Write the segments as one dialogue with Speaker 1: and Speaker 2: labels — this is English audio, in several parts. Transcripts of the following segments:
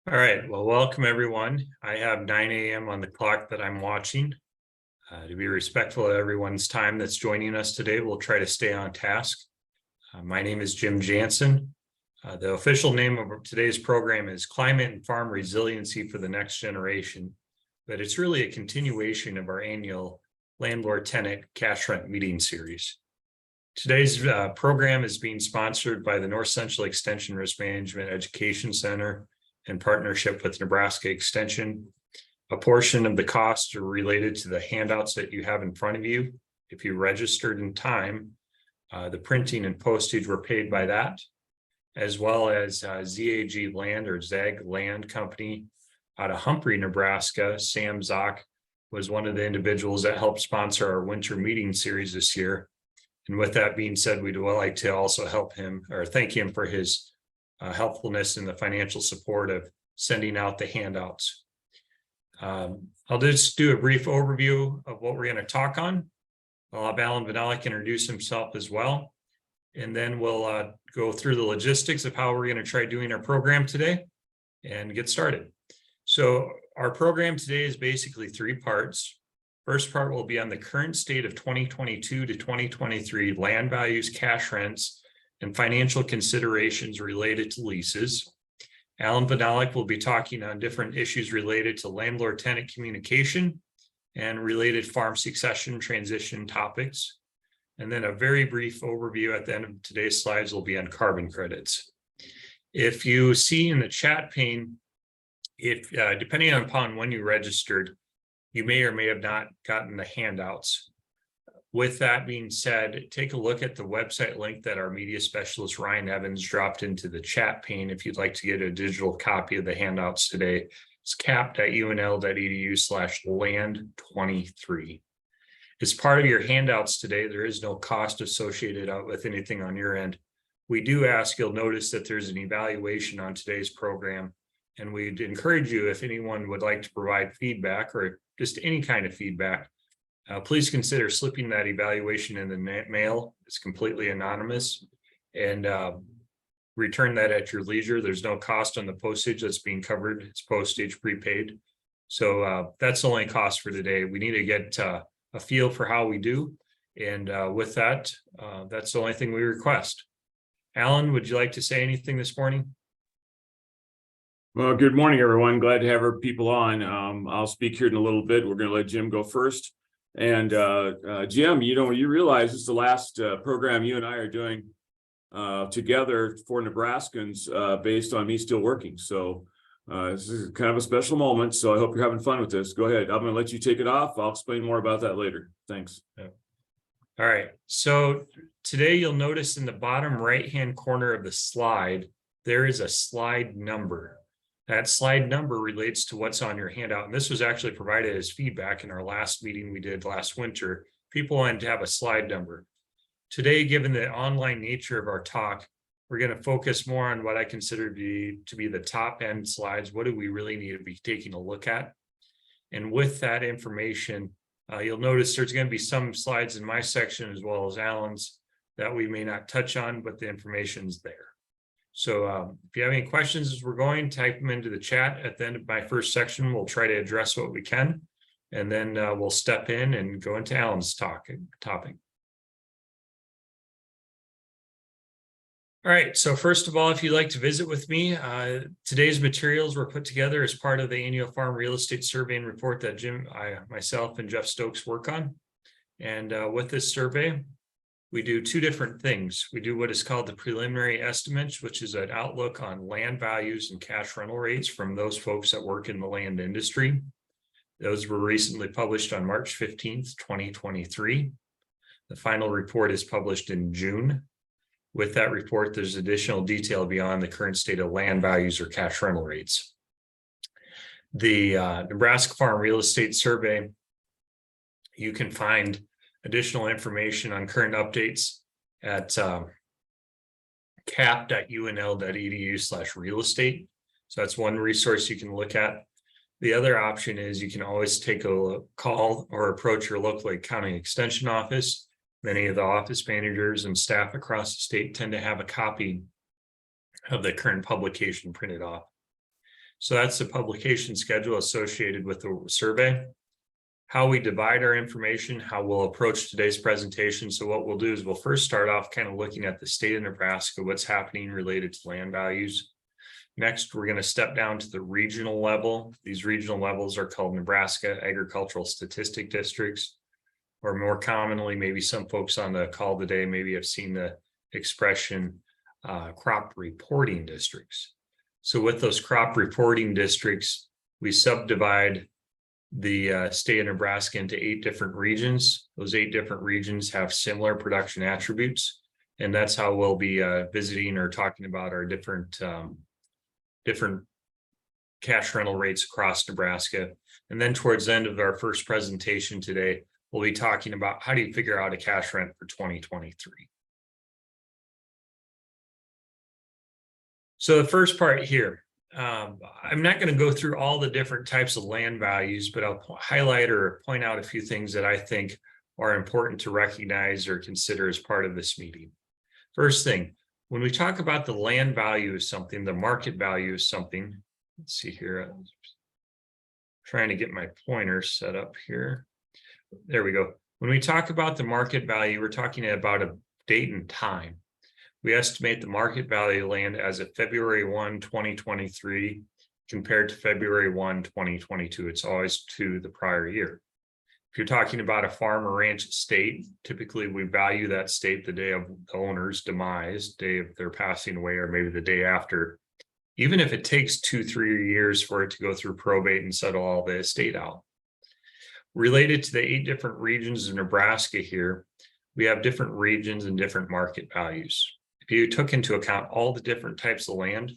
Speaker 1: All right, well, welcome everyone. I have 9 a.m. on the clock that I'm watching. To be respectful of everyone's time that's joining us today, we'll try to stay on task. My name is Jim Jansen. The official name of today's program is Climate and Farm Resiliency for the Next Generation, but it's really a continuation of our annual landlord-tenant cash rent meeting series. Today's program is being sponsored by the North Central Extension Risk Management Education Center in partnership with Nebraska Extension. A portion of the costs are related to the handouts that you have in front of you. If you registered in time, the printing and postage were paid by that, as well as ZAG Land or ZAG Land Company out of Humphrey, Nebraska. Sam Zock was one of the individuals that helped sponsor our winter meeting series this year. And with that being said, we'd like to also thank him for his helpfulness in the financial support of sending out the handouts. I'll just do a brief overview of what we're going to talk on. I'll have Allan Vyhnalek introduce himself as well. And then we'll go through the logistics of how we're going to try doing our program today and get started. So our program today is basically three parts. First part will be on the current state of 2022 to 2023 land values, cash rents, and financial considerations related to leases. Allan Vyhnalek will be talking on different issues related to landlord-tenant communication and related farm succession transition topics. And then a very brief overview at the end of today's slides will be on carbon credits. If you see in the chat pane, depending upon when you registered, you may or may have not gotten the handouts. With that being said, take a look at the website link that our media specialist, Ryan Evans, dropped into the chat pane if you'd like to get a digital copy of the handouts today. It's cap.unl.edu/land23. As part of your handouts today, there is no cost associated with anything on your end. We do ask, you'll notice that there's an evaluation on today's program, and we'd encourage you, if anyone would like to provide feedback or just any kind of feedback, please consider slipping that evaluation in the mail. It's completely anonymous, and return that at your leisure. There's no cost on the postage that's being covered. It's postage prepaid. So that's the only cost for today. We need to get a feel for how we do. And with that, that's the only thing we request. Allan, would you like to say anything this morning?
Speaker 2: Well, good morning, everyone. Glad to have our people on. I'll speak here in a little bit. We're going to let Jim go first. And Jim, you realize this is the last program you and I are doing together for Nebraskans based on me still working. So this is kind of a special moment. So I hope you're having fun with this. Go ahead. I'm going to let you take it off. I'll explain more about that later. Thanks.
Speaker 1: Yeah. All right. So today you'll notice in the bottom right-hand corner of the slide, there is a slide number. That slide number relates to what's on your handout. And this was actually provided as feedback in our last meeting we did last winter. People wanted to have a slide number. Today, given the online nature of our talk, we're going to focus more on what I consider to be the top end slides. What do we really need to be taking a look at? And with that information, you'll notice there's going to be some slides in my section as well as Allan's that we may not touch on, but the information's there. So if you have any questions as we're going, type them into the chat. At the end of my first section, we'll try to address what we can, and then we'll step in and go into Allan's topic. All right, so first of all, if you'd like to visit with me, today's materials were put together as part of the annual Farm Real Estate Survey and Report that myself and Jeff Stokes work on. And with this survey, we do two different things. We do what is called the preliminary estimates, which is an outlook on land values and cash rental rates from those folks that work in the land industry. Those were recently published on March 15th, 2023. The final report is published in June. With that report, there's additional detail beyond the current state of land values or cash rental rates. The Nebraska Farm Real Estate Survey, you can find additional information on current updates at cap.unl.edu/real estate. So that's one resource you can look at. The other option is you can always take a call or approach your local accounting extension office. Many of the office managers and staff across the state tend to have a copy of the current publication printed off. So that's the publication schedule associated with the survey. How we divide our information, how we'll approach today's presentation. So what we'll do is we'll first start off kind of looking at the state of Nebraska, what's happening related to land values. Next, we're going to step down to the regional level. These regional levels are called Nebraska Agricultural Statistic Districts, or more commonly, maybe some folks on the call today maybe have seen the expression crop reporting districts. So with those crop reporting districts, we subdivide the state of Nebraska into 8 different regions. Those 8 different regions have similar production attributes, and that's how we'll be visiting or talking about our different cash rental rates across Nebraska. And then towards the end of our first presentation today, we'll be talking about how do you figure out a cash rent for 2023. So the first part here, I'm not going to go through all the different types of land values, but I'll highlight or point out a few things that I think are important to recognize or consider as part of this meeting. First thing, when we talk about the land value of something, the market value of something, let's see here, I'm trying to get my pointer set up here. There we go. When we talk about the market value, we're talking about a date and time. We estimate the market value of land as of February 1, 2023, compared to February 1, 2022. It's always to the prior year. If you're talking about a farm or ranch estate, typically we value that estate the day of the owner's demise, day of their passing away, or maybe the day after, even if it takes 2-3 years for it to go through probate and settle all the estate out. Related to the 8 different regions of Nebraska here, we have different regions and different market values. If you took into account all the different types of land,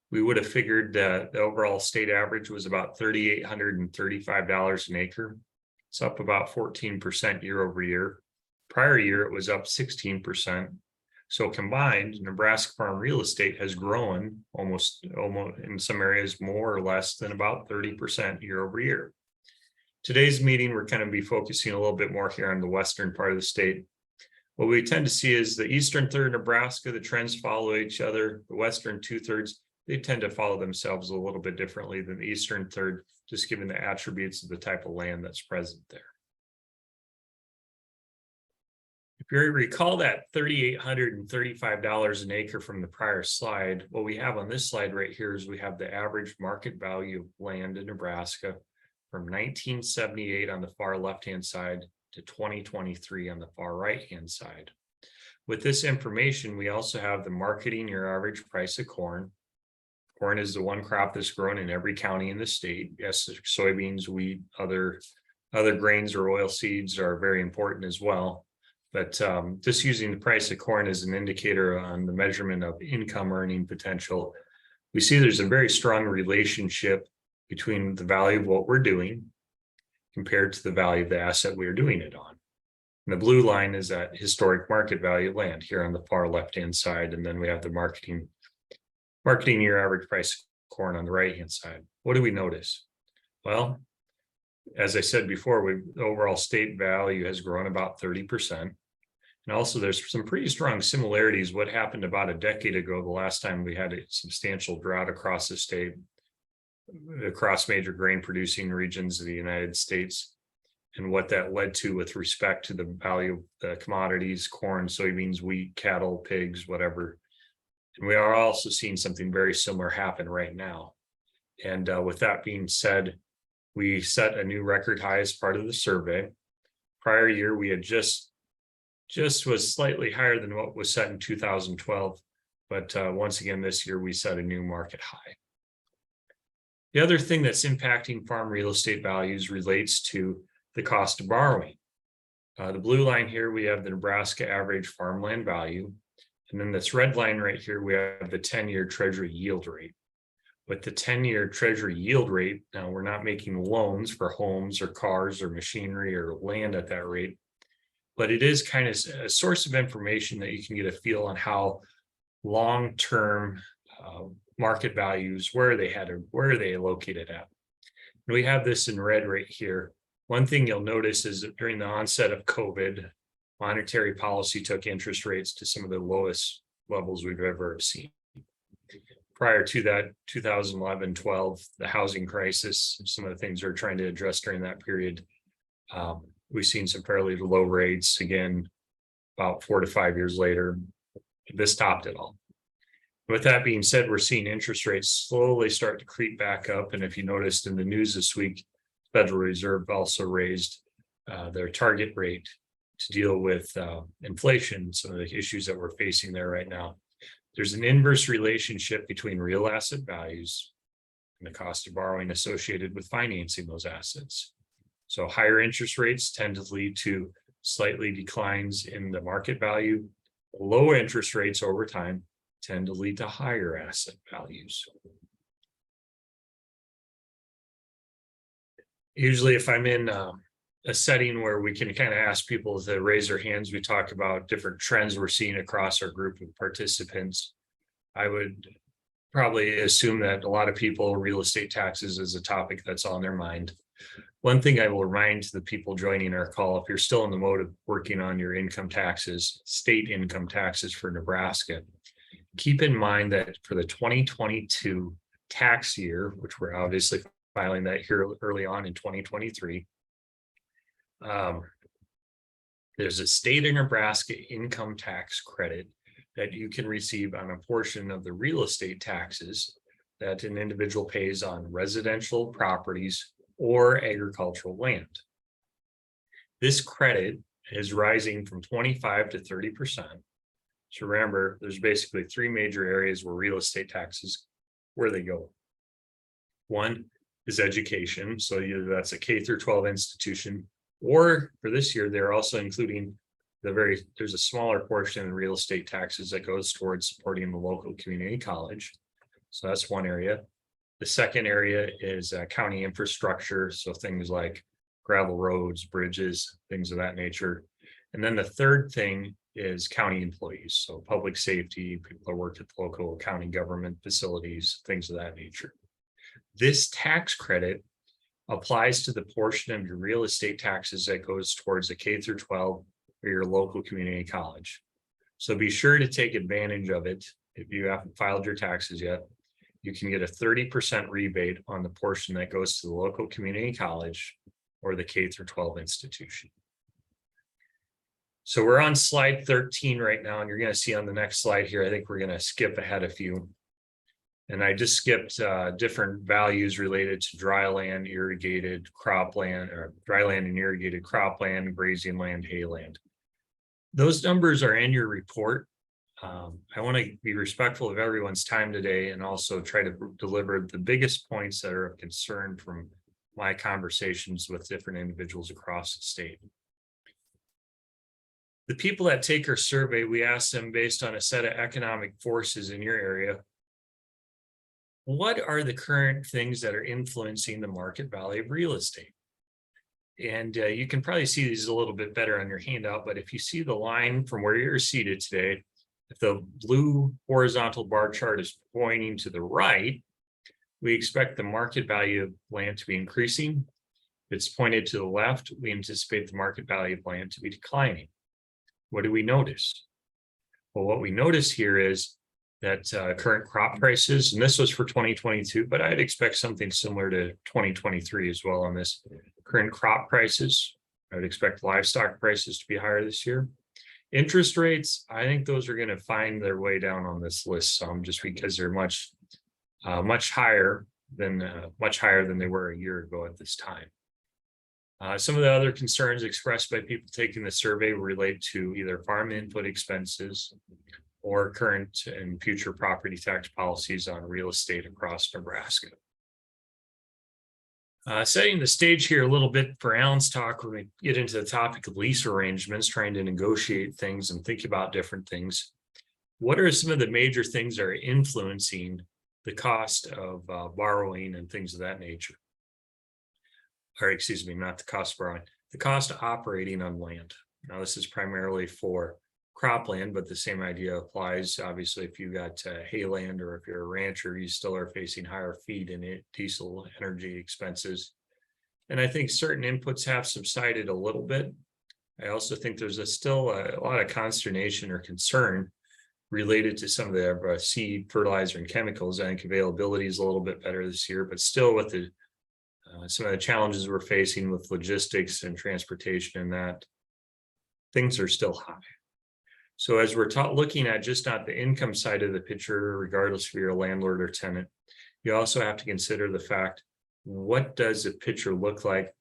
Speaker 1: we would have figured that the overall state average was about $3,835 an acre. It's up about 14% year over year. Prior year, it was up 16%. So combined, Nebraska farm real estate has grown almost in some areas more or less than about 30% year over year. Today's meeting, we're going to be focusing a little bit more here on the western part of the state. What we tend to see is the eastern third of Nebraska, the trends follow each other. The western 2/3, they tend to follow themselves a little bit differently than the eastern third, just given the attributes of the type of land that's present there. If you recall that $3,835 an acre from the prior slide, what we have on this slide right here is we have the average market value of land in Nebraska from 1978 on the far left-hand side to 2023 on the far right-hand side. With this information, we also have the marketing year average price of corn. Corn is the one crop that's grown in every county in the state. Yes, soybeans, wheat, other grains or oil seeds are very important as well. But just using the price of corn as an indicator on the measurement of income earning potential, we see there's a very strong relationship between the value of what we're doing compared to the value of the asset we are doing it on. And the blue line is that historic market value of land here on the far left-hand side. And then we have the marketing year average price of corn on the right-hand side. What do we notice? Well, as I said before, the overall state value has grown about 30%. And also there's some pretty strong similarities. What happened about a decade ago, the last time we had a substantial drought across the state, across major grain producing regions of the United States, and what that led to with respect to the value of the commodities, corn, soybeans, wheat, cattle, pigs, whatever. And we are also seeing something very similar happen right now. And with that being said, we set a new record high as part of the survey. Prior year, we had just was slightly higher than what was set in 2012. But once again, this year, we set a new market high. The other thing that's impacting farm real estate values relates to the cost of borrowing. The blue line here, we have the Nebraska average farmland value. And then this red line right here, we have the 10-year treasury yield rate. With the 10-year treasury yield rate, now we're not making loans for homes or cars or machinery or land at that rate, but it is kind of a source of information that you can get a feel on how long-term market values, where are they located at. And we have this in red right here. One thing you'll notice is that during the onset of COVID, monetary policy took interest rates to some of the lowest levels we've ever seen. prior to that, 2011-12, the housing crisis, some of the things they're trying to address during that period. We've seen some fairly low rates again, about 4 to 5 years later. This topped it all. With that being said, we're seeing interest rates slowly start to creep back up. And if you noticed in the news this week, Federal Reserve also raised their target rate to deal with inflation, some of the issues that we're facing there right now. There's an inverse relationship between real asset values and the cost of borrowing associated with financing those assets. So higher interest rates tend to lead to slightly declines in the market value. Low interest rates over time tend to lead to higher asset values. Usually if I'm in a setting where we can kind of ask people to raise their hands, we talk about different trends we're seeing across our group of participants. I would probably assume that a lot of people, real estate taxes is a topic that's on their mind. One thing I will remind the people joining our call, if you're still in the mode of working on your income taxes, state income taxes for Nebraska, keep in mind that for the 2022 tax year, which we're obviously filing that here early on in 2023, there's a state of Nebraska income tax credit that you can receive on a portion of the real estate taxes that an individual pays on residential properties or agricultural land. This credit is rising from 25 to 30%. So remember, there's basically 3 major areas where real estate taxes, where they go. One is education. So either that's a K through 12 institution, or for this year, they're also including there's a smaller portion in real estate taxes that goes towards supporting the local community college. So that's one area. The second area is county infrastructure. So things like gravel roads, bridges, things of that nature. And then the third thing is county employees. So public safety, people that work at local county government facilities, things of that nature. This tax credit applies to the portion of your real estate taxes that goes towards the K through 12 or your local community college. So be sure to take advantage of it. If you haven't filed your taxes yet, you can get a 30% rebate on the portion that goes to the local community college or the K through 12 institution. So we're on slide 13 right now, and you're going to see on the next slide here, I think we're going to skip ahead a few. And I just skipped different values related to dry land, irrigated cropland, or dry land and irrigated cropland, grazing land, hayland. Those numbers are in your report. I want to be respectful of everyone's time today and also try to deliver the biggest points that are of concern from my conversations with different individuals across the state. The people that take our survey, we ask them based on a set of economic forces in your area, what are the current things that are influencing the market value of real estate? And you can probably see these a little bit better on your handout, but if you see the line from where you're seated today, if the blue horizontal bar chart is pointing to the right, we expect the market value of land to be increasing. If it's pointed to the left, we anticipate the market value of land to be declining. What do we notice? Well, what we notice here is that current crop prices, and this was for 2022, but I'd expect something similar to 2023 as well on this. Current crop prices, I would expect livestock prices to be higher this year. Interest rates, I think those are going to find their way down on this list some, just because they're much higher than they were a year ago at this time. Some of the other concerns expressed by people taking the survey relate to either farm input expenses or current and future property tax policies on real estate across Nebraska. Setting the stage here a little bit for Allan's talk, when we get into the topic of lease arrangements, trying to negotiate things and think about different things. What are some of the major things that are influencing the cost of borrowing and things of that nature? Or excuse me, not the cost of borrowing, the cost of operating on land. Now, this is primarily for cropland, but the same idea applies. Obviously, if you got hayland or if you're a rancher, you still are facing higher feed and diesel energy expenses. And I think certain inputs have subsided a little bit. I also think there's still a lot of consternation or concern related to some of the seed, fertilizer, and chemicals. I think availability is a little bit better this year, but still with the some of the challenges we're facing with logistics and transportation and that, things are still high. So as we're looking at just not the income side of the picture, regardless if you're a landlord or tenant, you also have to consider the fact, what does the picture look like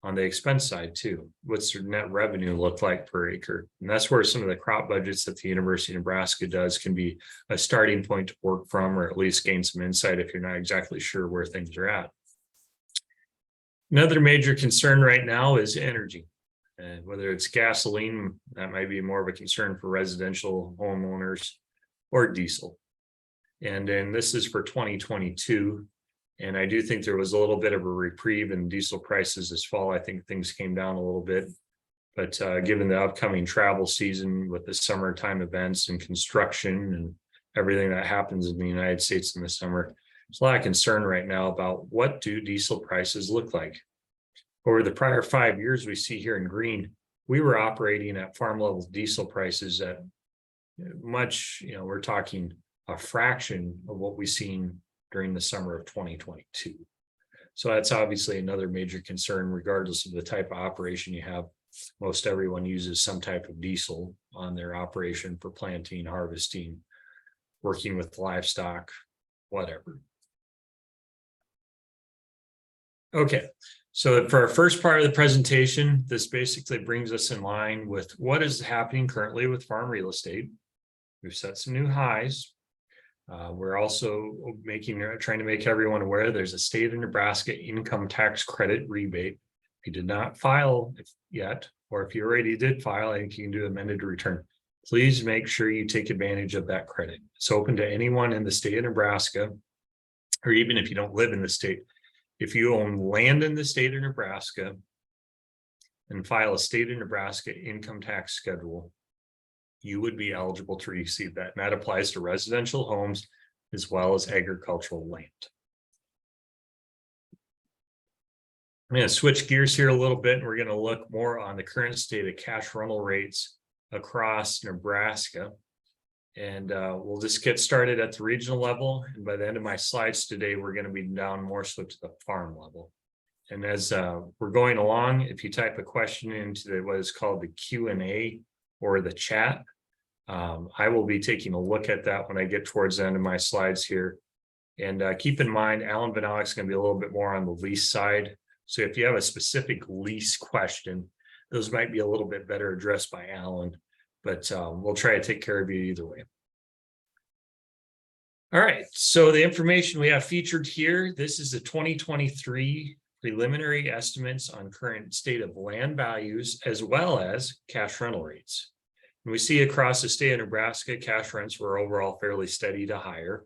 Speaker 1: on the expense side too? What's their net revenue look like per acre? And that's where some of the crop budgets that the University of Nebraska does can be a starting point to work from, or at least gain some insight if you're not exactly sure where things are at. Another major concern right now is energy. And whether it's gasoline, that might be more of a concern for residential homeowners, or diesel. And then this is for 2022. And I do think there was a little bit of a reprieve in diesel prices this fall. I think things came down a little bit. But given the upcoming travel season with the summertime events and construction and everything that happens in the United States in the summer, there's a lot of concern right now about what do diesel prices look like. Over the prior 5 years, we see here in green, we were operating at farm level diesel prices at much, we're talking a fraction of what we've seen during the summer of 2022. So that's obviously another major concern, regardless of the type of operation you have. Most everyone uses some type of diesel on their operation for planting, harvesting, working with livestock, whatever. Okay, so for our first part of the presentation, this basically brings us in line with what is happening currently with farm real estate. We've set some new highs. We're also trying to make everyone aware there's a state of Nebraska income tax credit rebate. If you did not file yet, or if you already did file, I think you can do amended return. Please make sure you take advantage of that credit. It's open to anyone in the state of Nebraska, or even if you don't live in the state. If you own land in the state of Nebraska and file a state of Nebraska income tax schedule, you would be eligible to receive that. And that applies to residential homes as well as agricultural land. I'm going to switch gears here a little bit, and we're going to look more on the current state of cash rental rates across Nebraska. And we'll just get started at the regional level. And by the end of my slides today, we're going to be down more so to the farm level. And as we're going along, if you type a question into what is called the Q&A or the chat, I will be taking a look at that when I get towards the end of my slides here. And keep in mind, Allan Vyhnalek is going to be a little bit more on the lease side. So if you have a specific lease question, those might be a little bit better addressed by Allan. But we'll try to take care of you either way. All right, so the information we have featured here, this is the 2023 preliminary estimates on current state of land values as well as cash rental rates. And we see across the state of Nebraska, cash rents were overall fairly steady to higher.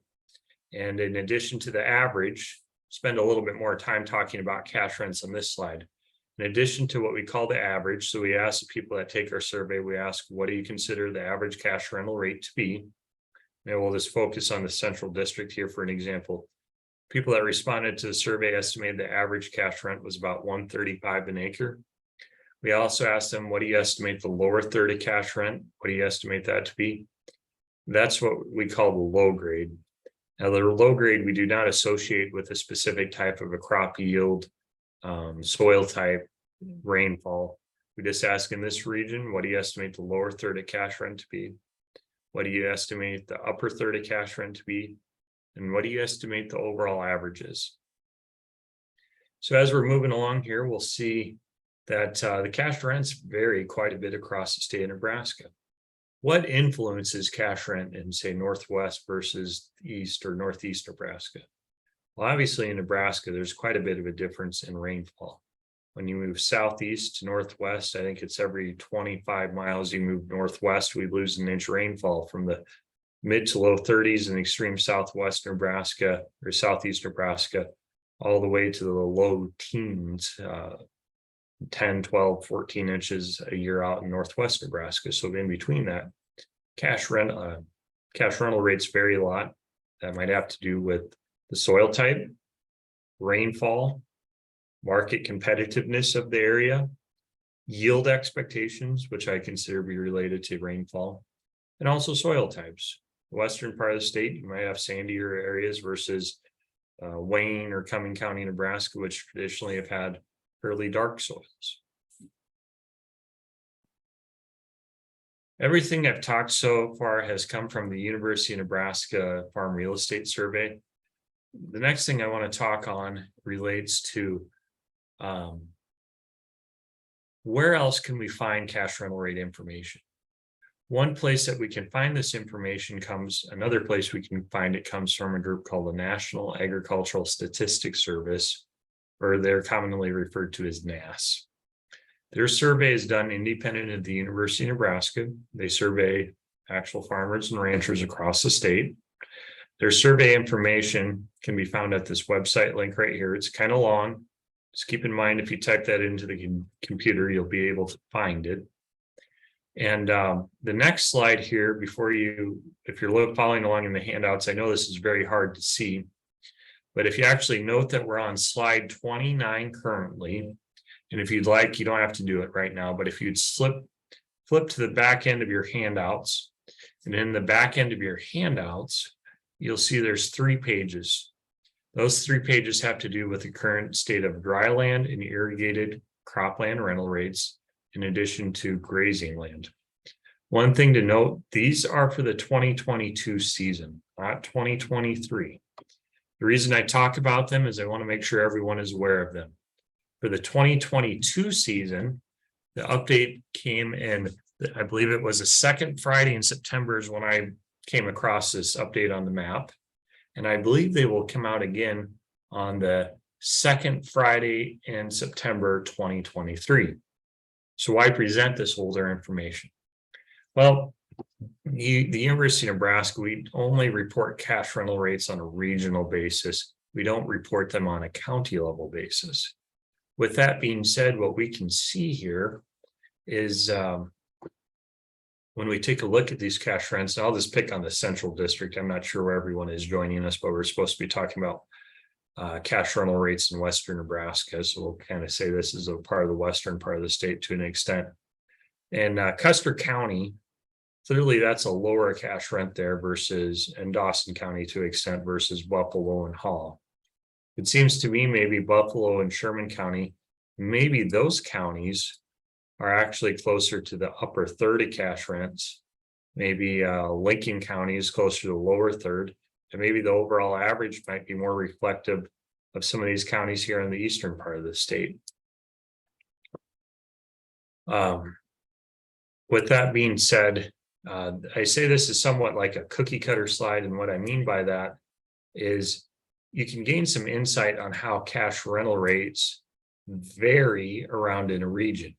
Speaker 1: And in addition to the average, spend a little bit more time talking about cash rents on this slide. In addition to what we call the average, so we ask the people that take our survey, we ask, what do you consider the average cash rental rate to be? And we'll just focus on the central district here for an example. People that responded to the survey estimated the average cash rent was about $135 an acre. We also asked them, what do you estimate the lower third of cash rent? What do you estimate that to be? That's what we call the low grade. Now, the low grade we do not associate with a specific type of a crop yield, soil type, rainfall. We just ask in this region, what do you estimate the lower third of cash rent to be? What do you estimate the upper third of cash rent to be? And what do you estimate the overall average is? So as we're moving along here, we'll see that the cash rents vary quite a bit across the state of Nebraska. What influences cash rent in, say, Northwest versus East or Northeast Nebraska? Well, obviously in Nebraska, there's quite a bit of a difference in rainfall. When you move southeast to northwest, I think it's every 25 miles you move northwest, we lose an inch rainfall from the mid to low 30s in extreme southwest Nebraska or southeast Nebraska, all the way to the low teens, 10, 12, 14 inches a year out in northwest Nebraska. So in between that, cash rental rates vary a lot. That might have to do with the soil type, rainfall, market competitiveness of the area, yield expectations, which I consider to be related to rainfall, and also soil types. The western part of the state, you might have sandier areas versus Wayne or Cumming County, Nebraska, which traditionally have had fairly dark soils. Everything I've talked so far has come from the University of Nebraska Farm Real Estate Survey. The next thing I want to talk on relates to where else can we find cash rental rate information? One place that we can find this information another place we can find it comes from a group called the National Agricultural Statistics Service, or they're commonly referred to as NASS. Their survey is done independent of the University of Nebraska. They survey actual farmers and ranchers across the state. Their survey information can be found at this website link right here. It's kind of long. Just keep in mind, if you type that into the computer, you'll be able to find it. And the next slide here, if you're following along in the handouts, I know this is very hard to see, but if you actually note that we're on slide 29 currently, and if you'd like, you don't have to do it right now, but if you'd flip to the back end of your handouts, and in the back end of your handouts, you'll see there's 3 pages. Those 3 pages have to do with the current state of dry land and irrigated cropland rental rates, in addition to grazing land. One thing to note, these are for the 2022 season, not 2023. The reason I talk about them is I want to make sure everyone is aware of them. For the 2022 season, the update came in, I believe it was the second Friday in September is when I came across this update on the map. And I believe they will come out again on the second Friday in September 2023. So why present this older information? Well, the University of Nebraska, we only report cash rental rates on a regional basis. We don't report them on a county level basis. With that being said, what we can see here is when we take a look at these cash rents, and I'll just pick on the central district. I'm not sure where everyone is joining us, but we're supposed to be talking about cash rental rates in western Nebraska. So we'll kind of say this is a part of the western part of the state to an extent. And Custer County, clearly that's a lower cash rent there and Dawson County to an extent versus Buffalo and Hall. It seems to me maybe Buffalo and Sherman County, maybe those counties are actually closer to the upper third of cash rents. Maybe Lincoln County is closer to the lower third. And maybe the overall average might be more reflective of some of these counties here in the eastern part of the state. With that being said, I say this is somewhat like a cookie cutter slide. And what I mean by that is you can gain some insight on how cash rental rates vary around in a region.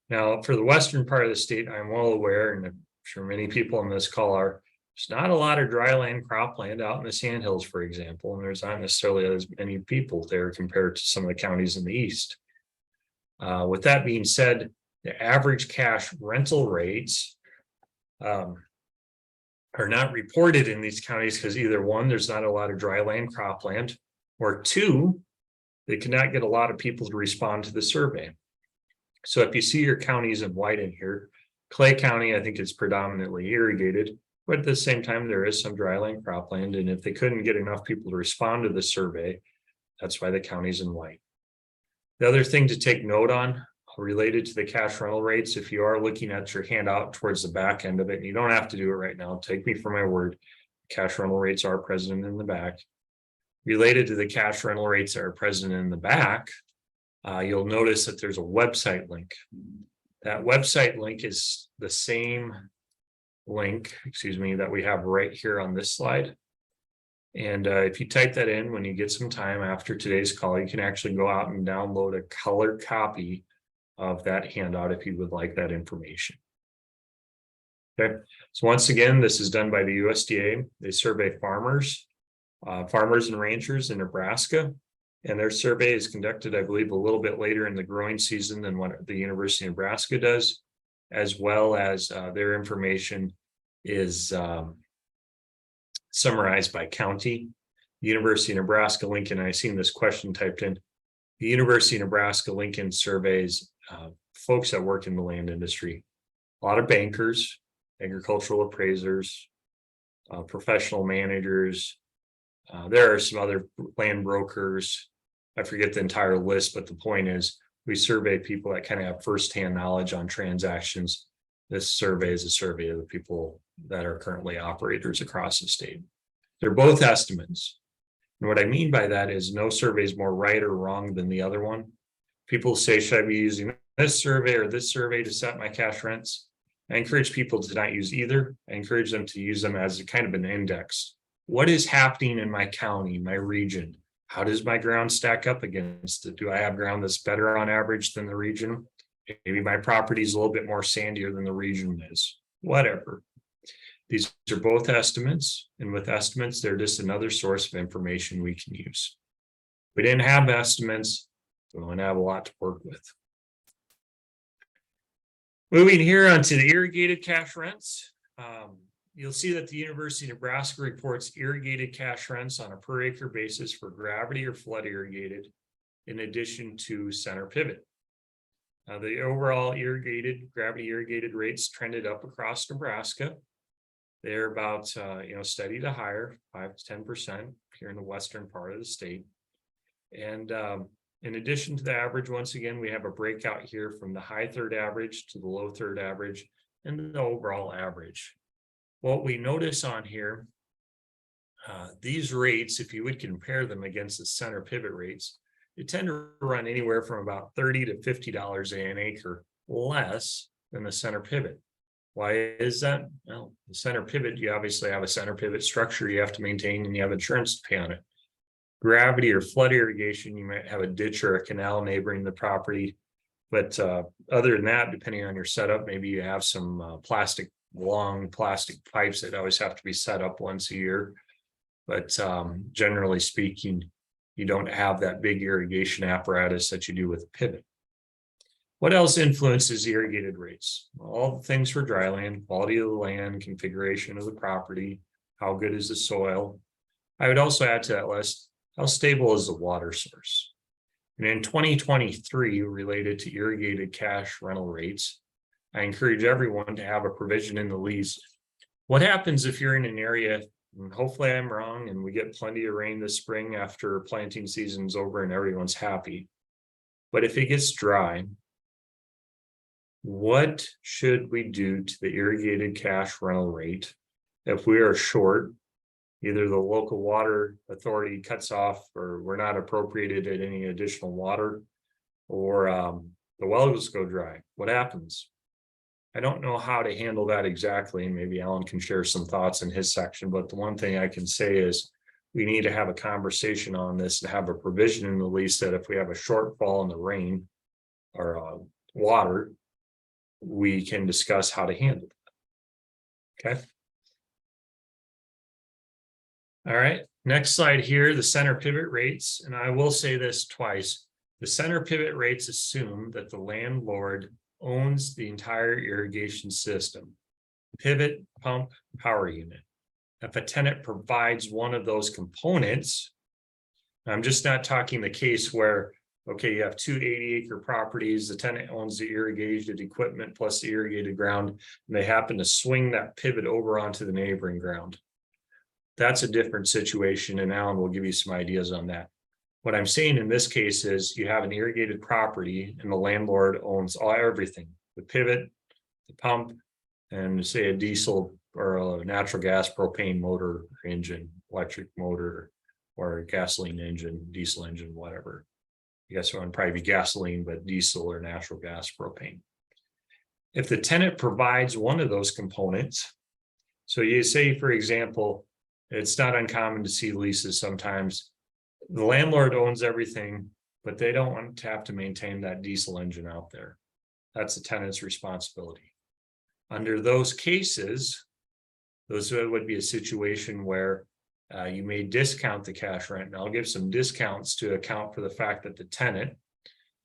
Speaker 1: Now, for the western part of the state, I'm well aware, and I'm sure many people on this call are, there's not a lot of dry land, cropland out in the Sandhills, for example, and there's not necessarily as many people there compared to some of the counties in the east. With that being said, the average cash rental rates are not reported in these counties because either one, there's not a lot of dry land, cropland, or two, they cannot get a lot of people to respond to the survey. So if you see your counties in white in here, Clay County, I think is predominantly irrigated, but at the same time, there is some dry land, cropland, and if they couldn't get enough people to respond to the survey, that's why the county's in white. The other thing to take note on related to the cash rental rates, if you are looking at your handout towards the back end of it, and you don't have to do it right now, take me for my word, cash rental rates are present in the back. Related to the cash rental rates that are present in the back, you'll notice that there's a website link. That website link is the same link, that we have right here on this slide. And if you type that in when you get some time after today's call, you can actually go out and download a colored copy of that handout if you would like that information. Okay, so once again, this is done by the USDA. They survey farmers and ranchers in Nebraska, and their survey is conducted, I believe, a little bit later in the growing season than what the University of Nebraska does, as well as their information is summarized by county. University of Nebraska-Lincoln, I've seen this question typed in. The University of Nebraska-Lincoln surveys folks that work in the land industry, a lot of bankers, agricultural appraisers, professional managers. There are some other land brokers. I forget the entire list, but the point is we survey people that kind of have firsthand knowledge on transactions. This survey is a survey of the people that are currently operators across the state. They're both estimates. And what I mean by that is no survey is more right or wrong than the other one. People say, should I be using this survey or this survey to set my cash rents? I encourage people to not use either. I encourage them to use them as a kind of an index. What is happening in my county, my region? How does my ground stack up against it? Do I have ground that's better on average than the region? Maybe my property is a little bit more sandier than the region is. Whatever. These are both estimates, and with estimates, they're just another source of information we can use. If we didn't have estimates, we wouldn't have a lot to work with. Moving here onto the irrigated cash rents. You'll see that the University of Nebraska reports irrigated cash rents on a per acre basis for gravity or flood irrigated, in addition to center pivot. The overall gravity irrigated rates trended up across Nebraska. They're about steady to higher, 5 to 10% here in the western part of the state. And in addition to the average, once again, we have a breakout here from the high third average to the low third average and the overall average. What we notice on here, these rates, if you would compare them against the center pivot rates, they tend to run anywhere from about $30 to $50 an acre less than the center pivot. Why is that? Well, the center pivot, you obviously have a center pivot structure you have to maintain and you have insurance to pay on it. Gravity or flood irrigation, you might have a ditch or a canal neighboring the property. But other than that, depending on your setup, maybe you have some long plastic pipes that always have to be set up once a year. But generally speaking, you don't have that big irrigation apparatus that you do with a pivot. What else influences irrigated rates? All the things for dryland, quality of the land, configuration of the property, how good is the soil. I would also add to that list, how stable is the water source? And in 2023, related to irrigated cash rental rates, I encourage everyone to have a provision in the lease. What happens if you're in an area, and hopefully I'm wrong, and we get plenty of rain this spring after planting season's over and everyone's happy. But if it gets dry, what should we do to the irrigated cash rental rate if we are short? Either the local water authority cuts off or we're not appropriated at any additional water, or the wells go dry. What happens? I don't know how to handle that exactly, and maybe Allan can share some thoughts in his section, but the one thing I can say is we need to have a conversation on this and have a provision in the lease that if we have a shortfall in the rain or water, we can discuss how to handle it. Okay. All right, next slide here, the center pivot rates. And I will say this twice. The center pivot rates assume that the landlord owns the entire irrigation system, pivot, pump, power unit. If a tenant provides one of those components, I'm just not talking the case where, okay, you have 2 80-acre properties, the tenant owns the irrigated equipment plus the irrigated ground, and they happen to swing that pivot over onto the neighboring ground. That's a different situation, and Allan will give you some ideas on that. What I'm saying in this case is you have an irrigated property and the landlord owns everything, the pivot, the pump, and say a diesel or a natural gas propane motor engine, electric motor, or a gasoline engine, diesel engine, whatever. I guess it would probably be gasoline, but diesel or natural gas propane. If the tenant provides one of those components, so you say, for example, it's not uncommon to see leases sometimes. The landlord owns everything, but they don't want to have to maintain that diesel engine out there. That's the tenant's responsibility. Under those cases, those would be a situation where you may discount the cash rent. And I'll give some discounts to account for the fact that the tenant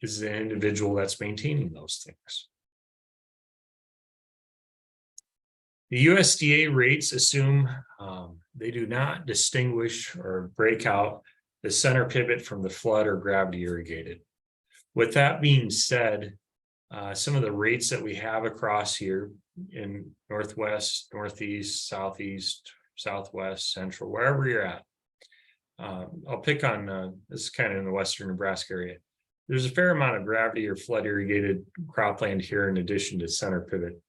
Speaker 1: is the individual that's maintaining those things. The USDA rates assume they do not distinguish or break out the center pivot from the flood or gravity irrigated. With that being said, some of the rates that we have across here in Northwest, Northeast, Southeast, Southwest, Central, wherever you're at. I'll pick on, this is kind of in the Western Nebraska area. There's a fair amount of gravity or flood irrigated cropland here in addition to center pivot.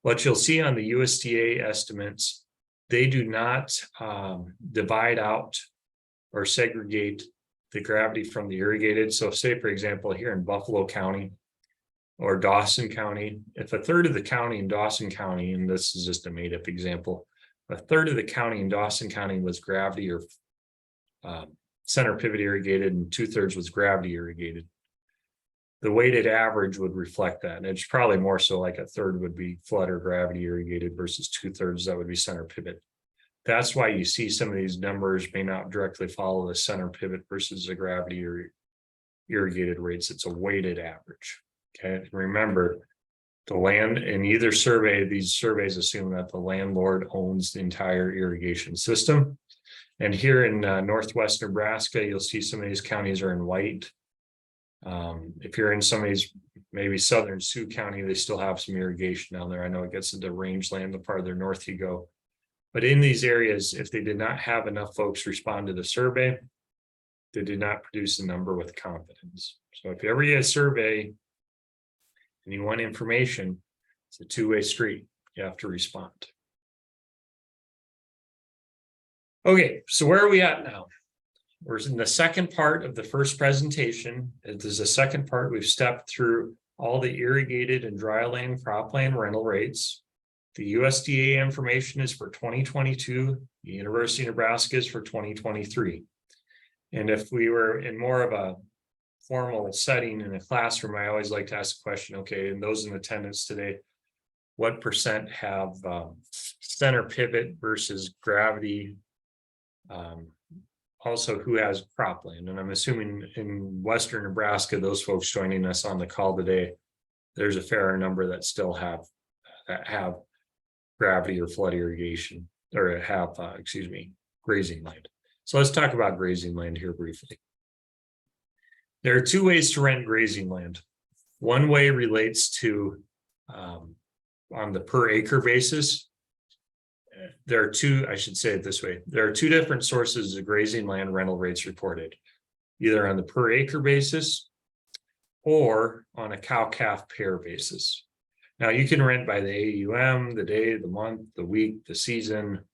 Speaker 1: What you'll see on the USDA estimates, they do not divide out or segregate the gravity from the irrigated. So say, for example, here in Buffalo County or Dawson County, if a third of the county in Dawson County, and this is just a made up example, a third of the county in Dawson County was gravity or center pivot irrigated and 2/3 was gravity irrigated, the weighted average would reflect that. And it's probably more so like a third would be flood or gravity irrigated versus 2/3 that would be center pivot. That's why you see some of these numbers may not directly follow the center pivot versus the gravity or irrigated rates. It's a weighted average. Okay, remember, the land in either survey, these surveys assume that the landlord owns the entire irrigation system. And here in Northwest Nebraska, you'll see some of these counties are in white. If you're in some of these, maybe Southern Sioux County, they still have some irrigation down there. I know it gets into rangeland the farther north you go. But in these areas, if they did not have enough folks respond to the survey, they did not produce a number with confidence. So if you ever get a survey and you want information, it's a two-way street. You have to respond. Okay, so where are we at now? We're in the second part of the first presentation. There's a second part. We've stepped through all the irrigated and dry land cropland rental rates. The USDA information is for 2022. The University of Nebraska is for 2023. And if we were in more of a formal setting in a classroom, I always like to ask the question, okay, and those in attendance today, what percent have center pivot versus gravity? Also, who has cropland? And I'm assuming in Western Nebraska, those folks joining us on the call today, there's a fair number that still have gravity or flood irrigation, or have, grazing land. So let's talk about grazing land here briefly. There are two ways to rent grazing land. One way relates to on the per acre basis. There are two, I should say it this way. There are two different sources of grazing land rental rates reported, either on the per acre basis or on a cow-calf pair basis. Now you can rent by the AUM, the day, the month, the week, the season.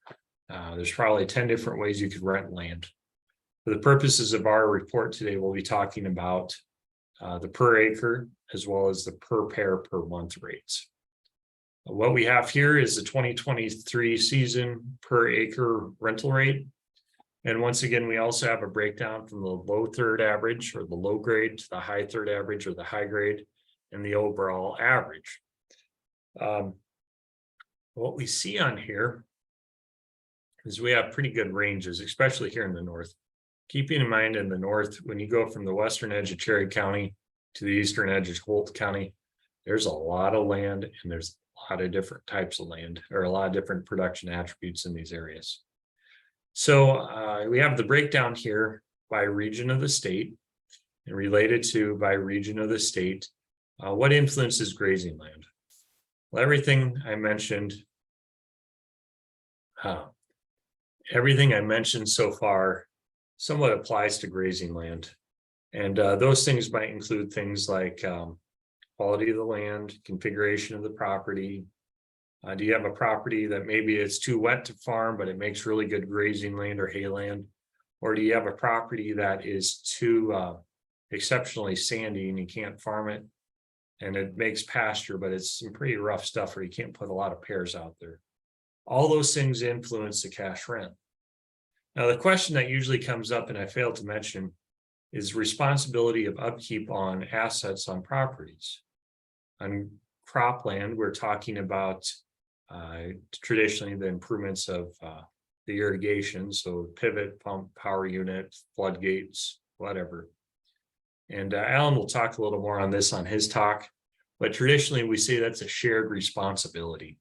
Speaker 1: There's probably 10 different ways you could rent land. For the purposes of our report today, we'll be talking about the per acre as well as the per pair per month rates. What we have here is the 2023 season per acre rental rate. And once again, we also have a breakdown from the low third average or the low grade to the high third average or the high grade and the overall average. What we see on here is we have pretty good ranges, especially here in the north. Keeping in mind in the north, when you go from the western edge of Cherry County to the eastern edge of Holt County, there's a lot of land and there's a lot of different types of land or a lot of different production attributes in these areas. So we have the breakdown here by region of the state and related to by region of the state. What influences grazing land? Well, everything I mentioned so far somewhat applies to grazing land. And those things might include things like quality of the land, configuration of the property. Do you have a property that maybe it's too wet to farm, but it makes really good grazing land or hay land? Or do you have a property that is too exceptionally sandy and you can't farm it and it makes pasture, but it's some pretty rough stuff or you can't put a lot of pairs out there? All those things influence the cash rent. Now, the question that usually comes up, and I failed to mention, is responsibility of upkeep on assets on properties. On cropland, we're talking about traditionally the improvements of the irrigation, so pivot, pump, power unit, floodgates, whatever. And Allan will talk a little more on this on his talk, but traditionally we say that's a shared responsibility.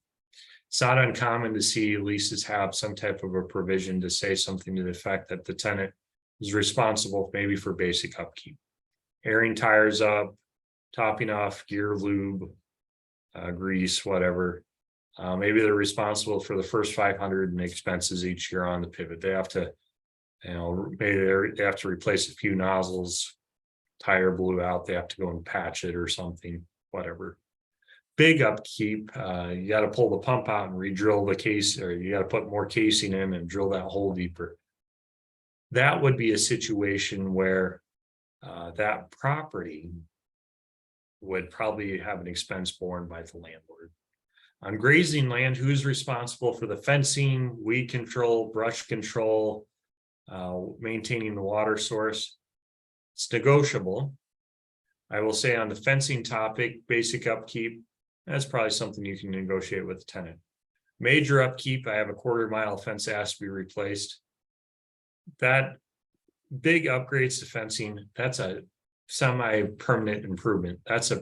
Speaker 1: It's not uncommon to see leases have some type of a provision to say something to the effect that the tenant is responsible maybe for basic upkeep, airing tires up, topping off, gear, lube, grease, whatever. Maybe they're responsible for the first 500 in expenses each year on the pivot. They have to, maybe they have to replace a few nozzles, tire blew out, they have to go and patch it or something, whatever. Big upkeep, you got to pull the pump out and re-drill the case, or you got to put more casing in and drill that hole deeper. That would be a situation where that property would probably have an expense borne by the landlord. On grazing land, who's responsible for the fencing, weed control, brush control, maintaining the water source? It's negotiable. I will say on the fencing topic, basic upkeep, that's probably something you can negotiate with the tenant. Major upkeep, I have a 1/4 mile fence that has to be replaced. That big upgrades to fencing, that's a semi-permanent improvement. That's a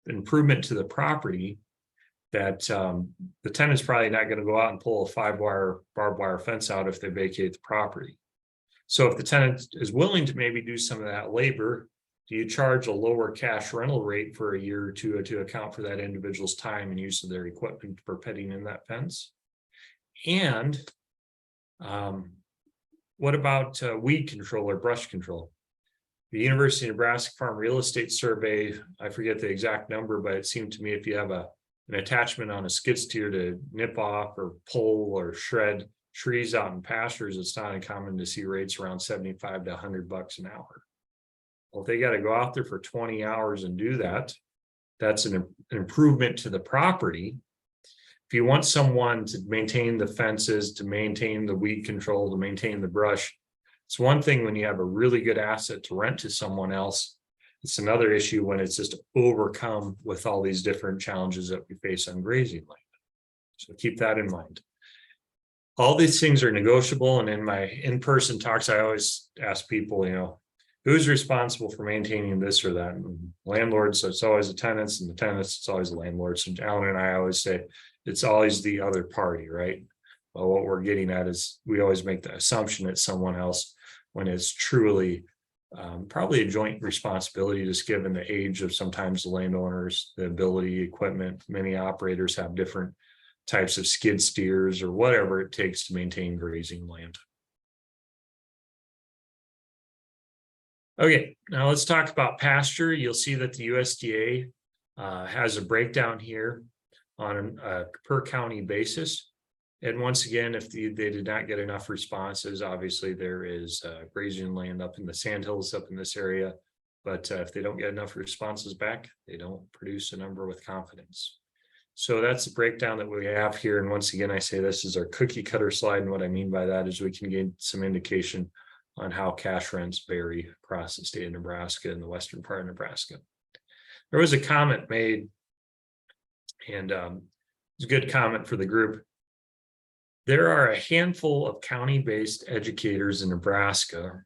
Speaker 1: improvement to the property that the tenant's probably not going to go out and pull a 5-wire barbed wire fence out if they vacate the property. So if the tenant is willing to maybe do some of that labor, do you charge a lower cash rental rate for a year or two to account for that individual's time and use of their equipment for putting in that fence? And what about weed control or brush control? The University of Nebraska Farm Real Estate Survey, I forget the exact number, but it seemed to me if you have an attachment on a skid steer to nip off or pull or shred trees out in pastures, it's not uncommon to see rates around $75 to $100 an hour. Well, if they got to go out there for 20 hours and do that, that's an improvement to the property. If you want someone to maintain the fences, to maintain the weed control, to maintain the brush, it's one thing when you have a really good asset to rent to someone else. It's another issue when it's just overcome with all these different challenges that we face on grazing land. So keep that in mind. All these things are negotiable. And in my in-person talks, I always ask people, who's responsible for maintaining this or that? And landlords, so it's always the tenants, and the tenants, it's always the landlords. And Allan and I always say it's always the other party, right? Well, what we're getting at is we always make the assumption it's someone else when it's truly probably a joint responsibility, just given the age of sometimes the landowners, the ability, equipment. Many operators have different types of skid steers or whatever it takes to maintain grazing land. Okay, now let's talk about pasture. You'll see that the USDA has a breakdown here on a per county basis. And once again, if they did not get enough responses, obviously there is grazing land up in the sandhills up in this area. But if they don't get enough responses back, they don't produce a number with confidence. So that's the breakdown that we have here. And once again, I say this is our cookie cutter slide. And what I mean by that is we can get some indication on how cash rents vary across the state of Nebraska and the western part of Nebraska. There was a comment made, and it's a good comment for the group. There are a handful of county-based educators in Nebraska.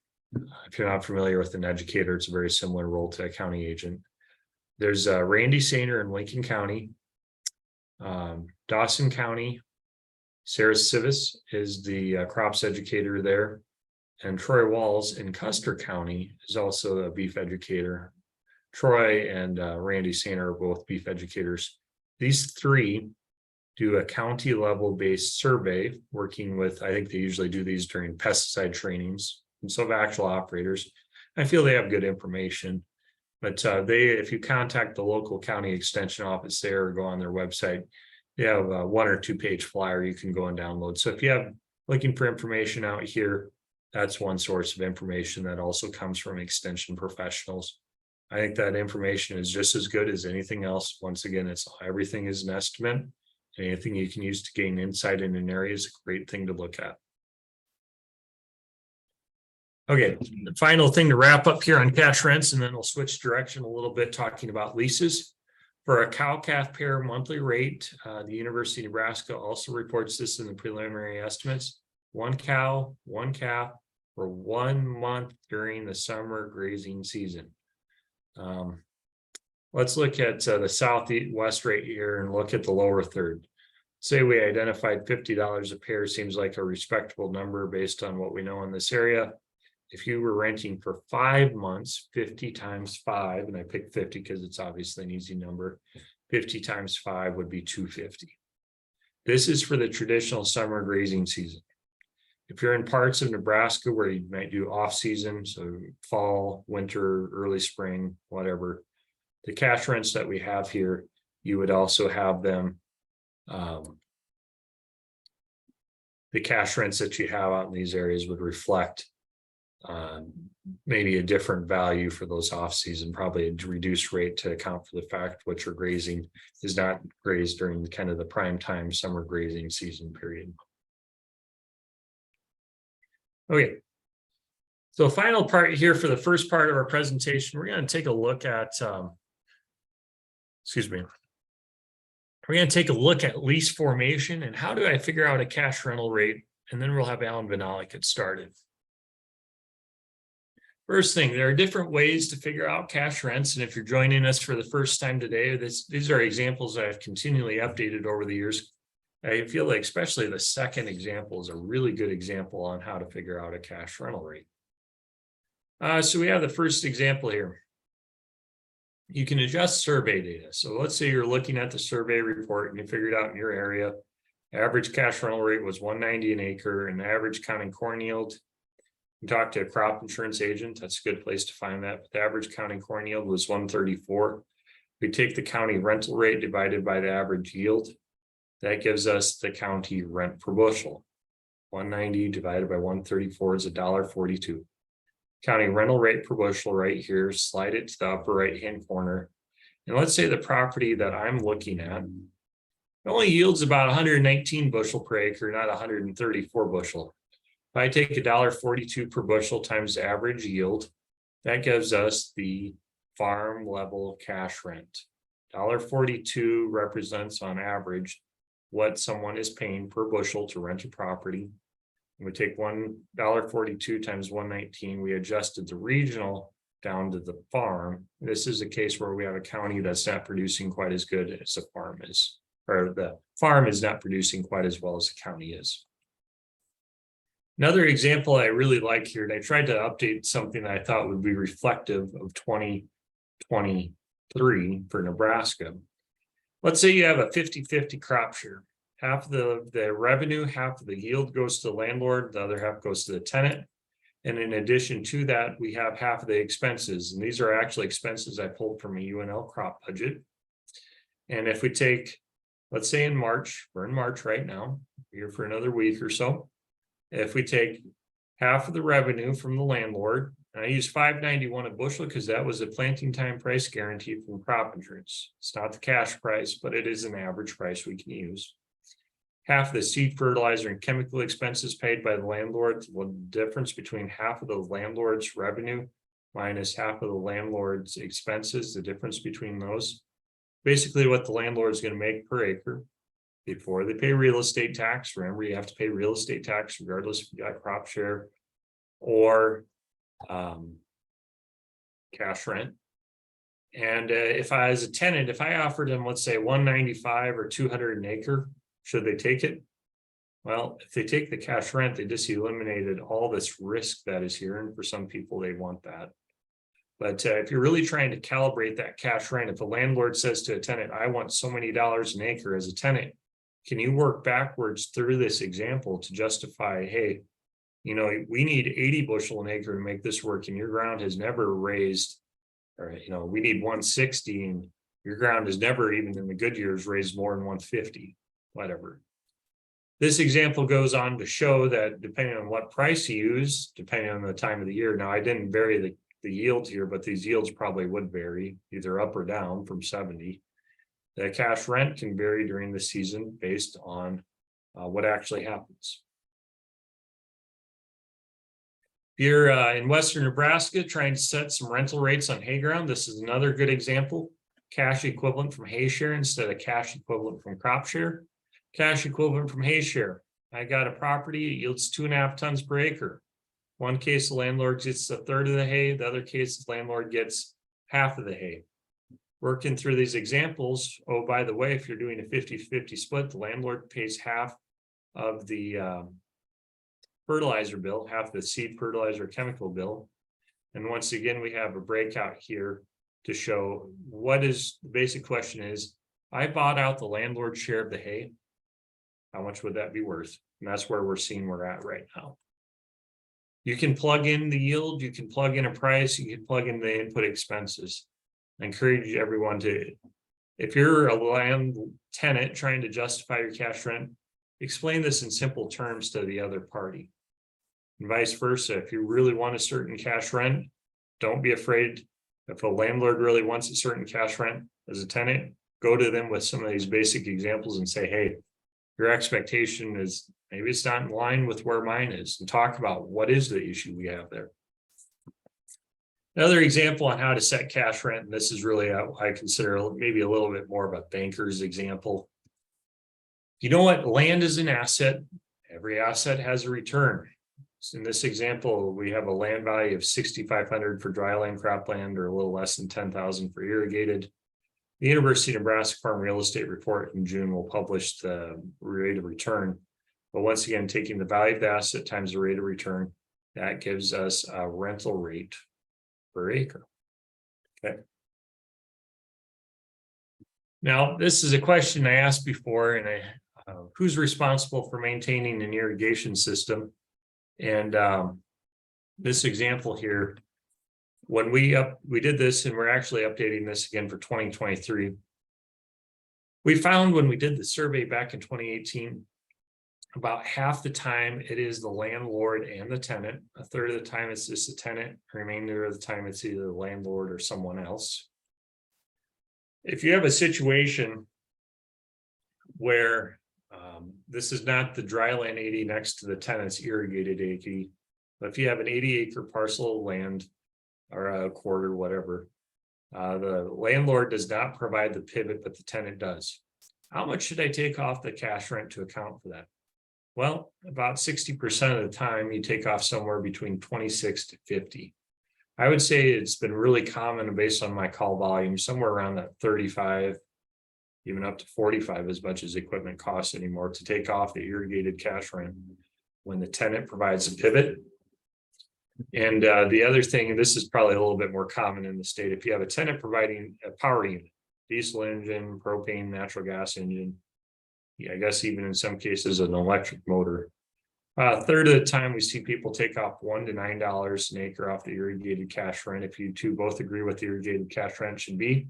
Speaker 1: If you're not familiar with an educator, it's a very similar role to a county agent. There's Randy Sainer in Lincoln County, Dawson County. Sarah Civis is the crops educator there. And Troy Walls in Custer County is also a beef educator. Troy and Randy Sainer are both beef educators. These three do a county level based survey working with, I think they usually do these during pesticide trainings and some actual operators. I feel they have good information, but if you contact the local county extension office there or go on their website, they have a 1 or 2 page flyer you can go and download. So if you have looking for information out here, that's one source of information that also comes from extension professionals. I think that information is just as good as anything else. Once again, everything is an estimate. Anything you can use to gain insight in an area is a great thing to look at. Okay, the final thing to wrap up here on cash rents, and then we'll switch direction a little bit talking about leases. For a cow-calf pair monthly rate, the University of Nebraska also reports this in the preliminary estimates. 1 cow, 1 calf for 1 month during the summer grazing season. Let's look at the southwest rate here and look at the lower third. Say we identified $50 a pair, seems like a respectable number based on what we know in this area. if you were renting for 5 months, 50 times 5, and I picked 50 because it's obviously an easy number, 50 times 5 would be 250. This is for the traditional summer grazing season. If you're in parts of Nebraska where you might do off season, so fall, winter, early spring, whatever, the cash rents that we have here, you would also have them. The cash rents that you have out in these areas would reflect maybe a different value for those off season, probably a reduced rate to account for the fact what you're grazing is not grazed during kind of the prime time summer grazing season period. Okay. So final part here for the first part of our presentation, we're going to take a look at, we're going to take a look at lease formation and how do I figure out a cash rental rate, and then we'll have Allan Vyhnalek get started. First thing, there are different ways to figure out cash rents, and if you're joining us for the first time today, these are examples that I've continually updated over the years. I feel like especially the second example is a really good example on how to figure out a cash rental rate. So we have the first example here. You can adjust survey data. So let's say you're looking at the survey report and you figured out in your area, average cash rental rate was 190 an acre, and the average county corn yield. You talk to a crop insurance agent, that's a good place to find that. But the average county corn yield was 134. We take the county rental rate divided by the average yield. That gives us the county rent per bushel. 190 divided by 134 is $1.42. County rental rate per bushel right here, slide it to the upper right-hand corner. And let's say the property that I'm looking at only yields about 119 bushel per acre, not 134 bushel. If I take $1.42 per bushel times the average yield, that gives us the farm level cash rent. $1.42 represents on average what someone is paying per bushel to rent a property. We take $1.42 times 119. We adjusted the regional down to the farm. This is a case where we have a county that's not producing quite as good as the farm is, or the farm is not producing quite as well as the county is. Another example I really like here, and I tried to update something that I thought would be reflective of 2023 for Nebraska. Let's say you have a 50-50 crop share. Half of the revenue, half of the yield goes to the landlord, the other half goes to the tenant. And in addition to that, we have half of the expenses. And these are actually expenses I pulled from a UNL crop budget. And if we take, let's say in March, we're in March right now, here for another week or so. If we take half of the revenue from the landlord, and I use $5.91 a bushel because that was a planting time price guarantee from crop insurance. It's not the cash price, but it is an average price we can use. Half of the seed, fertilizer, and chemical expenses paid by the landlord. Well, the difference between half of the landlord's revenue minus half of the landlord's expenses, the difference between those, basically what the landlord is going to make per acre before they pay real estate tax. Remember, you have to pay real estate tax regardless if you got crop share or cash rent. And if I, as a tenant, if I offered them, let's say 195 or 200 an acre, should they take it? Well, if they take the cash rent, they just eliminated all this risk that is here. And for some people, they want that. But if you're really trying to calibrate that cash rent, if a landlord says to a tenant, I want so many dollars an acre as a tenant, can you work backwards through this example to justify, hey, you know, we need 80 bushel an acre to make this work, and your ground has never raised, or, you know, we need 160, and your ground has never, even in the good years, raised more than 150. Whatever. This example goes on to show that depending on what price you use, depending on the time of the year. Now, I didn't vary the yield here, but these yields probably would vary either up or down from 70. The cash rent can vary during the season based on what actually happens. If you're in Western Nebraska trying to set some rental rates on hay ground, this is another good example. Cash equivalent from hay share instead of cash equivalent from crop share. Cash equivalent from hay share. I got a property, it yields 2.5 tons per acre. One case, the landlord gets a third of the hay. The other case, the landlord gets half of the hay. Working through these examples, oh, by the way, if you're doing a 50-50 split, the landlord pays half of the fertilizer bill, half the seed fertilizer chemical bill. And once again, we have a breakout here to show what is the basic question is, I bought out the landlord's share of the hay. How much would that be worth? And that's where we're seeing we're at right now. You can plug in the yield, you can plug in a price, you can plug in the input expenses. I encourage everyone to, if you're a land tenant trying to justify your cash rent, explain this in simple terms to the other party. And vice versa, if you really want a certain cash rent, don't be afraid. If a landlord really wants a certain cash rent as a tenant, go to them with some of these basic examples and say, hey, your expectation is maybe it's not in line with where mine is, and talk about what is the issue we have there. Another example on how to set cash rent, and this is really, I consider maybe a little bit more of a banker's example. You know what? Land is an asset. Every asset has a return. So in this example, we have a land value of $6,500 for dry land, cropland, or a little less than $10,000 for irrigated. The University of Nebraska Farm Real Estate Report in June will publish the rate of return. But once again, taking the value of the asset times the rate of return, that gives us a rental rate per acre. Okay. Now, this is a question I asked before, and who's responsible for maintaining an irrigation system? And this example here, when we did this, and we're actually updating this again for 2023. We found when we did the survey back in 2018, about half the time it is the landlord and the tenant. A third of the time it's just the tenant. The remainder of the time it's either the landlord or someone else. If you have a situation where this is not the dry land 80 next to the tenant's irrigated 80, but if you have an 80-acre parcel of land or a quarter, whatever, the landlord does not provide the pivot, but the tenant does. How much should I take off the cash rent to account for that? Well, about 60% of the time you take off somewhere between 26 to 50. I would say it's been really common based on my call volume, somewhere around that 35, even up to 45, as much as equipment costs anymore, to take off the irrigated cash rent when the tenant provides a pivot. And the other thing, and this is probably a little bit more common in the state, if you have a tenant providing a power unit, diesel engine, propane, natural gas engine, I guess even in some cases an electric motor, a third of the time we see people take off $1 to $9 an acre off the irrigated cash rent, if you two both agree what the irrigated cash rent should be.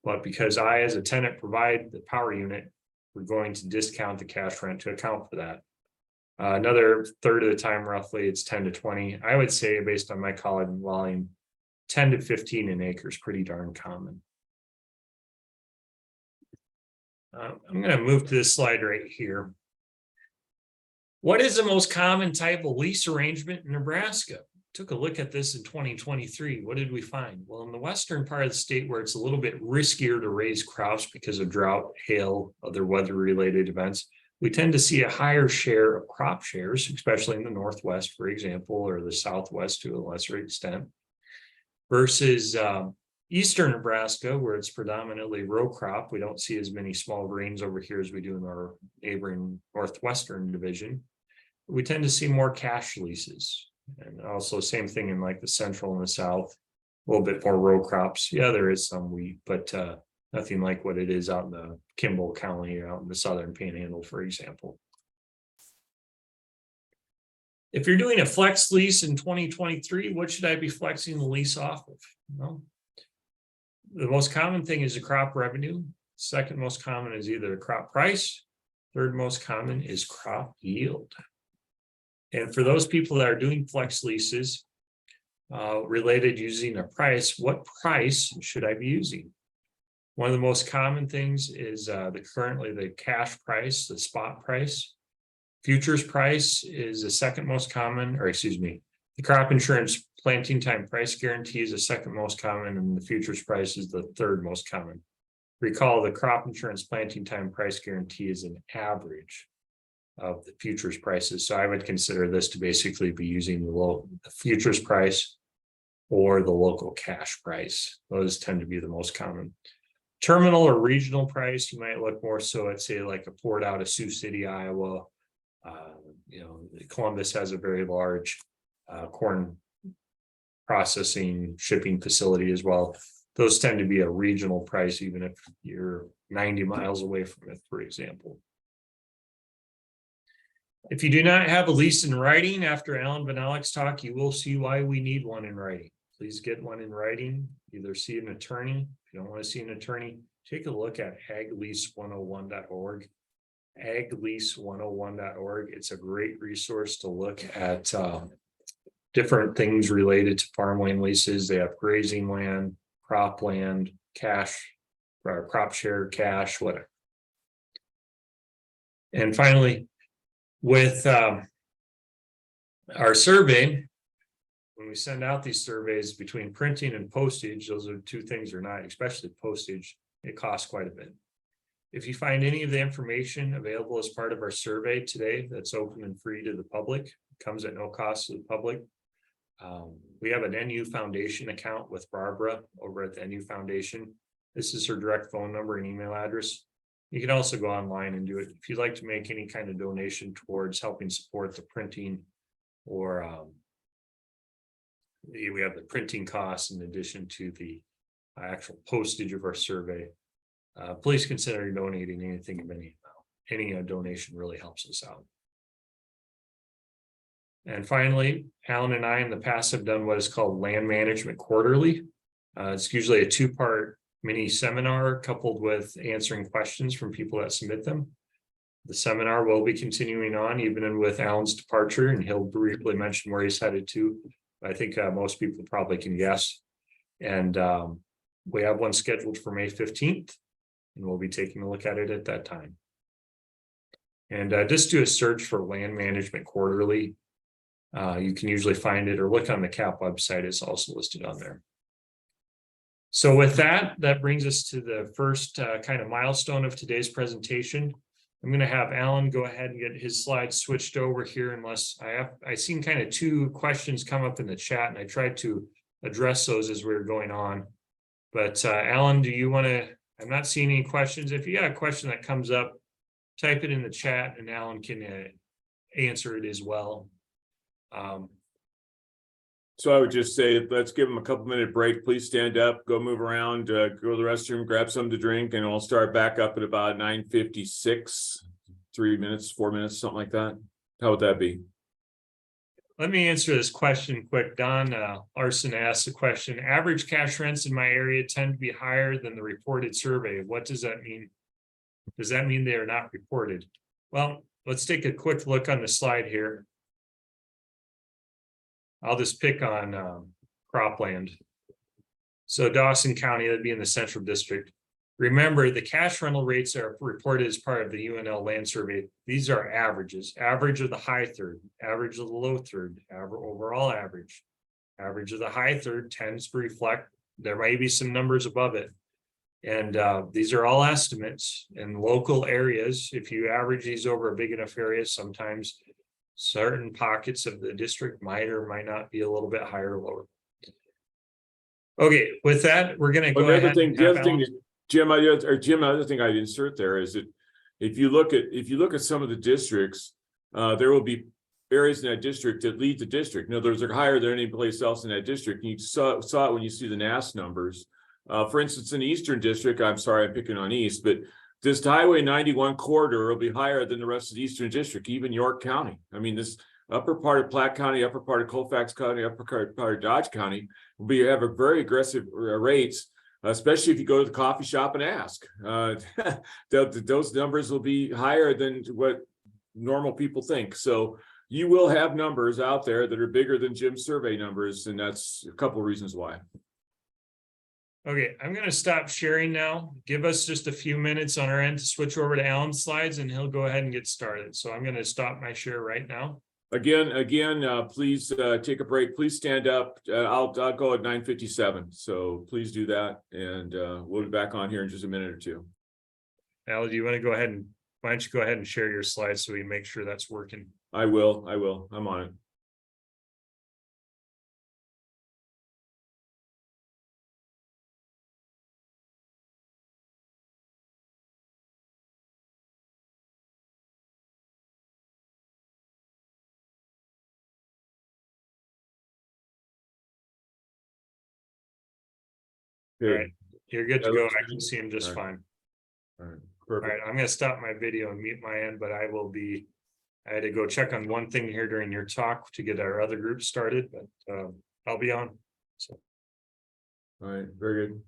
Speaker 1: But because I, as a tenant, provide the power unit, we're going to discount the cash rent to account for that. Another third of the time, roughly, it's 10 to 20. I would say, based on my call volume, 10 to 15 an acre is pretty darn common. I'm going to move to this slide right here. What is the most common type of lease arrangement in Nebraska? Took a look at this in 2023. What did we find? Well, in the western part of the state, where it's a little bit riskier to raise crops because of drought, hail, other weather-related events, we tend to see a higher share of crop shares, especially in the Northwest, for example, or the Southwest to a lesser extent, versus eastern Nebraska, where it's predominantly row crop. We don't see as many small grains over here as we do in our neighboring Northwestern division. We tend to see more cash leases. And also same thing in like the central and the south, a little bit more row crops. Yeah, there is some wheat, but nothing like what it is out in the Kimball County or out in the southern panhandle, for example. If you're doing a flex lease in 2023, what should I be flexing the lease off of? Well, the most common thing is the crop revenue. Second most common is either the crop price. Third most common is crop yield. And for those people that are doing flex leases related using a price, what price should I be using? One of the most common things is currently the cash price, the spot price. Futures price is the second most common, or excuse me, the crop insurance planting time price guarantee is the second most common, and the futures price is the third most common. Recall the crop insurance planting time price guarantee is an average of the futures prices. So I would consider this to basically be using the futures price or the local cash price. Those tend to be the most common. Terminal or regional price, you might look more so at, say, like a port out of Sioux City, Iowa, Columbus has a very large corn processing shipping facility as well. Those tend to be a regional price, even if you're 90 miles away from it, for example. If you do not have a lease in writing after Allan Vyhnalek's talk, you will see why we need one in writing. Please get one in writing, either see an attorney. If you don't want to see an attorney, take a look at aglease101.org. aglease101.org. It's a great resource to look at different things related to farmland leases. They have grazing land, cropland, cash, crop share, cash, whatever. And finally, with our survey, when we send out these surveys, between printing and postage, those are two things are not, especially postage, it costs quite a bit. If you find any of the information available as part of our survey today that's open and free to the public, comes at no cost to the public. We have an NU Foundation account with Barbara over at the NU Foundation. This is her direct phone number and email address. You can also go online and do it. If you'd like to make any kind of donation towards helping support the printing, or we have the printing costs in addition to the actual postage of our survey, please consider donating anything of any amount. Any donation really helps us out. And finally, Allan and I in the past have done what is called Land Management Quarterly. It's usually a two-part mini seminar coupled with answering questions from people that submit them. The seminar will be continuing on even with Allan's departure, and he'll briefly mention where he's headed to. I think most people probably can guess. And we have one scheduled for May 15th, and we'll be taking a look at it at that time. And just do a search for Land Management Quarterly. You can usually find it, or look on the CAP website. It's also listed on there. So with that, that brings us to the first kind of milestone of today's presentation. I'm going to have Allan go ahead and get his slides switched over here, unless I seen kind of two questions come up in the chat, and I tried to address those as we were going on. But Allan, do you want to? I'm not seeing any questions. If you got a question that comes up, type it in the chat, and Allan can answer it as well.
Speaker 2: So I would just say, let's give them a couple-minute break. Please stand up, go move around, go to the restroom, grab something to drink, and we'll start back up at about 9:56. 3 minutes, 4 minutes, something like that. How would that be?
Speaker 1: Let me answer this question quick. Don Larson asked the question: average cash rents in my area tend to be higher than the reported survey. What does that mean? Does that mean they are not reported? Well, let's take a quick look on the slide here. I'll just pick on cropland. So Dawson County, that'd be in the central district. Remember, the cash rental rates are reported as part of the UNL land survey. These are averages, average of the high third, average of the low third, overall average. Average of the high third tends to reflect, there may be some numbers above it. And these are all estimates in local areas. If you average these over a big enough area, sometimes certain pockets of the district might or might not be a little bit higher or lower. Okay, with that, we're going to go ahead.
Speaker 2: The other thing, Jim, the other thing I'd insert there is that if you look at some of the districts, there will be areas in that district that lead the district. In other words, they're higher than any place else in that district. And you saw it when you see the NAS numbers. For instance, in the Eastern District, I'm sorry, I'm picking on East, but this Highway 91 corridor will be higher than the rest of the Eastern District, even York County. I mean, this upper part of Platte County, upper part of Colfax County, upper part of Dodge County will have a very aggressive rates, especially if you go to the coffee shop and ask. Those numbers will be higher than what normal people think. So you will have numbers out there that are bigger than Jim's survey numbers, and that's a couple of reasons why.
Speaker 1: Okay, I'm going to stop sharing now. Give us just a few minutes on our end to switch over to Allan's slides, and he'll go ahead and get started. So I'm going to stop my share right now.
Speaker 2: Again, please take a break. Please stand up. I'll go at 9:57. So please do that, and we'll be back on here in just a minute or two.
Speaker 1: Al, do you want to go ahead and why don't you go ahead and share your slides so we make sure that's working?
Speaker 2: I will. I'm on it.
Speaker 1: right,
Speaker 2: Okay.
Speaker 1: you're good to
Speaker 2: That
Speaker 1: go.
Speaker 2: looks
Speaker 1: I
Speaker 2: good.
Speaker 1: can see him just
Speaker 2: All right.
Speaker 1: fine.
Speaker 2: All right,
Speaker 1: All right,
Speaker 2: perfect.
Speaker 1: I'm gonna stop my video and mute my end, but I had to go check on one thing here during your talk to get our other group started, but I'll be on. So.
Speaker 2: All right, very good.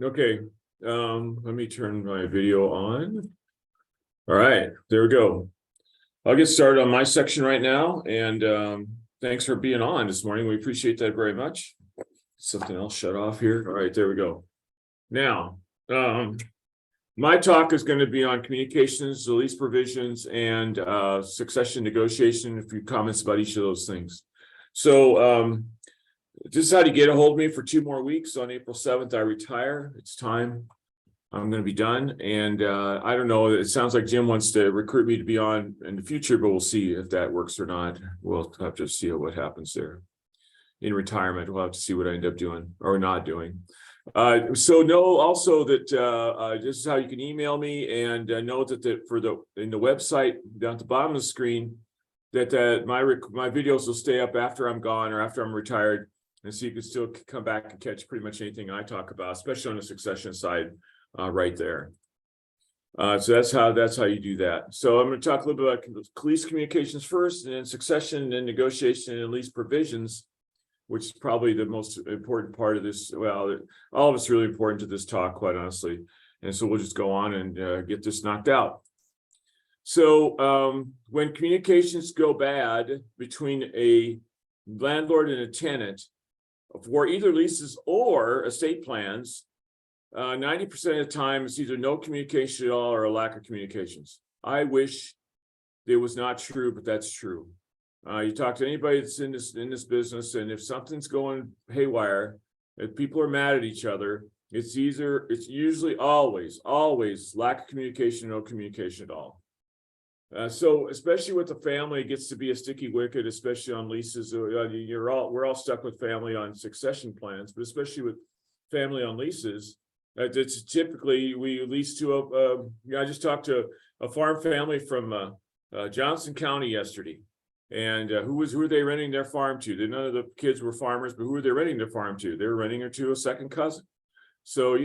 Speaker 2: Okay, let me turn my video on. All right, there we go. I'll get started on my section right now, and thanks for being on this morning. We appreciate that very much. Something else shut off here. All right, there we go. Now, my talk is going to be on communications, the lease provisions, and succession negotiation. A few comments about each of those things. So, this is how to get a hold of me for 2 more weeks. On April 7th, I retire. It's time. I'm going to be done. And I don't know. It sounds like Jim wants to recruit me to be on in the future, but we'll see if that works or not. We'll have to see what happens there. In retirement, we'll have to see what I end up doing or not doing. So know also that this is how you can email me, and know that in the website down at the bottom of the screen that my videos will stay up after I'm gone or after I'm retired, and so you can still come back and catch pretty much anything I talk about, especially on the succession side, right there. So that's how you do that. So I'm going to talk a little bit about lease communications first, and then succession, and then negotiation and lease provisions, which is probably the most important part of this. Well, all of it's really important to this talk, quite honestly. And so we'll just go on and get this knocked out. So when communications go bad between a landlord and a tenant for either leases or estate plans, 90% of the time it's either no communication at all or a lack of communications. I wish it was not true, but that's true. You talk to anybody that's in this business, and if something's going haywire, if people are mad at each other, it's usually always lack of communication, no communication at all. So especially with the family, it gets to be a sticky wicket, especially on leases. We're all stuck with family on succession plans, but especially with family on leases, it's typically we lease to I just talked to a farm family from Johnson County yesterday. And who are they renting their farm to? None of the kids were farmers, but who are they renting their farm to? They're renting it to a second cousin. So,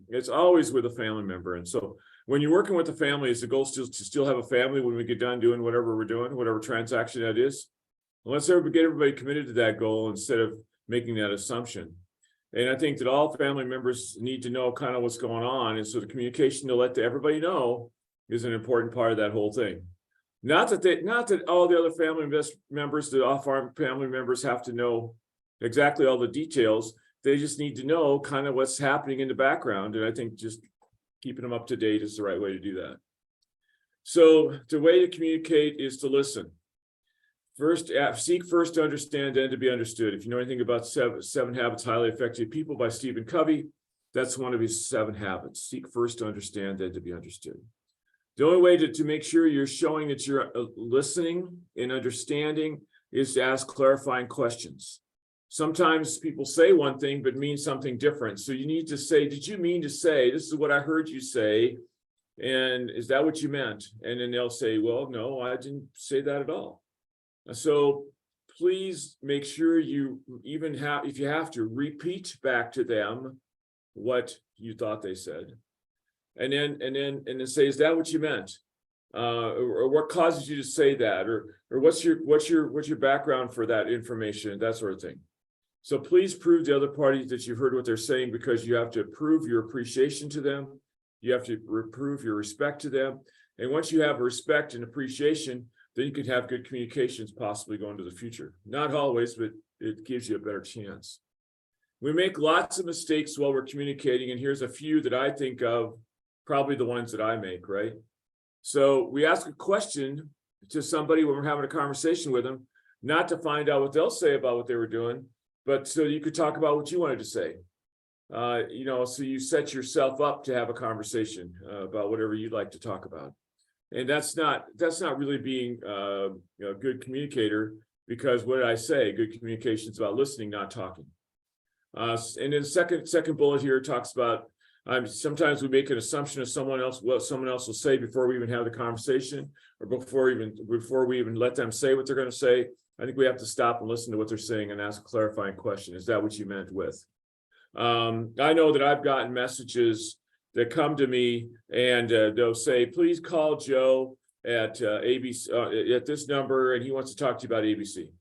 Speaker 2: it's always with a family member. And so when you're working with a family, is the goal to still have a family when we get done doing whatever we're doing, whatever transaction that is? Well, let's get everybody committed to that goal instead of making that assumption. And I think that all family members need to know kind of what's going on. And so the communication to let everybody know is an important part of that whole thing. Not that all the other family members, the off-farm family members, have to know exactly all the details. They just need to know kind of what's happening in the background. And I think just keeping them up to date is the right way to do that. So the way to communicate is to listen. First, seek first to understand and to be understood. If you know anything about seven Habits Highly Effective People by Stephen Covey, that's one of his 7 habits. Seek first to understand and to be understood. The only way to make sure you're showing that you're listening and understanding is to ask clarifying questions. Sometimes people say one thing but mean something different. So you need to say, did you mean to say, this is what I heard you say, and is that what you meant? And then they'll say, well, no, I didn't say that at all. So please make sure you even have, if you have to, repeat back to them what you thought they said. And then say, is that what you meant? Or what causes you to say that? Or what's your background for that information, that sort of thing. So please prove the other party that you've heard what they're saying, because you have to prove your appreciation to them. You have to prove your respect to them. And once you have respect and appreciation, then you can have good communications possibly going to the future. Not always, but it gives you a better chance. We make lots of mistakes while we're communicating, and here's a few that I think of, probably the ones that I make, right? So we ask a question to somebody when we're having a conversation with them, not to find out what they'll say about what they were doing, but so you could talk about what you wanted to say. So you set yourself up to have a conversation about whatever you'd like to talk about. And that's not really being a good communicator, because what did I say? Good communication is about listening, not talking. And then second bullet here talks about sometimes we make an assumption of what someone else will say before we even have the conversation, or before we even let them say what they're going to say. I think we have to stop and listen to what they're saying and ask a clarifying question. Is that what you meant with? I know that I've gotten messages that come to me and they'll say, please call Joe at ABC at this number, and he wants to talk to you about ABC.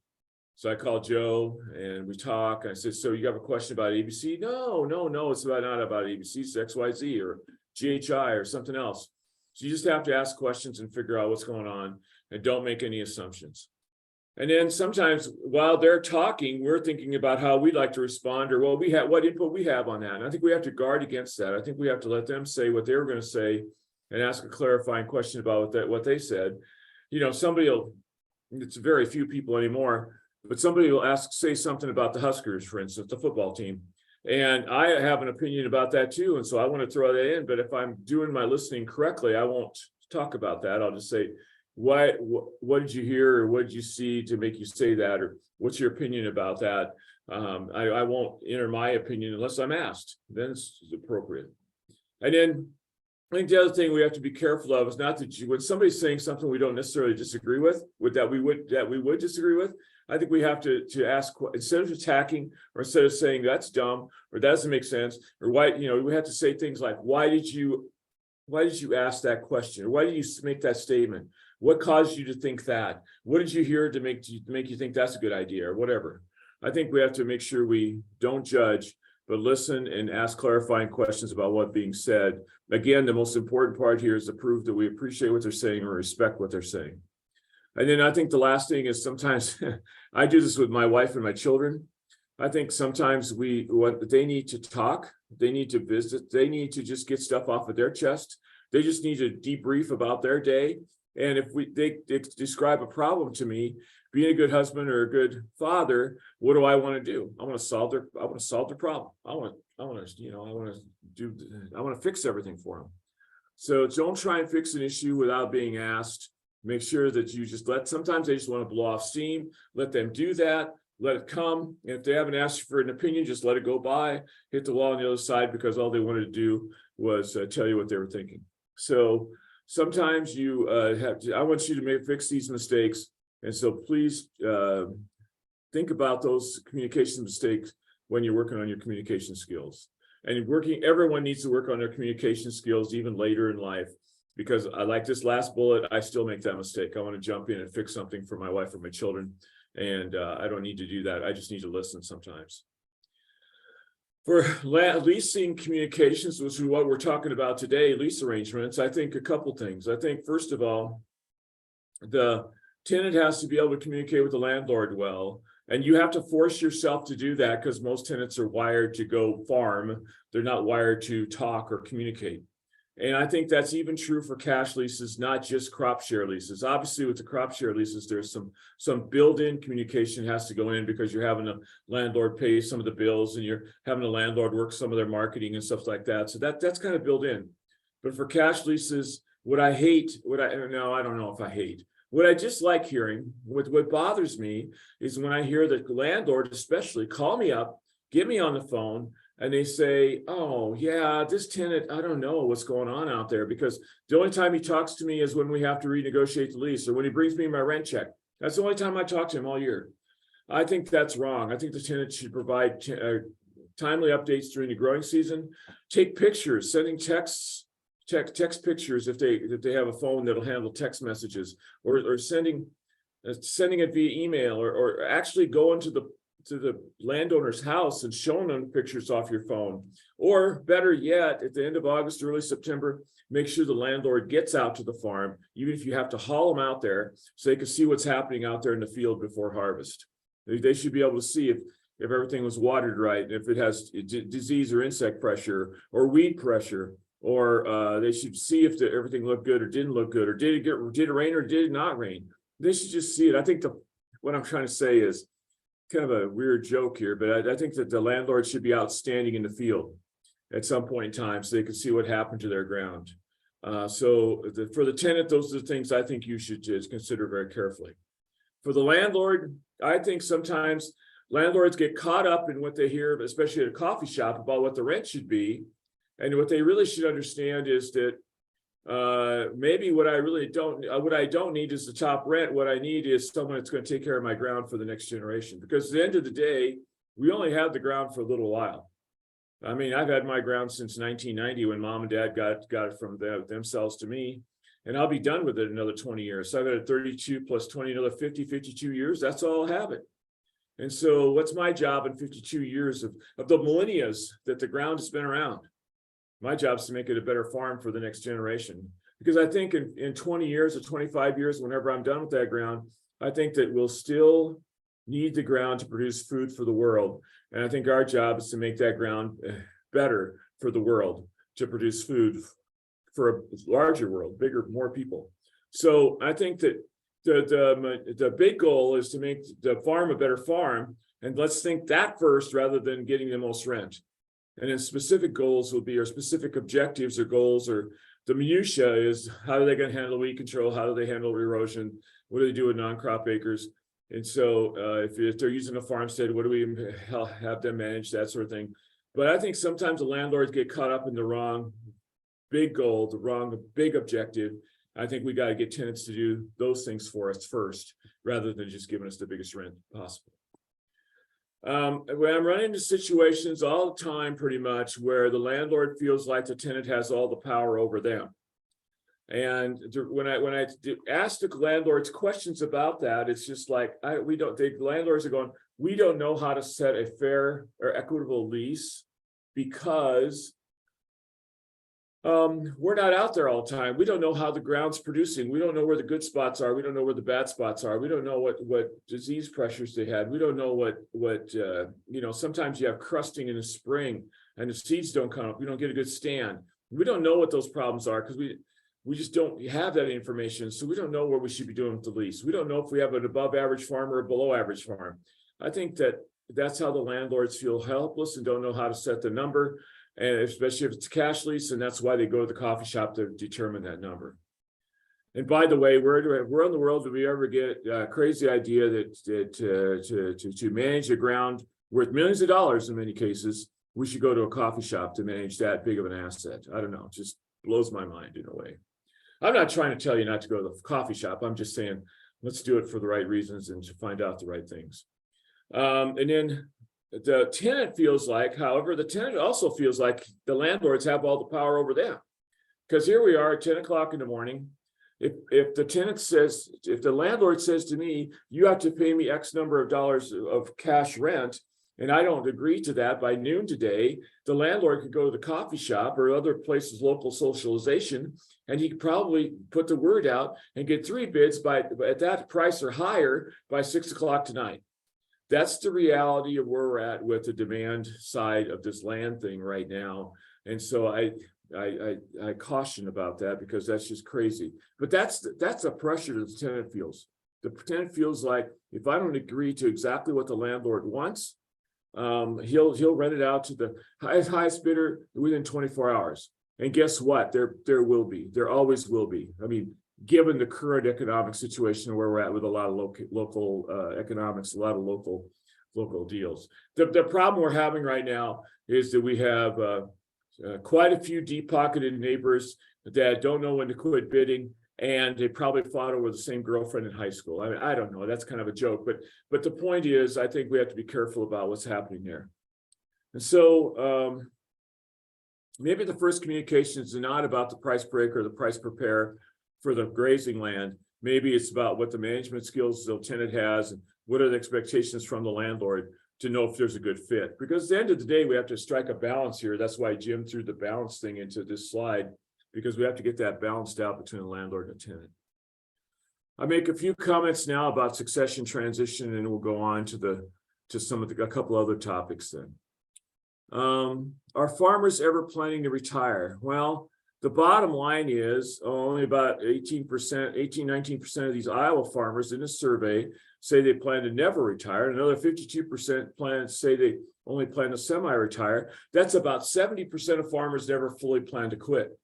Speaker 2: So I call Joe and we talk. I said, so you have a question about ABC? No, it's not about ABC, it's XYZ or GHI or something else. So you just have to ask questions and figure out what's going on, and don't make any assumptions. And then sometimes while they're talking, we're thinking about how we'd like to respond, or what input we have on that. And I think we have to guard against that. I think we have to let them say what they were going to say and ask a clarifying question about what they said. It's very few people anymore, but somebody will say something about the Huskers, for instance, the football team. And I have an opinion about that too. And so I want to throw that in, but if I'm doing my listening correctly, I won't talk about that. I'll just say, what did you hear, or what did you see to make you say that, or what's your opinion about that? I won't enter my opinion unless I'm asked. Then it's appropriate. And then I think the other thing we have to be careful of is not that when somebody's saying something we don't necessarily disagree with that we would disagree with. I think we have to ask, instead of attacking, or instead of saying that's dumb or that doesn't make sense, or why, we have to say things like, why did you ask that question, or why did you make that statement? What caused you to think that? What did you hear to make you think that's a good idea, or whatever? I think we have to make sure we don't judge, but listen and ask clarifying questions about what's being said. Again, the most important part here is to prove that we appreciate what they're saying or respect what they're saying. And then I think the last thing is, sometimes I do this with my wife and my children. I think sometimes they need to talk, they need to visit, they need to just get stuff off of their chest. They just need to debrief about their day. And if they describe a problem to me, being a good husband or a good father, what do I want to do? I want to solve their problem. I want to fix everything for them. So don't try and fix an issue without being asked. Make sure that you just sometimes they just want to blow off steam. Let them do that. Let it come. And if they haven't asked you for an opinion, just let it go by. Hit the wall on the other side, because all they wanted to do was tell you what they were thinking. So sometimes I want you to fix these mistakes. And so please think about those communication mistakes when you're working on your communication skills. And everyone needs to work on their communication skills even later in life. Because I like this last bullet, I still make that mistake. I want to jump in and fix something for my wife or my children. And I don't need to do that. I just need to listen sometimes. For leasing communications, which is what we're talking about today, lease arrangements, I think a couple things. I think, first of all, the tenant has to be able to communicate with the landlord well. And you have to force yourself to do that, because most tenants are wired to go farm. They're not wired to talk or communicate. And I think that's even true for cash leases, not just crop share leases. Obviously, with the crop share leases, there's some built-in communication has to go in because you're having a landlord pay some of the bills and you're having a landlord work some of their marketing and stuff like that. So that's kind of built in. But for cash leases, what I don't know if I hate. What I just like hearing, what bothers me is when I hear the landlord especially call me up, get me on the phone, and they say, oh, yeah, this tenant, I don't know what's going on out there, because the only time he talks to me is when we have to renegotiate the lease or when he brings me my rent check. That's the only time I talk to him all year. I think that's wrong. I think the tenant should provide timely updates during the growing season. Take pictures, sending text pictures if they have a phone that'll handle text messages, or sending it via email, or actually go into the landowner's house and showing them pictures off your phone. Or better yet, at the end of August, early September, make sure the landlord gets out to the farm, even if you have to haul them out there, so they can see what's happening out there in the field before harvest. They should be able to see if everything was watered right, if it has disease or insect pressure or weed pressure, or they should see if everything looked good or didn't look good, or did it rain or did it not rain. They should just see it. I think what I'm trying to say is kind of a weird joke here, but I think that the landlord should be outstanding in the field at some point in time so they can see what happened to their ground. For the tenant, those are the things I think you should just consider very carefully. For the landlord, I think sometimes landlords get caught up in what they hear, especially at a coffee shop, about what the rent should be. And what they really should understand is that maybe what I don't need is the top rent. What I need is someone that's going to take care of my ground for the next generation. Because at the end of the day, we only have the ground for a little while. I mean, I've had my ground since 1990 when mom and dad got it from themselves to me, and I'll be done with it another 20 years. So I've got a 32 plus 20, another 52 years. That's all I'll have it. And so what's my job in 52 years of the millennia that the ground has been around? My job is to make it a better farm for the next generation. Because I think in 20 years or 25 years, whenever I'm done with that ground, I think that we'll still need the ground to produce food for the world. And I think our job is to make that ground better for the world, to produce food for a larger world, bigger, more people. So I think that the big goal is to make the farm a better farm. And let's think that first rather than getting the most rent. And then specific goals will be, or specific objectives or goals, or the minutia is how are they going to handle weed control? How do they handle erosion? What do they do with non-crop acres? And so if they're using a farmstead, what do we have them manage, that sort of thing. But I think sometimes the landlords get caught up in the wrong big goal, the wrong big objective. I think we got to get tenants to do those things for us first, rather than just giving us the biggest rent possible. When I'm running into situations all the time, pretty much, where the landlord feels like the tenant has all the power over them. And when I ask the landlords questions about that, it's just like, the landlords are going, we don't know how to set a fair or equitable lease because we're not out there all the time. We don't know how the ground's producing. We don't know where the good spots are. We don't know where the bad spots are. We don't know what disease pressures they had. We don't know what sometimes you have crusting in the spring and the seeds don't come up. We don't get a good stand. We don't know what those problems are because we just don't have that information. So we don't know what we should be doing with the lease. We don't know if we have an above average farm or a below average farm. I think that's how the landlords feel helpless and don't know how to set the number. And especially if it's a cash lease, and that's why they go to the coffee shop to determine that number. And by the way, where in the world do we ever get a crazy idea that to manage a ground worth millions of dollars in many cases, we should go to a coffee shop to manage that big of an asset? I don't know, it just blows my mind in a way. I'm not trying to tell you not to go to the coffee shop. I'm just saying, let's do it for the right reasons and to find out the right things. And then the tenant feels like, however, the tenant also feels like the landlords have all the power over them. Because here we are at 10 o'clock in the morning. If the landlord says to me, you have to pay me X number of dollars of cash rent, and I don't agree to that by noon today, the landlord could go to the coffee shop or other places, local socialization, and he could probably put the word out and get 3 bids at that price or higher by 6 o'clock tonight. That's the reality of where we're at with the demand side of this land thing right now. And so I I caution about that because that's just crazy. But that's a pressure that the tenant feels. The tenant feels like if I don't agree to exactly what the landlord wants, he'll rent it out to the highest bidder within 24 hours. And guess what? There always will be. I mean, given the current economic situation where we're at with a lot of local economics, a lot of local deals. The problem we're having right now is that we have quite a few deep-pocketed neighbors that don't know when to quit bidding, and they probably fought over the same girlfriend in high school. I mean, I don't know. That's kind of a joke, but the point is, I think we have to be careful about what's happening there. And so maybe the first communication is not about the price break or the price per pair for the grazing land. Maybe it's about what the management skills the tenant has and what are the expectations from the landlord to know if there's a good fit. Because at the end of the day, we have to strike a balance here. That's why Jim threw the balance thing into this slide, because we have to get that balanced out between the landlord and the tenant. I make a few comments now about succession transition, and we'll go on to a couple other topics then. Are farmers ever planning to retire? Well, the bottom line is only about 19% of these Iowa farmers in a survey say they plan to never retire. Another 52% say they only plan to semi-retire. That's about 70% of farmers never fully plan to quit.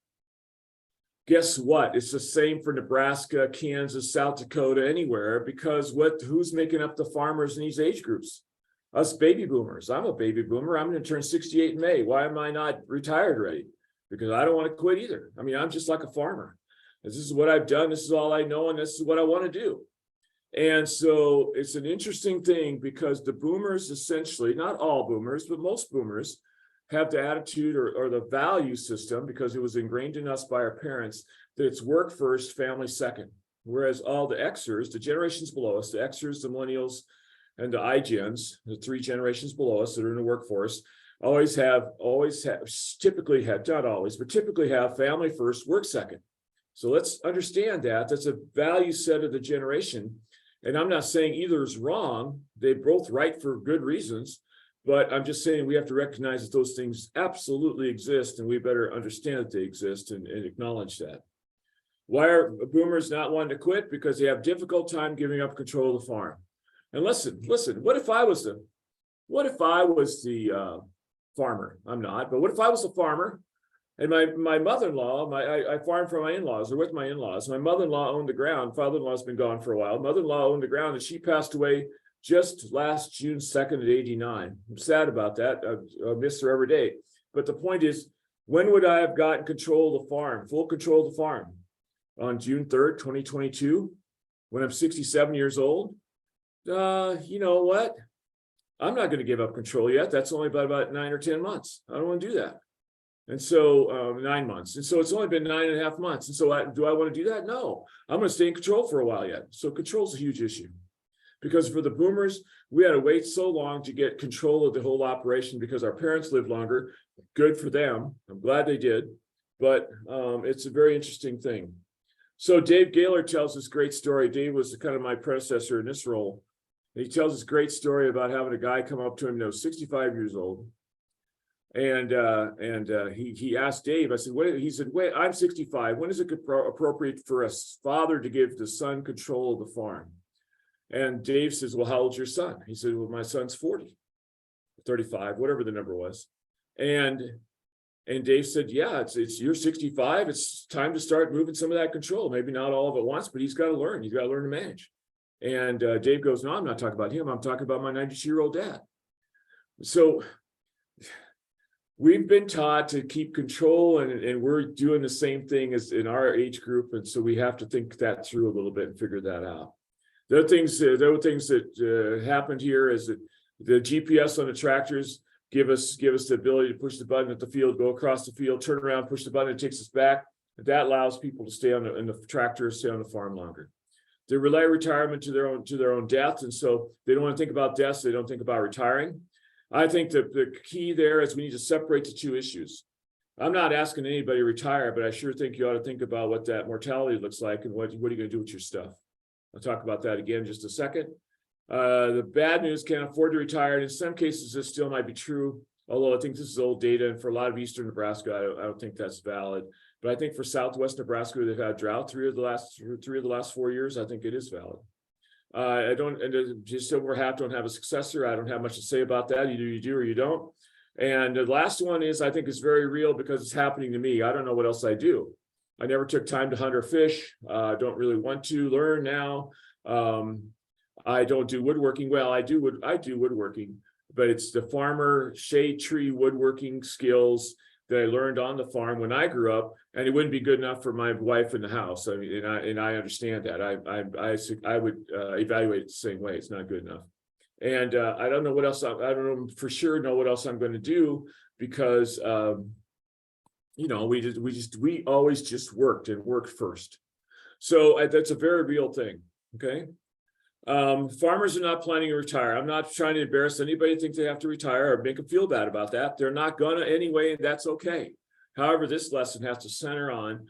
Speaker 2: Guess what? It's the same for Nebraska, Kansas, South Dakota, anywhere, because who's making up the farmers in these age groups? Us baby boomers. I'm a baby boomer. I'm going to turn 68 in May. Why am I not retired already? Because I don't want to quit either. I mean, I'm just like a farmer. This is what I've done. This is all I know, and this is what I want to do. And so it's an interesting thing because the boomers essentially, not all boomers, but most boomers have the attitude or the value system, because it was ingrained in us by our parents, that it's work first, family second. Whereas all the Xers, the generations below us, the Xers, the millennials, and the iGens, the 3 generations below us that are in the workforce, typically have family first, work second. So let's understand that. That's a value set of the generation. And I'm not saying either is wrong. They're both right for good reasons. But I'm just saying we have to recognize that those things absolutely exist, and we better understand that they exist and acknowledge that. Why are boomers not wanting to quit? Because they have difficult time giving up control of the farm. And listen, what if I was the farmer? I'm not, but what if I was the farmer and my mother-in-law, I farm for my in-laws, or with my in-laws. My mother-in-law owned the ground. Father-in-law's been gone for a while. Mother-in-law owned the ground, and she passed away just last June 2nd at 89. I'm sad about that. I miss her every day. But the point is, when would I have gotten control of the farm, full control of the farm? On June 3rd, 2022, when I'm 67 years old? You know what? I'm not going to give up control yet. That's only about 9 or 10 months. I don't want to do that. And so 9 months. And so it's only been 9.5 months. And so do I want to do that? No, I'm going to stay in control for a while yet. So control is a huge issue. Because for the boomers, we had to wait so long to get control of the whole operation because our parents lived longer. Good for them. I'm glad they did. But it's a very interesting thing. So Dave Gaylor tells this great story. Dave was kind of my predecessor in this role. He tells this great story about having a guy come up to him that was 65 years old. And he asked Dave, I said, he said, wait, I'm 65. When is it appropriate for a father to give the son control of the farm? And Dave says, well, how old's your son? He said, well, my son's 40, 35, whatever the number was. And Dave said, yeah, it's you're 65. It's time to start moving some of that control. Maybe not all of it at once, but he's got to learn. He's got to learn to manage. And Dave goes, no, I'm not talking about him. I'm talking about my 92-year-old dad. So we've been taught to keep control, and we're doing the same thing as in our age group. And so we have to think that through a little bit and figure that out. There are things that happened here is that the GPS on the tractors give us the ability to push the button at the field, go across the field, turn around, push the button, it takes us back. That allows people to stay in the tractor, stay on the farm longer. They relay retirement to their own death, and so they don't want to think about death, so they don't think about retiring. I think that the key there is we need to separate the two issues. I'm not asking anybody to retire, but I sure think you ought to think about what that mortality looks like and what are you going to do with your stuff. I'll talk about that again in just a second. The bad news, can't afford to retire. And in some cases, this still might be true. although I think this is old data, and for a lot of eastern Nebraska, I don't think that's valid. But I think for southwest Nebraska, they've had drought three of the last 4 years. I think it is valid. I don't, and just over half don't have a successor. I don't have much to say about that. Either you do or you don't. And the last one is, I think is very real because it's happening to me. I don't know what else I do. I never took time to hunt or fish. Don't really want to learn now. I don't do woodworking. Well, I do woodworking, but it's the farmer shade tree woodworking skills that I learned on the farm when I grew up, and it wouldn't be good enough for my wife in the house. I mean, and I understand that. I would evaluate it the same way. It's not good enough. And I don't know what else. I don't know for sure know what else I'm going to do because you know, we always just worked first. So that's a very real thing. Okay. Farmers are not planning to retire. I'm not trying to embarrass anybody who thinks they have to retire or make them feel bad about that. They're not gonna anyway, and that's okay. However, this lesson has to center on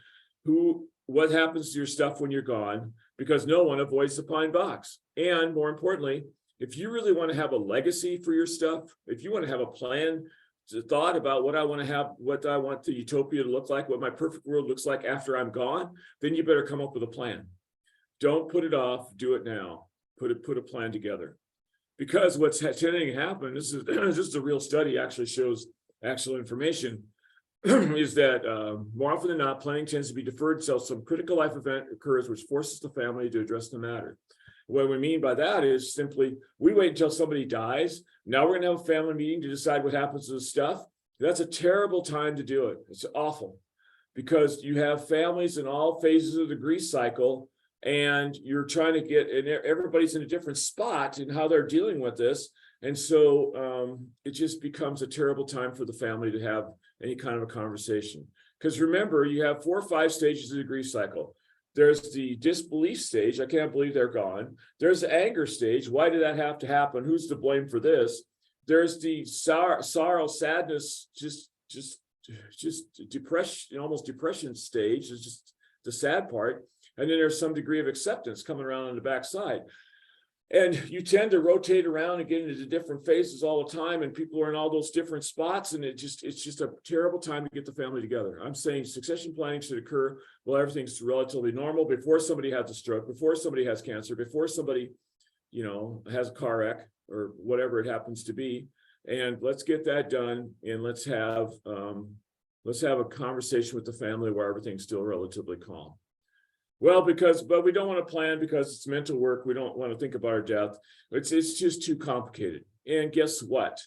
Speaker 2: what happens to your stuff when you're gone, because no one avoids the pine box. And more importantly, if you really want to have a legacy for your stuff, if you want to have a plan, thought about what I want to have, what I want the utopia to look like, what my perfect world looks like after I'm gone, then you better come up with a plan. Don't put it off, do it now. Put a plan together, because what's tending to happen, this is a real study, actually shows actual information, is that more often than not, planning tends to be deferred until some critical life event occurs, which forces the family to address the matter. What we mean by that is simply, we wait until somebody dies. Now we're going to have a family meeting to decide what happens to the stuff. That's a terrible time to do it. It's awful, because you have families in all phases of the grief cycle, and you're trying to get, and everybody's in a different spot in how they're dealing with this. And so it just becomes a terrible time for the family to have any kind of a conversation. Because remember, you have 4 or 5 stages of the grief cycle. There's the disbelief stage. I can't believe they're gone. There's the anger stage. Why did that have to happen? Who's to blame for this? There's the sorrow, sadness, just depression, almost depression stage. It's just the sad part. And then there's some degree of acceptance coming around on the backside. And you tend to rotate around and get into different phases all the time, and people are in all those different spots, and it's just a terrible time to get the family together. I'm saying succession planning should occur while everything's relatively normal, before somebody has a stroke, before somebody has cancer, before somebody, you know, has a car wreck or whatever it happens to be. And let's get that done, and let's have a conversation with the family where everything's still relatively calm. Well, but we don't want to plan because it's mental work. We don't want to think about our death. It's just too complicated. And guess what?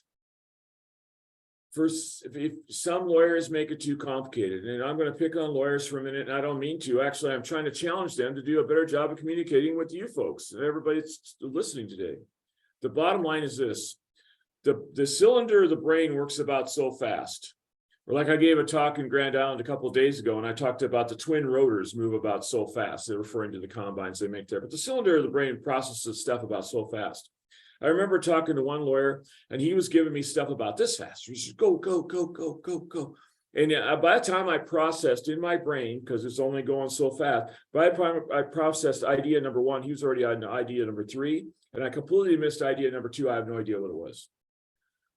Speaker 2: If some lawyers make it too complicated, and I'm going to pick on lawyers for a minute, and I don't mean to. Actually, I'm trying to challenge them to do a better job of communicating with you folks and everybody that's listening today. The bottom line is this: the cylinder of the brain works about so fast. Or like I gave a talk in Grand Island a couple of days ago, and I talked about the twin rotors move about so fast. They're referring to the combines they make there. But the cylinder of the brain processes stuff about so fast. I remember talking to one lawyer, and he was giving me stuff about this fast. He said, go, go, go, go, go, go. And by the time I processed in my brain, because it's only going so fast, by the time I processed idea number 1, he was already on idea number 3, and I completely missed idea number 2. I have no idea what it was.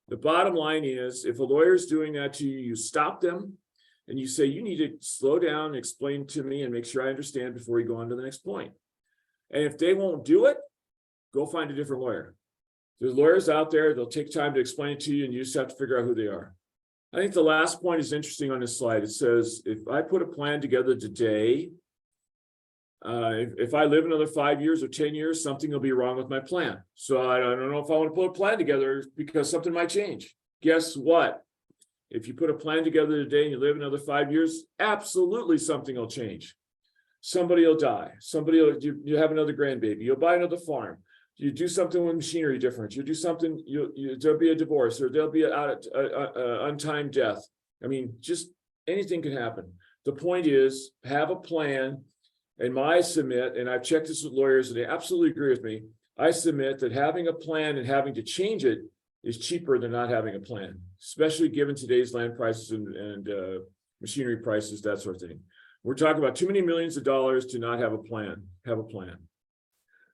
Speaker 2: The bottom line is, if a lawyer is doing that to you, you stop them and you say, you need to slow down, explain to me, and make sure I understand before you go on to the next point. And if they won't do it, go find a different lawyer. There's lawyers out there, they'll take time to explain it to you, and you just have to figure out who they are. I think the last point is interesting on this slide. It says, if I put a plan together today, if I live another 5 years or 10 years, something will be wrong with my plan. So I don't know if I want to put a plan together because something might change. Guess what? If you put a plan together today and you live another 5 years, absolutely something will change. Somebody will die. You have another grandbaby. You'll buy another farm. You do something with machinery different. You do something, there'll be a divorce, or there'll be an untimed death. I mean, just anything can happen. The point is, have a plan. And I submit, and I've checked this with lawyers, and they absolutely agree with me. I submit that having a plan and having to change it is cheaper than not having a plan, especially given today's land prices and machinery prices, that sort of thing. We're talking about too many millions of dollars to not have a plan. Have a plan.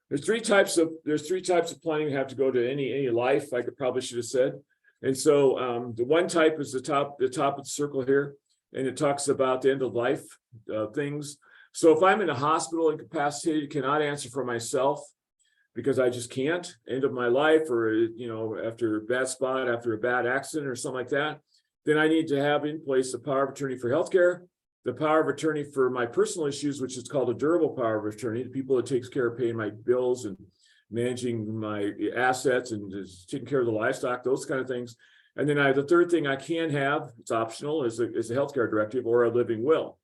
Speaker 2: There's three types of planning you have to go to any life. I probably should have said. And so the one type is the top of the circle here, and it talks about the end of life things. So if I'm in a hospital incapacitated, cannot answer for myself because I just can't, end of my life, or after a bad spot, after a bad accident or something like that, then I need to have in place a power of attorney for healthcare, the power of attorney for my personal issues, which is called a durable power of attorney, the people that takes care of paying my bills and managing my assets and just taking care of the livestock, those kind of things. And then the third thing I can have, it's optional, is a healthcare directive or a living will.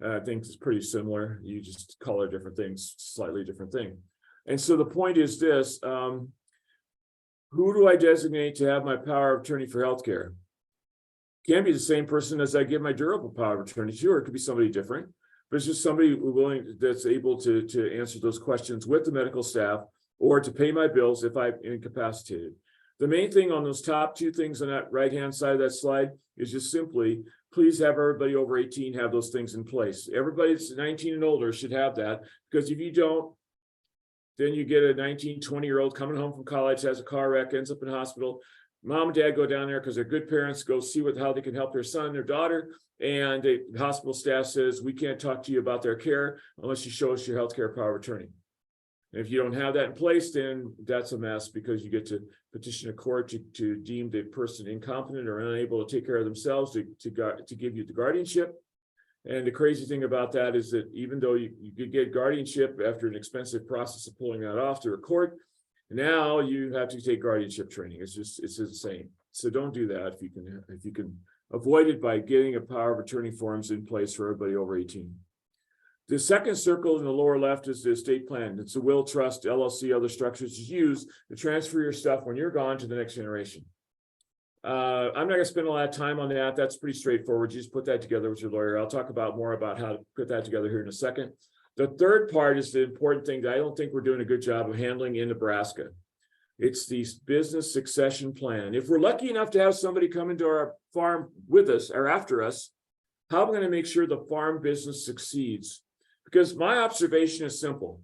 Speaker 2: I think it's pretty similar. You just call it different things, slightly different thing. And so the point is this, who do I designate to have my power of attorney for healthcare? Can be the same person as I give my durable power of attorney to, or it could be somebody different, but it's just somebody that's able to answer those questions with the medical staff or to pay my bills if I'm incapacitated. The main thing on those top two things on that right-hand side of that slide is just simply, please have everybody over 18 have those things in place. Everybody that's 19 and older should have that, because if you don't, then you get a 19, 20-year-old coming home from college, has a car wreck, ends up in hospital. Mom and dad go down there because they're good parents, go see how they can help their son, their daughter, and the hospital staff says, we can't talk to you about their care unless you show us your healthcare power of attorney. And if you don't have that in place, then that's a mess, because you get to petition a court to deem the person incompetent or unable to take care of themselves to give you the guardianship. And the crazy thing about that is that even though you could get guardianship after an expensive process of pulling that off through a court, now you have to take guardianship training. It's insane. So don't do that if you can avoid it by getting a power of attorney forms in place for everybody over 18. The second circle in the lower left is the estate plan. It's a will, trust, LLC, other structures used to transfer your stuff when you're gone to the next generation. I'm not going to spend a lot of time on that. That's pretty straightforward. You just put that together with your lawyer. I'll talk more about how to put that together here in a second. The third part is the important thing that I don't think we're doing a good job of handling in Nebraska. It's the business succession plan. If we're lucky enough to have somebody come into our farm with us or after us, how am I going to make sure the farm business succeeds? Because my observation is simple.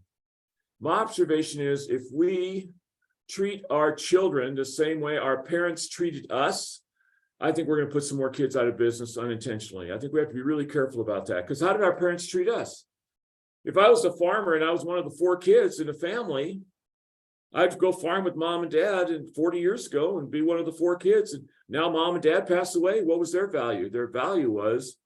Speaker 2: My observation is, if we treat our children the same way our parents treated us, I think we're going to put some more kids out of business unintentionally. I think we have to be really careful about that, because how did our parents treat us? If I was a farmer and I was one of the 4 kids in a family, I'd go farm with mom and dad 40 years ago and be one of the 4 kids. And now mom and dad passed away. What was their value? Their value was,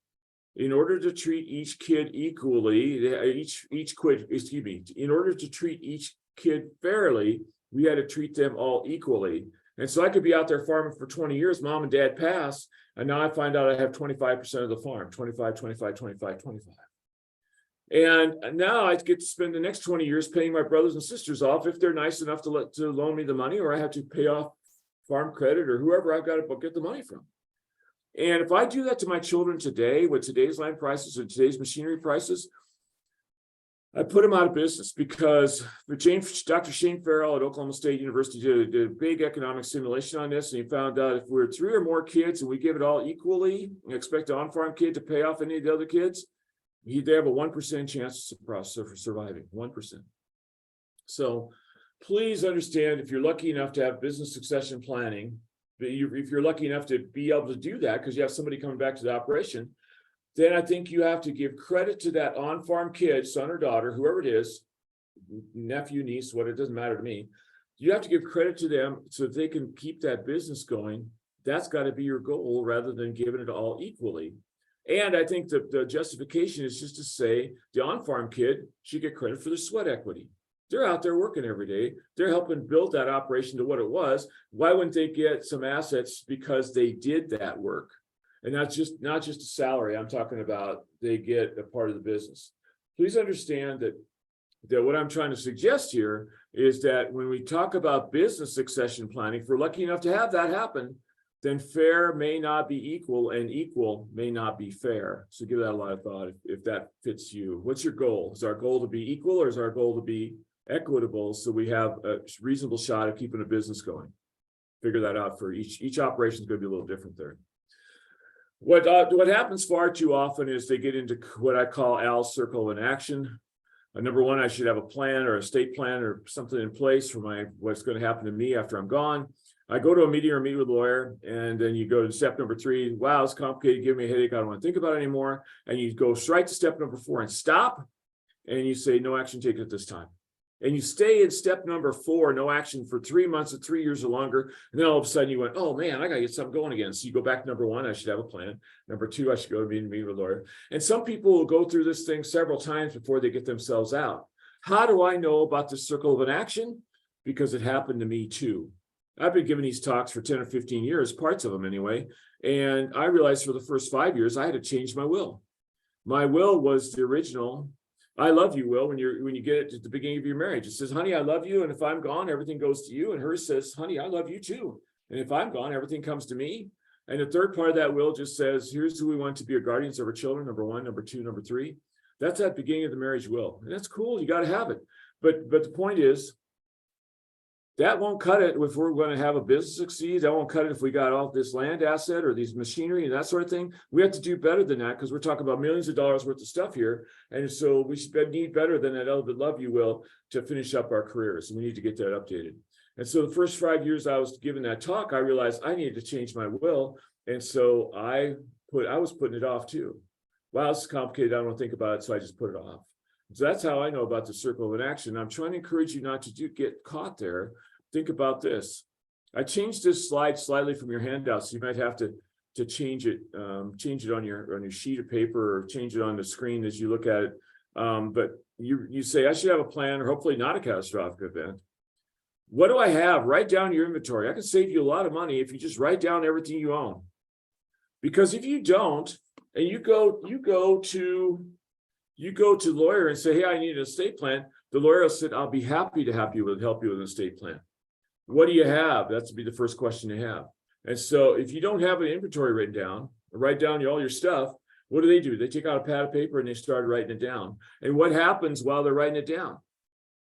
Speaker 2: in order to treat each kid equally, in order to treat each kid fairly, we had to treat them all equally. And so I could be out there farming for 20 years, mom and dad pass, and now I find out I have 25% of the farm, 25, 25, 25, 25. And now I get to spend the next 20 years paying my brothers and sisters off if they're nice enough to loan me the money, or I have to pay off farm credit or whoever I've got to get the money from. And if I do that to my children today, with today's land prices and today's machinery prices, I put them out of business, because Dr. Shane Farrell at Oklahoma State University did a big economic simulation on this, and he found out if we're 3 or more kids and we give it all equally and expect an on-farm kid to pay off any of the other kids, they have a 1% chance of surviving, 1%. So please understand, if you're lucky enough to have business succession planning, if you're lucky enough to be able to do that because you have somebody coming back to the operation, then I think you have to give credit to that on-farm kid, son or daughter, whoever it is, nephew, niece, what, it doesn't matter to me. You have to give credit to them so that they can keep that business going. That's got to be your goal, rather than giving it all equally. And I think the justification is just to say the on-farm kid should get credit for the sweat equity. They're out there working every day. They're helping build that operation to what it was. Why wouldn't they get some assets because they did that work? And that's not just a salary. I'm talking about they get a part of the business. Please understand that what I'm trying to suggest here is that when we talk about business succession planning, if we're lucky enough to have that happen, then fair may not be equal and equal may not be fair. So give that a lot of thought if that fits you. What's your goal? Is our goal to be equal, or is our goal to be equitable so we have a reasonable shot of keeping a business going? Figure that out for each operation is going to be a little different there. What happens far too often is they get into what I call Al's circle of inaction. Number one, I should have a plan or a state plan or something in place for what's going to happen to me after I'm gone. I go to a meeting or meet with a lawyer, and then you go to step number 3. Wow, it's complicated, give me a headache, I don't want to think about it anymore. And you go straight to step number 4 and stop, and you say no action taken at this time. And you stay in step number 4, no action, for 3 months or 3 years or longer. And then all of a sudden you went, oh man, I gotta get something going again. So you go back to number 1, I should have a plan. Number 2, I should go to meet with a lawyer. And some people will go through this thing several times before they get themselves out. How do I know about the circle of inaction? Because it happened to me too. I've been giving these talks for 10 or 15 years, parts of them anyway. And I realized for the first 5 years, I had to change my will. My will was the original, I love you, will, when you get it at the beginning of your marriage. It says, honey, I love you. And if I'm gone, everything goes to you. And hers says, honey, I love you too. And if I'm gone, everything comes to me. And the third part of that will just says, here's who we want to be our guardians of our children. Number 1, number 2, number 3. That's at the beginning of the marriage will. And that's cool. You got to have it. But the point is, that won't cut it if we're going to have a business succeed. That won't cut it if we got all this land asset or these machinery and that sort of thing. We have to do better than that, because we're talking about millions of dollars worth of stuff here. And so we need better than that element love you will to finish up our careers. And we need to get that updated. And so the first 5 years I was giving that talk, I realized I needed to change my will. And so I was putting it off too. Wow, this is complicated. I don't want to think about it. So I just put it off. So that's how I know about the circle of inaction. I'm trying to encourage you not to get caught there. Think about this. I changed this slide slightly from your handout, so you might have to change it on your sheet of paper, or change it on the screen as you look at it. But you say I should have a plan, or hopefully not a catastrophic event. What do I have? Write down your inventory. I can save you a lot of money if you just write down everything you own. Because if you don't, and you go to the lawyer and say, hey, I need an estate plan, the lawyer said, I'll be happy to help you with an estate plan. What do you have? That's to be the first question you have. And so if you don't have an inventory written down, write down all your stuff, what do? They take out a pad of paper and they start writing it down. And what happens while they're writing it down?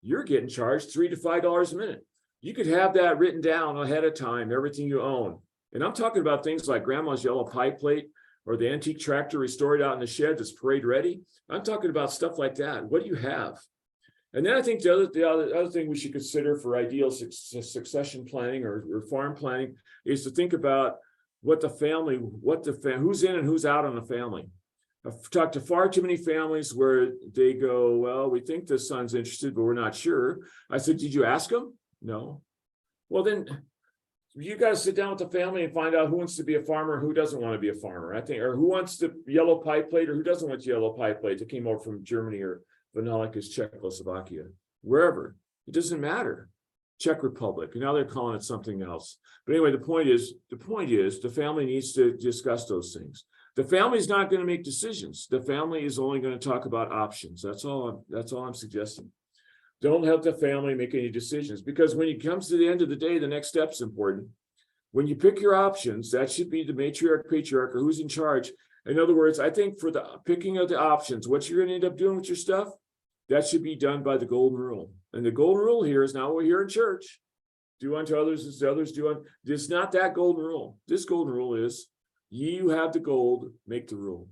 Speaker 2: You're getting charged $3 to $5 a minute. You could have that written down ahead of time, everything you own. And I'm talking about things like grandma's yellow pie plate, or the antique tractor restored out in the shed that's parade ready. I'm talking about stuff like that. What do you have? And then I think the other thing we should consider for ideal succession planning or farm planning is to think about who's in and who's out on the family. I've talked to far too many families where they go, well, we think the son's interested, but we're not sure. I said, did you ask him? No. Well, then you got to sit down with the family and find out who wants to be a farmer, who doesn't want to be a farmer, I think, or who wants the yellow pie plate, or who doesn't want the yellow pie plate that came over from Germany, or Vyhnalek is Czechoslovakia, wherever. It doesn't matter. Czech Republic, and now they're calling it something else. But anyway, the point is, the family needs to discuss those things. The family's not going to make decisions. The family is only going to talk about options. That's all I'm suggesting. Don't help the family make any decisions, because when it comes to the end of the day, the next step's important. When you pick your options, that should be the matriarch, patriarch, or who's in charge. In other words, I think for the picking of the options, what you're going to end up doing with your stuff, that should be done by the golden rule. And the golden rule here is now we're here in church. Do unto others as others do unto. It's not that golden rule. This golden rule is, ye who have the gold, make the rule.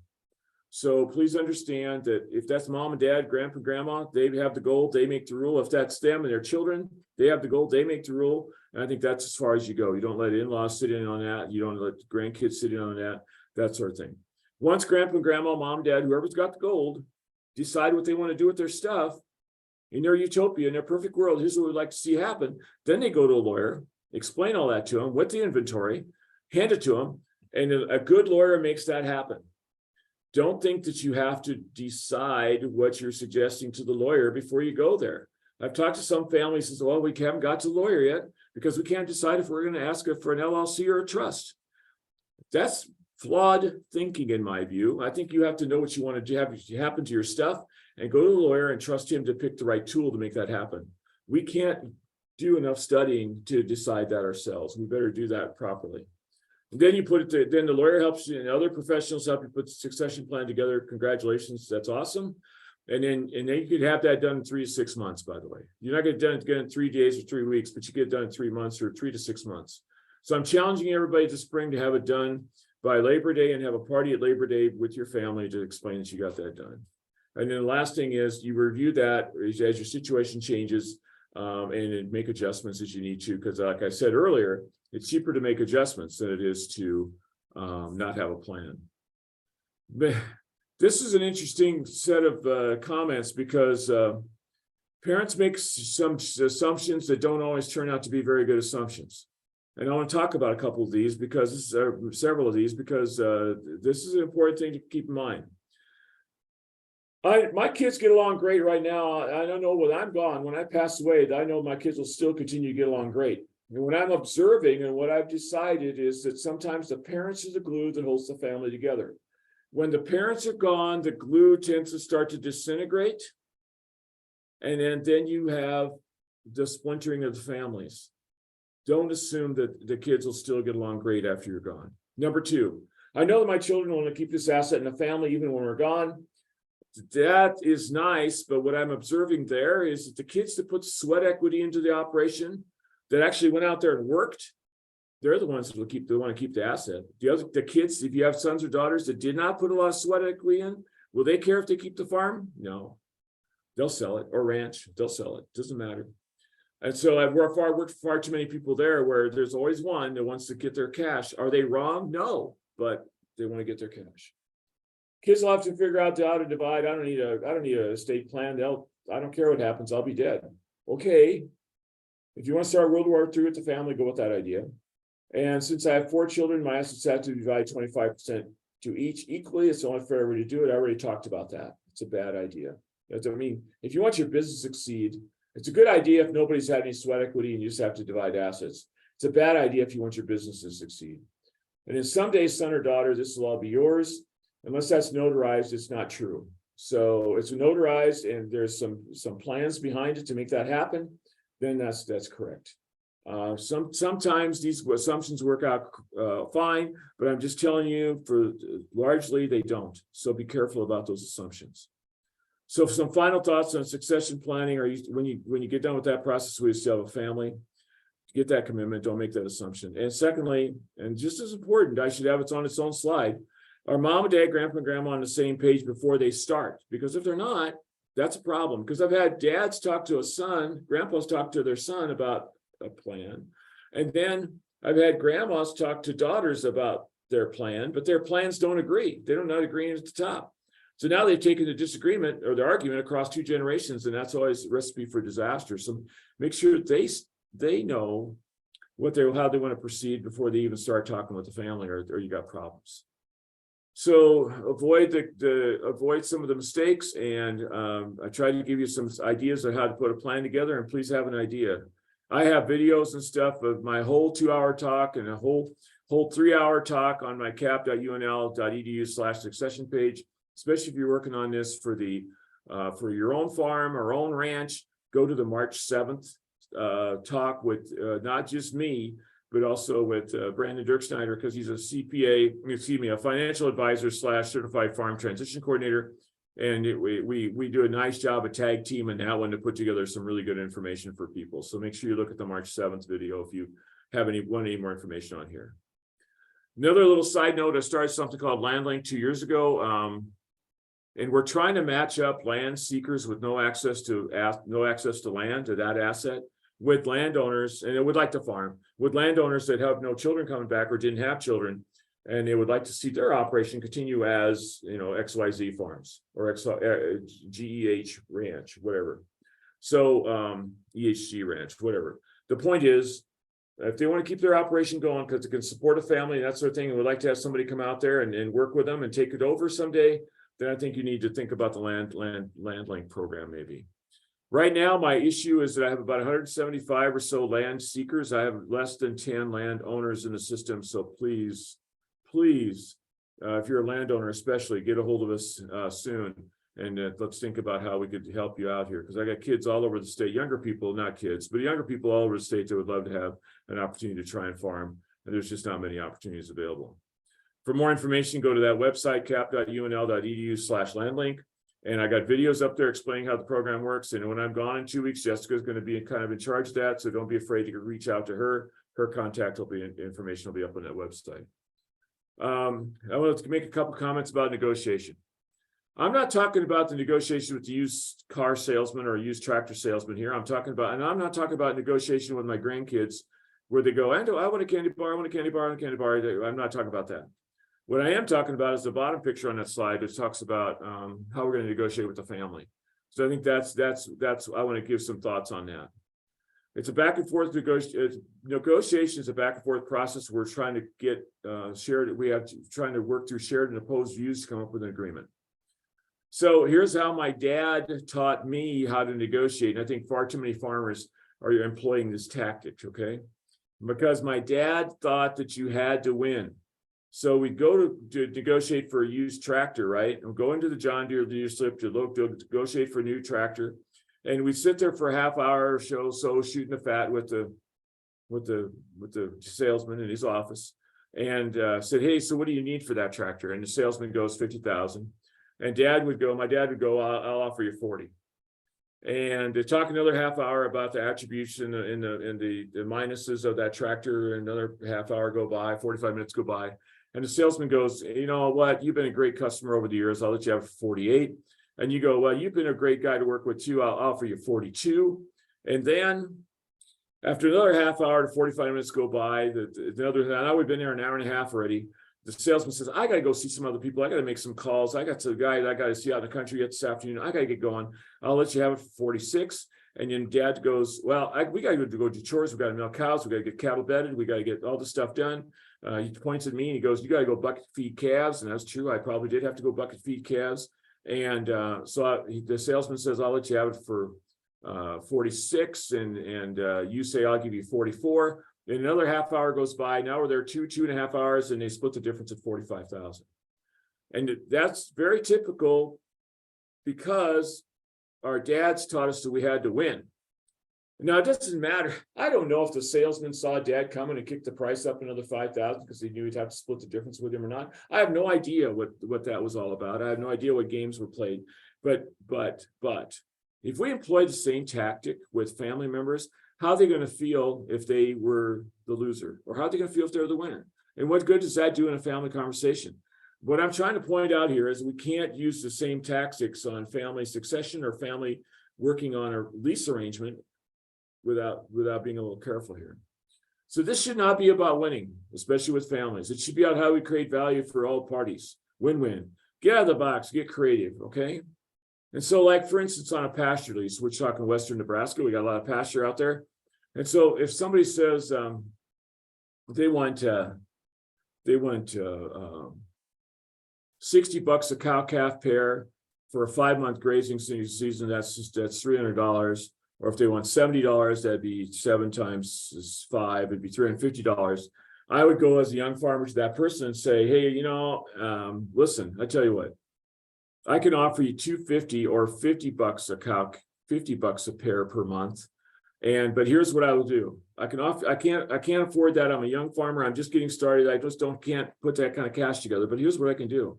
Speaker 2: So please understand that if that's mom and dad, grandpa, grandma, they have the gold, they make the rule. If that's them and their children, they have the gold, they make the rule. And I think that's as far as you go. You don't let in-laws sit in on that. You don't let grandkids sit in on that sort of thing. Once grandpa and grandma, mom, dad, whoever's got the gold, decide what they want to do with their stuff in their utopia, in their perfect world, here's what we'd like to see happen. Then they go to a lawyer, explain all that to them with the inventory, hand it to them, and a good lawyer makes that happen. Don't think that you have to decide what you're suggesting to the lawyer before you go there. I've talked to some families and said, well, we haven't got to the lawyer yet because we can't decide if we're going to ask for an LLC or a trust. That's flawed thinking, in my view. I think you have to know what you want to have happen to your stuff and go to the lawyer and trust him to pick the right tool to make that happen. We can't do enough studying to decide that ourselves. We better do that properly. And then you put it, then the lawyer helps you and other professionals help you put the succession plan together. Congratulations, that's awesome. And then you could have that done in 3 to 6 months, by the way. You're not going to get it done in 3 days or 3 weeks, but you get it done in 3 months or 3 to 6 months. So I'm challenging everybody this spring to have it done by Labor Day and have a party at Labor Day with your family to explain that you got that done. And then the last thing is you review that as your situation changes and make adjustments as you need to, because like I said earlier, It's cheaper to make adjustments than it is to not have a plan. But this is an interesting set of comments because parents make some assumptions that don't always turn out to be very good assumptions. And I want to talk about a couple of these because several of these, because this is an important thing to keep in mind. My kids get along great right now. I don't know when I'm gone, when I pass away, I know my kids will still continue to get along great. And what I'm observing and what I've decided is that sometimes the parents are the glue that holds the family together. When the parents are gone, the glue tends to start to disintegrate. And then you have the splintering of the families. Don't assume that the kids will still get along great after you're gone. Number two, I know that my children want to keep this asset in the family even when we're gone. That is nice, but what I'm observing there is that the kids that put sweat equity into the operation, that actually went out there and worked, they're the ones that want to keep the asset. The kids, if you have sons or daughters that did not put a lot of sweat equity in, will they care if they keep the farm? No. They'll sell it, or ranch, they'll sell it, doesn't matter. And so I've worked for far too many people there where there's always one that wants to get their cash. Are they wrong? No, but they want to get their cash. Kids will have to figure out how to divide. I don't need a estate plan. I don't care what happens. I'll be dead. Okay. If you want to start World War III with the family, go with that idea. And since I have 4 children, my assets have to divide 25% to each equally. It's the only fair way to do it. I already talked about that. It's a bad idea. I mean, if you want your business to succeed, it's a good idea if nobody's had any sweat equity and you just have to divide assets. It's a bad idea if you want your business to succeed. And then someday, son or daughter, this will all be yours. Unless that's notarized, it's not true. So it's notarized and there's some plans behind it to make that happen, then that's correct. Sometimes these assumptions work out fine, but I'm just telling you, largely they don't. So be careful about those assumptions. So some final thoughts on succession planning. When you get done with that process, we still have a family. Get that commitment. Don't make that assumption. And secondly, and just as important, I should have it on its own slide. Are mom and dad, grandpa and grandma on the same page before they start? Because if they're not, that's a problem. Because I've had dads talk to a son, grandpas talk to their son about a plan. And then I've had grandmas talk to daughters about their plan, but their plans don't agree. They don't not agree at the top. So now they've taken the disagreement or the argument across 2 generations, and that's always a recipe for disaster. So make sure they know how they want to proceed before they even start talking with the family, or you got problems. So avoid some of the mistakes, and I tried to give you some ideas on how to put a plan together, and please have an idea. I have videos and stuff of my whole 2-hour talk and a whole 3-hour talk on my cap.unl.edu/succession page, especially if you're working on this for your own farm or own ranch. Go to the March 7th talk with not just me, but also with Brandon Dirkschneider, because he's a a financial advisor / certified farm transition coordinator. And we do a nice job of tag team in that one to put together some really good information for people. So make sure you look at the March 7th video if you have any more information on here. Another little side note, I started something called LandLink 2 years ago. And we're trying to match up land seekers with no access to land, to that asset, with landowners, and they would like to farm, with landowners that have no children coming back or didn't have children, and they would like to see their operation continue as, XYZ farms or GEH ranch, whatever. So EHG ranch, whatever. The point is, if they want to keep their operation going because it can support a family and that sort of thing, and would like to have somebody come out there and work with them and take it over someday, then I think you need to think about the LandLink program maybe. Right now, my issue is that I have about 175 or so land seekers. I have less than 10 landowners in the system. So please, if you're a landowner, especially, get a hold of us soon. And let's think about how we could help you out here. Because I got kids all over the state, younger people, not kids, but younger people all over the state that would love to have an opportunity to try and farm. And there's just not many opportunities available. For more information, go to that website, cap.unl.edu/landlink. And I got videos up there explaining how the program works. And when I'm gone in 2 weeks, Jessica's going to be kind of in charge of that. So don't be afraid to reach out to her. Her contact information will be up on that website. I want to make a couple comments about negotiation. I'm not talking about the negotiation with the used car salesman or used tractor salesman here. I'm not talking about negotiation with my grandkids where they go, I want a candy bar, I want a candy bar, I want a candy bar. I'm not talking about that. What I am talking about is the bottom picture on that slide, which talks about how we're going to negotiate with the family. So I think that's I want to give some thoughts on that. It's a back and forth negotiation is a back and forth process. We're trying to get trying to work through shared and opposed views to come up with an agreement. So here's how my dad taught me how to negotiate. And I think far too many farmers are employing this tactic, okay? Because my dad thought that you had to win. So we go to negotiate for a used tractor, right? And we'll go into the John Deere dealership to negotiate for a new tractor. And we sit there for a half hour or so shooting the fat with the salesman in his office, and said, hey, so what do you need for that tractor? And the salesman goes 50,000. And my dad would go, I'll offer you 40. And they talk another half hour about the attribution and the minuses of that tractor. Another half hour go by, 45 minutes go by. And the salesman goes, you know what, you've been a great customer over the years. I'll let you have 48. And you go, well, you've been a great guy to work with too. I'll offer you 42. And then after another half hour to 45 minutes go by, now we've been there an hour and a half already. The salesman says, I got to go see some other people. I got to make some calls. I got some guy that I got to see out in the country yet this afternoon. I got to get going. I'll let you have it for 46. And then dad goes, well, we got to go do chores. We got to milk cows. We got to get cattle bedded. We got to get all this stuff done. He points at me and he goes, you got to go bucket feed calves. And that's true. I probably did have to go bucket feed calves. And the salesman says, I'll let you have it for 46. And you say, I'll give you 44. And another half hour goes by. Now we're there 2.5 hours, and they split the difference at 45,000. And that's very typical because our dads taught us that we had to win. Now, it doesn't matter. I don't know if the salesman saw dad coming and kicked the price up another 5,000 because he knew he'd have to split the difference with him or not. I have no idea what that was all about. I have no idea what games were played. But if we employ the same tactic with family members, how are they going to feel if they were the loser? Or how are they going to feel if they're the winner? And what good does that do in a family conversation? What I'm trying to point out here is we can't use the same tactics on family succession or family working on a lease arrangement without being a little careful here. So this should not be about winning, especially with families. It should be about how we create value for all parties. Win-win. Get out of the box, get creative, okay? And so, like, for instance, on a pasture lease, we're talking Western Nebraska, we got a lot of pasture out there. And so if somebody says they want $60 a cow-calf pair for a 5-month grazing season, that's $300. Or if they want $70, that'd be 7 times 5, it'd be $350. I would go as a young farmer to that person and say, hey, listen, I tell you what, I can offer you $250 or $50 a cow, $50 a pair per month. But here's what I will do. I can't afford that. I'm a young farmer. I'm just getting started. I just can't put that kind of cash together. But here's what I can do.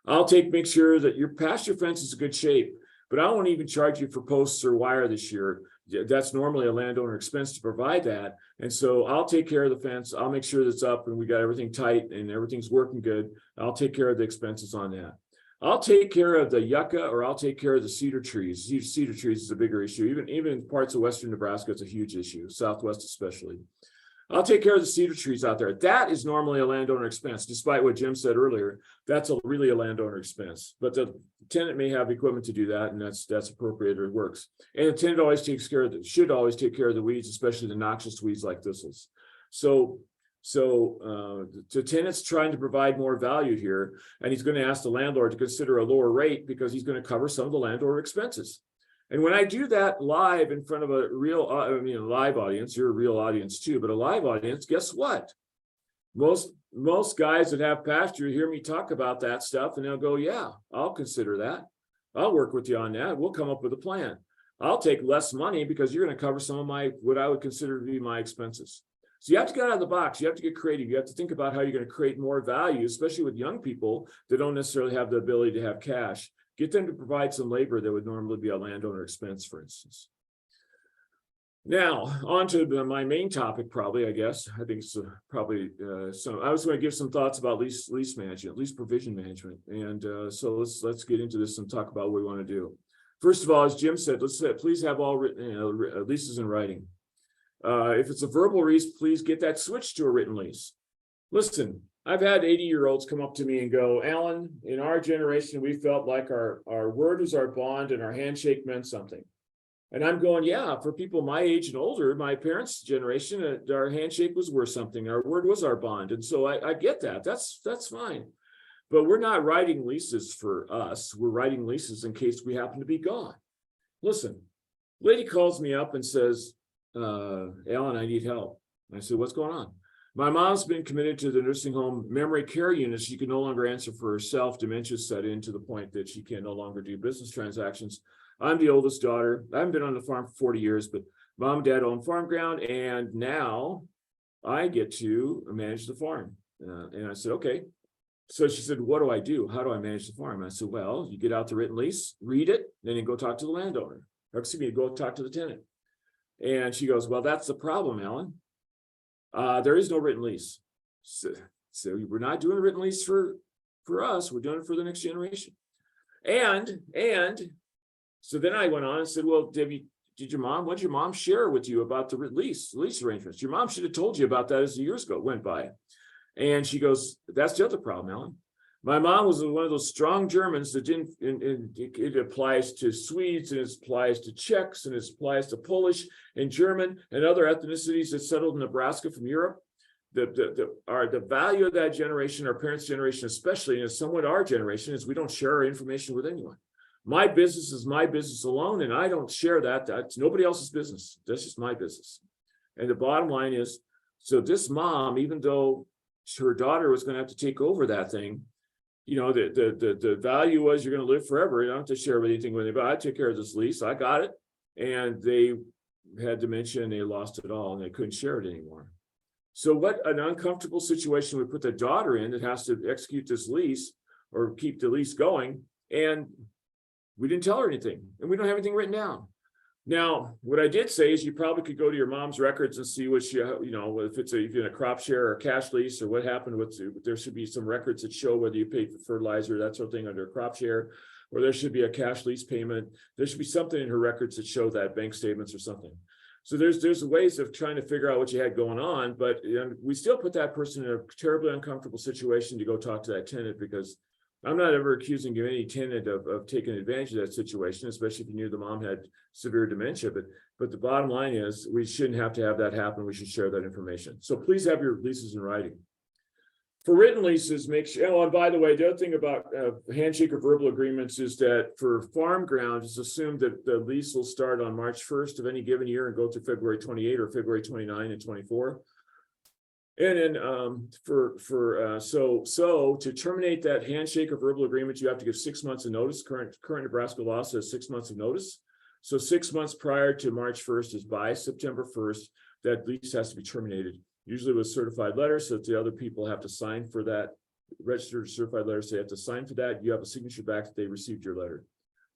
Speaker 2: I'll make sure that your pasture fence is in good shape, but I won't even charge you for posts or wire this year. That's normally a landowner expense to provide that. And so I'll take care of the fence. I'll make sure that's up and we got everything tight and everything's working good. I'll take care of the expenses on that. I'll take care of the yucca, or I'll take care of the cedar trees. Cedar trees is a bigger issue. Even in parts of Western Nebraska, it's a huge issue, Southwest especially. I'll take care of the cedar trees out there. That is normally a landowner expense, despite what Jim said earlier. That's really a landowner expense. But the tenant may have equipment to do that, and that's appropriate, or it works. And the tenant always should always take care of the weeds, especially the noxious weeds like thistles. So the tenant's trying to provide more value here, and he's going to ask the landlord to consider a lower rate because he's going to cover some of the landlord expenses. And when I do that live in front of a real, live audience, you're a real audience too, but a live audience, guess what? Most guys that have pasture hear me talk about that stuff, and they'll go, yeah, I'll consider that. I'll work with you on that. We'll come up with a plan. I'll take less money because you're going to cover some of what I would consider to be my expenses. So you have to get out of the box. You have to get creative. You have to think about how you're going to create more value, especially with young people that don't necessarily have the ability to have cash. Get them to provide some labor that would normally be a landowner expense, for instance. Now, on to my main topic, probably, I guess. I think it's probably so. I was going to give some thoughts about lease management, lease provision management. And so let's get into this and talk about what we want to do. First of all, as Jim said, please have all written leases in writing. If it's a verbal lease, please get that switched to a written lease. Listen, I've had 80-year-olds come up to me and go, Allan, in our generation, we felt like our word was our bond and our handshake meant something. And I'm going, yeah, for people my age and older, my parents' generation, our handshake was worth something. Our word was our bond. And so I get that. That's fine. But we're not writing leases for us. We're writing leases in case we happen to be gone. Listen, lady calls me up and says, Allan, I need help. I said, what's going on? My mom's been committed to the nursing home memory care unit. She can no longer answer for herself. Dementia set in to the point that she can no longer do business transactions. I'm the oldest daughter. I haven't been on the farm for 40 years, but mom and dad own farm ground, and now I get to manage the farm. And I said, okay. So she said, what do I do? How do I manage the farm? I said, well, you get out the written lease, read it, then you go talk to the landowner. Or excuse me, go talk to the tenant. And she goes, well, that's the problem, Allan. There is no written lease. So we're not doing a written lease for us. We're doing it for the next generation. And so then I went on and said, well, what did your mom share with you about the lease arrangements? Your mom should have told you about that as the years went by. And she goes, that's the other problem, Allan. My mom was one of those strong Germans that didn't, and it applies to Swedes, and it applies to Czechs, and it applies to Polish and German and other ethnicities that settled in Nebraska from Europe. The value of that generation, our parents' generation especially, and somewhat our generation, is we don't share our information with anyone. My business is my business alone, and I don't share that. That's nobody else's business. That's just my business. And the bottom line is, so this mom, even though her daughter was going to have to take over that thing, you know, the value was you're going to live forever. You don't have to share anything with anybody. I took care of this lease. I got it. And they had dementia and they lost it all and they couldn't share it anymore. So what an uncomfortable situation we put the daughter in that has to execute this lease or keep the lease going. And we didn't tell her anything, and we don't have anything written down. Now, what I did say is you probably could go to your mom's records and see what she, you know, if it's a crop share or a cash lease or what happened with, there should be some records that show whether you paid for fertilizer, that sort of thing under a crop share, or there should be a cash lease payment. There should be something in her records that show that, bank statements or something. So there's ways of trying to figure out what you had going on, but we still put that person in a terribly uncomfortable situation to go talk to that tenant, because I'm not ever accusing you any tenant of taking advantage of that situation, especially if you knew the mom had severe dementia. But the bottom line is we shouldn't have to have that happen. We should share that information. So please have your leases in writing. For written leases, make sure, oh, and by the way, the other thing about handshake or verbal agreements is that for farm ground, it's assumed that the lease will start on March 1st of any given year and go through February 28 or February 29 and 24. And then so to terminate that handshake or verbal agreement, you have to give 6 months of notice. Current Nebraska law says 6 months of notice. So 6 months prior to March 1st is by September 1st, that lease has to be terminated, usually with certified letters. So the other people have to sign for that, registered certified letters, they have to sign for that. You have a signature back that they received your letter,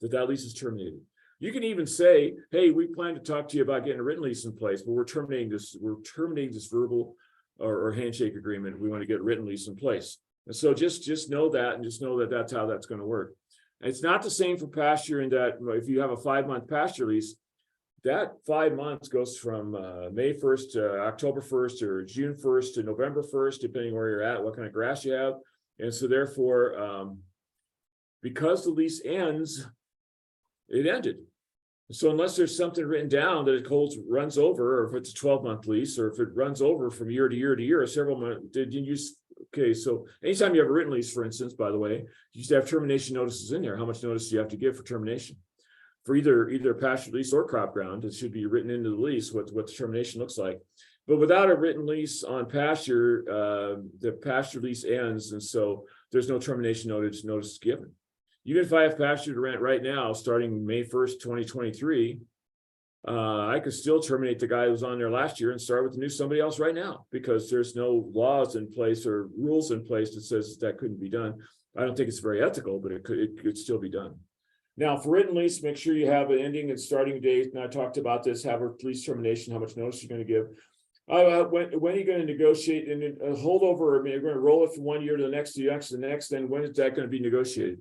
Speaker 2: that lease is terminated. You can even say, hey, we plan to talk to you about getting a written lease in place, but we're terminating this verbal or handshake agreement. We want to get a written lease in place. And so just know that, and just know that that's how that's going to work. And it's not the same for pasture in that if you have a 5-month pasture lease, that 5 months goes from May 1st to October 1st or June 1st to November 1st, depending where you're at, what kind of grass you have. And so therefore, because the lease ends, it ended. So unless there's something written down that it runs over, or if it's a 12-month lease, or if it runs over from year to year to year, several months, okay, so anytime you have a written lease, for instance, by the way, you used to have termination notices in there. How much notice do you have to give for termination? For either pasture lease or crop ground, it should be written into the lease what the termination looks like. But without a written lease on pasture, the pasture lease ends, and so there's no termination notice given. Even if I have pasture to rent right now, starting May 1st, 2023, I could still terminate the guy who was on there last year and start with somebody else right now, because there's no laws in place or rules in place that says that couldn't be done. I don't think it's very ethical, but it could still be done. Now, for written lease, make sure you have an ending and starting date. And I talked about this, have a lease termination, how much notice you're going to give. When are you going to negotiate and a holdover? I mean, you're going to roll it from 1 year to the next, then when is that going to be negotiated?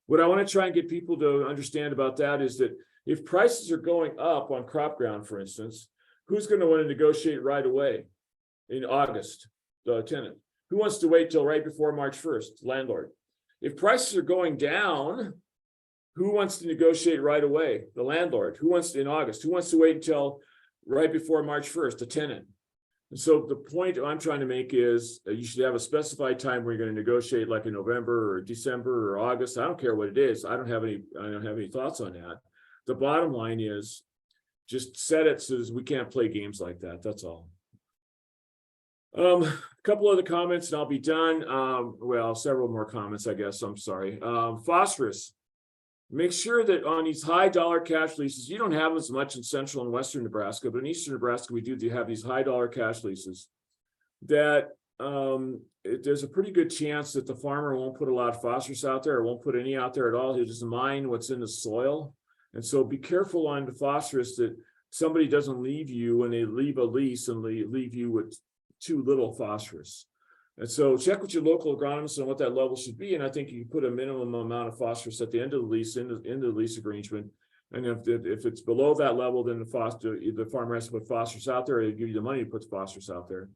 Speaker 2: What I want to try and get people to understand about that is that if prices are going up on crop ground, for instance, Who's going to want to negotiate right away in August? The tenant. Who wants to wait till right before March 1st? Landlord. If prices are going down, who wants to negotiate right away? The landlord. Who wants to in August? Who wants to wait until right before March 1st? The tenant. And so the point I'm trying to make is you should have a specified time where you're going to negotiate, like in November or December or August. I don't care what it is. I don't have any thoughts on that. The bottom line is just set it so we can't play games like that. That's all. A couple other comments and I'll be done. Well, several more comments, I guess. I'm sorry. Phosphorus. Make sure that on these high dollar cash leases, you don't have as much in central and western Nebraska, but in eastern Nebraska, we do have these high dollar cash leases that there's a pretty good chance that the farmer won't put a lot of phosphorus out there or won't put any out there at all. He'll just mine what's in the soil. And so be careful on the phosphorus that somebody doesn't leave you when they leave a lease and leave you with too little phosphorus. And so check with your local agronomist on what that level should be. And I think you can put a minimum amount of phosphorus at the end of the lease in the lease arrangement. And if it's below that level, then the farmer has to put phosphorus out there. They give you the money to put the phosphorus out there.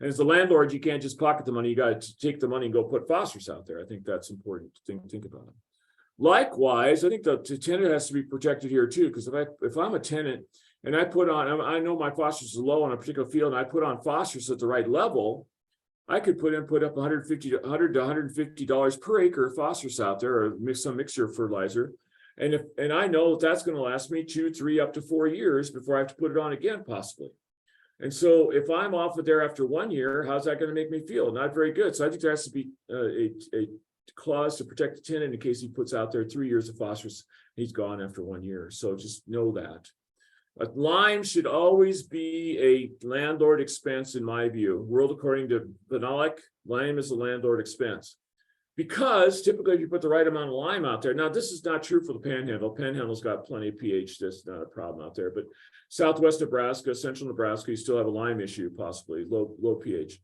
Speaker 2: And as the landlord, you can't just pocket the money. You got to take the money and go put phosphorus out there. I think that's important to think about it. Likewise, I think the tenant has to be protected here too, because if I'm a tenant and I know my phosphorus is low on a particular field, and I put on phosphorus at the right level, I could put up $100 to $150 per acre of phosphorus out there, or mix some mixture of fertilizer. And I know that's going to last me 2, 3, up to 4 years before I have to put it on again, possibly. And so if I'm off of there after 1 year, how's that going to make me feel? Not very good. So I think there has to be a clause to protect the tenant in case he puts out there 3 years of phosphorus, he's gone after 1 year. So just know that. Lime should always be a landlord expense, in my view. World according to Vyhnalek, lime is a landlord expense. Because typically if you put the right amount of lime out there, now this is not true for the Panhandle. Panhandle's got plenty of pH, that's not a problem out there. But Southwest Nebraska, Central Nebraska, you still have a lime issue, possibly, low pH.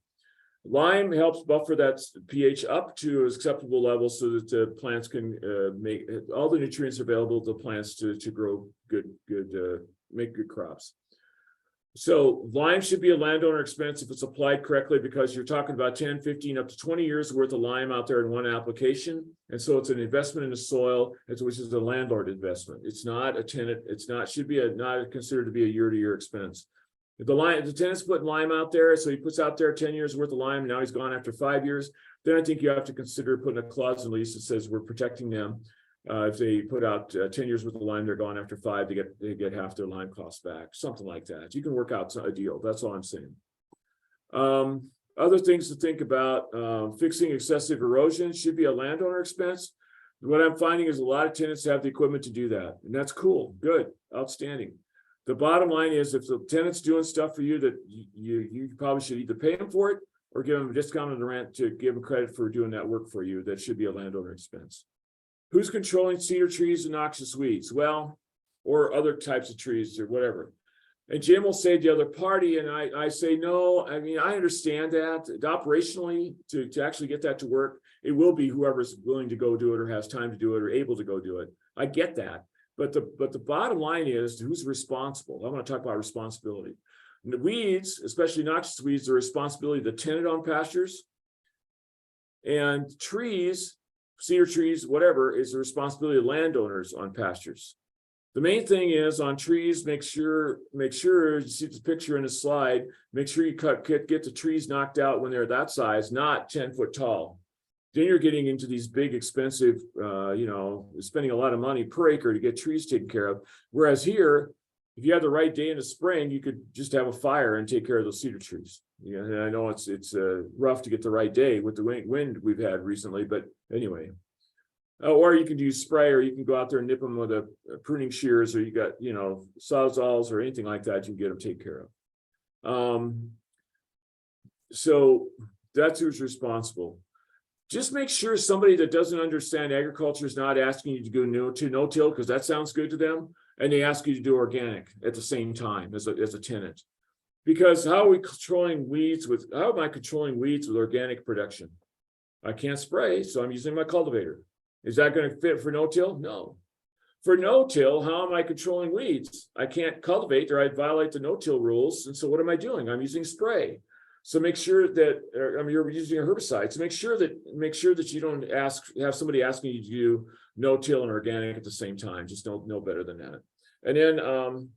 Speaker 2: Lime helps buffer that pH up to an acceptable level so that the plants can make all the nutrients available to the plants to grow make good crops. So lime should be a landowner expense if it's applied correctly, because you're talking about 10, 15, up to 20 years worth of lime out there in one application. And so it's an investment in the soil, which is a landlord investment. It's not a tenant. Should be not considered to be a year-to-year expense. If the tenant's putting lime out there, so he puts out there 10 years worth of lime, and now he's gone after 5 years, then I think you have to consider putting a clause in the lease that says we're protecting them. If they put out 10 years worth of lime, they're gone after 5, they get half their lime costs back, something like that. You can work out a deal. That's all I'm saying. Other things to think about, fixing excessive erosion should be a landowner expense. What I'm finding is a lot of tenants have the equipment to do that, and that's cool, good, outstanding. The bottom line is if the tenant's doing stuff for you that you probably should either pay them for it or give them a discount on the rent to give them credit for doing that work for you. That should be a landowner expense. Who's controlling cedar trees and noxious weeds? Well, or other types of trees or whatever. And Jim will say the other party, and I say, no, I mean, I understand that. Operationally, to actually get that to work, it will be whoever's willing to go do it or has time to do it or able to go do it. I get that. But the bottom line is who's responsible. I want to talk about responsibility. And the weeds, especially noxious weeds, are responsibility of the tenant on pastures. And trees, cedar trees, whatever, is the responsibility of landowners on pastures. The main thing is on trees, make sure you see the picture in the slide, make sure you get the trees knocked out when they're that size, not 10 foot tall. Then you're getting into these big, expensive, spending a lot of money per acre to get trees taken care of. Whereas here, if you have the right day in the spring, you could just have a fire and take care of those cedar trees. Yeah, and I know it's rough to get the right day with the wind we've had recently, but anyway. Or you can use spray, or you can go out there and nip them with a pruning shears, or you got, sawzalls or anything like that, you can get them taken care of. So that's who's responsible. Just make sure somebody that doesn't understand agriculture is not asking you to go no-till, because that sounds good to them, and they ask you to do organic at the same time as a tenant. Because how am I controlling weeds with organic production? I can't spray, so I'm using my cultivator. Is that going to fit for no-till? No. For no-till, how am I controlling weeds? I can't cultivate or I'd violate the no-till rules. And so what am I doing? I'm using spray. So make sure that you're using a herbicide. So make sure that you don't have somebody asking you to do no-till and organic at the same time. Just know better than that. And then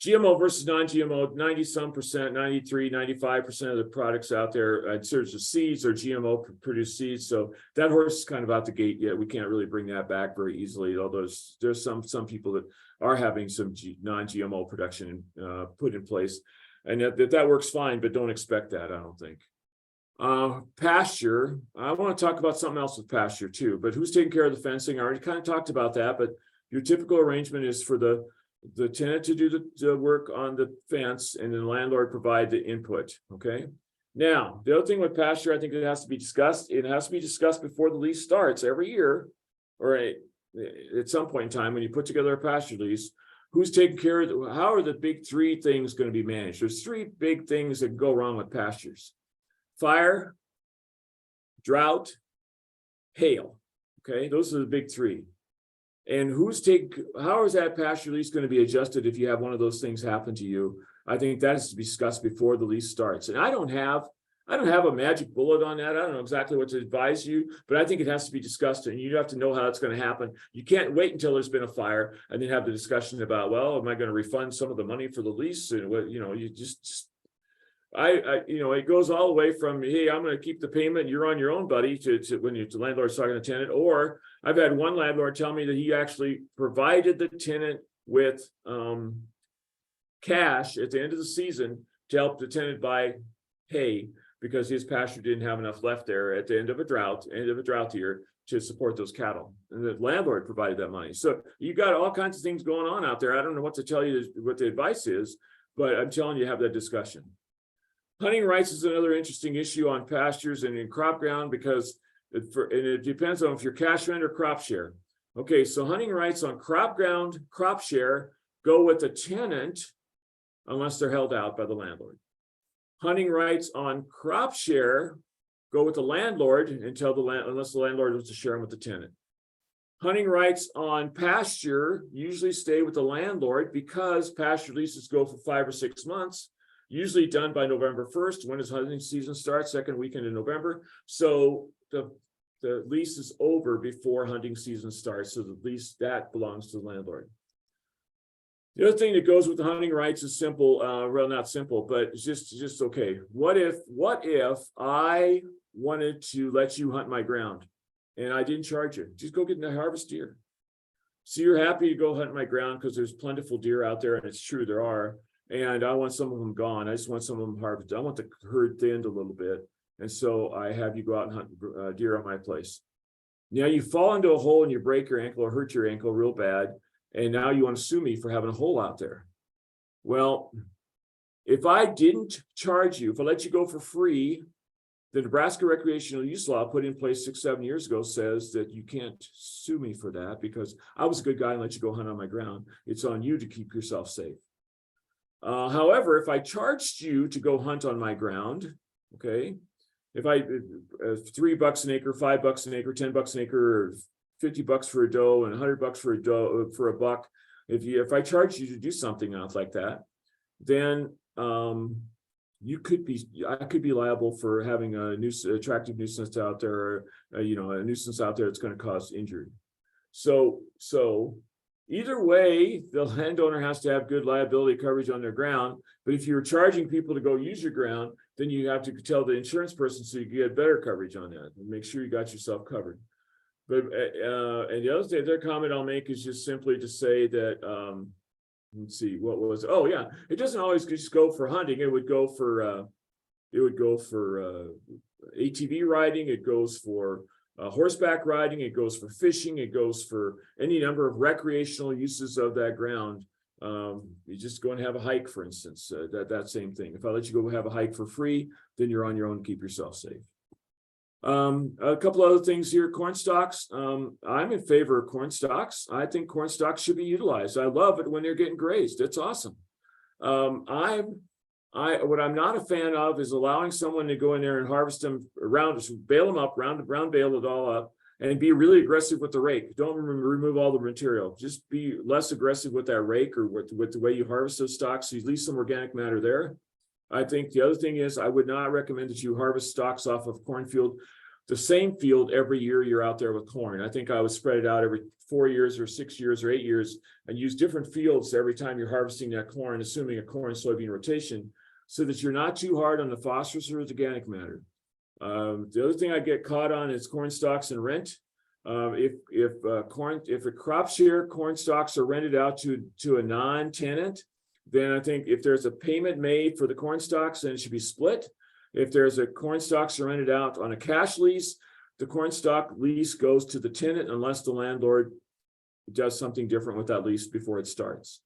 Speaker 2: GMO versus non-GMO, 90-some%, 93, 95% of the products out there in search of seeds or GMO produced seeds. So that horse is kind of out the gate yet. We can't really bring that back very easily, although there's some people that are having some non-GMO production put in place. And that works fine, but don't expect that, I don't think. Pasture, I want to talk about something else with pasture too, but who's taking care of the fencing? I already kind of talked about that, but your typical arrangement is for the tenant to do the work on the fence and then the landlord provide the input, okay? Now, the other thing with pasture, I think it has to be discussed. It has to be discussed before the lease starts every year or at some point in time when you put together a pasture lease. Who's taking care of how are the big three things going to be managed? There's three big things that go wrong with pastures: fire, drought, hail. Okay, those are the big three. And how is that pasture lease going to be adjusted if you have one of those things happen to you? I think that has to be discussed before the lease starts. And I don't have a magic bullet on that. I don't know exactly what to advise you, but I think it has to be discussed and you have to know how it's going to happen. You can't wait until there's been a fire and then have the discussion about, well, am I going to refund some of the money for the lease? And what, you just it goes all the way from, hey, I'm going to keep the payment, you're on your own, buddy, to when the landlord's talking to tenant. Or I've had one landlord tell me that he actually provided the tenant with cash at the end of the season to help the tenant buy hay because his pasture didn't have enough left there at the end of a drought year to support those cattle. And the landlord provided that money. So you got all kinds of things going on out there. I don't know what to tell you what the advice is, but I'm telling you, have that discussion. Hunting rights is another interesting issue on pastures and in crop ground because it depends on if you're cash rent or crop share. Okay, so hunting rights on crop ground, crop share go with the tenant unless they're held out by the landlord. Hunting rights on crop share go with the landlord unless the landlord wants to share them with the tenant. Hunting rights on pasture usually stay with the landlord because pasture leases go for 5 or 6 months. Usually done by November 1st, when his hunting season starts, second weekend in November. So the lease is over before hunting season starts. So the lease, that belongs to the landlord. The other thing that goes with the hunting rights is simple, well, not simple, but it's just okay. What if I wanted to let you hunt my ground and I didn't charge you? Just go get a harvest deer. So you're happy to go hunt my ground because there's plentiful deer out there, and it's true there are. And I want some of them gone. I just want some of them harvested. I want the herd thinned a little bit. And so I have you go out and hunt deer on my place. Now you fall into a hole and you break your ankle or hurt your ankle real bad. And now you want to sue me for having a hole out there. Well, if I didn't charge you, if I let you go for free, the Nebraska recreational use law put in place 6-7 years ago says that you can't sue me for that because I was a good guy and let you go hunt on my ground. It's on you to keep yourself safe. However, if I charged you to go hunt on my ground, okay, if I $3 an acre, $5 an acre, $10 an acre, or $50 for a doe and $100 for a doe for a buck, if I charge you to do something else like that, then I could be liable for having a attractive nuisance out there, or a nuisance out there that's going to cause injury. So either way, the landowner has to have good liability coverage on their ground. But if you're charging people to go use your ground, then you have to tell the insurance person so you get better coverage on that and make sure you got yourself covered. But and the other comment I'll make is just simply to say that let's see, what was it? Oh yeah, it doesn't always just go for hunting. It would go for ATV riding. It goes for horseback riding. It goes for fishing. It goes for any number of recreational uses of that ground. You just go and have a hike, for instance. That same thing. If I let you go have a hike for free, then you're on your own to keep yourself safe. A couple other things here. Corn stalks. I'm in favor of corn stalks. I think corn stalks should be utilized. I love it when they're getting grazed. It's awesome. What I'm not a fan of is allowing someone to go in there and harvest them around, bale them up, round bale it all up, and be really aggressive with the rake. Don't remove all the material. Just be less aggressive with that rake or with the way you harvest those stalks. So you leave some organic matter there. I think the other thing is I would not recommend that you harvest stalks off of cornfield, the same field every year you're out there with corn. I think I would spread it out every 4 years or 6 years or 8 years and use different fields every time you're harvesting that corn, assuming a corn soybean rotation, so that you're not too hard on the phosphorus or the organic matter. The other thing I get caught on is corn stalks and rent. If a crop share corn stalks are rented out to a non-tenant, then I think if there's a payment made for the corn stalks, then it should be split. If there's a corn stalks are rented out on a cash lease, the corn stalk lease goes to the tenant unless the landlord does something different with that lease before it starts.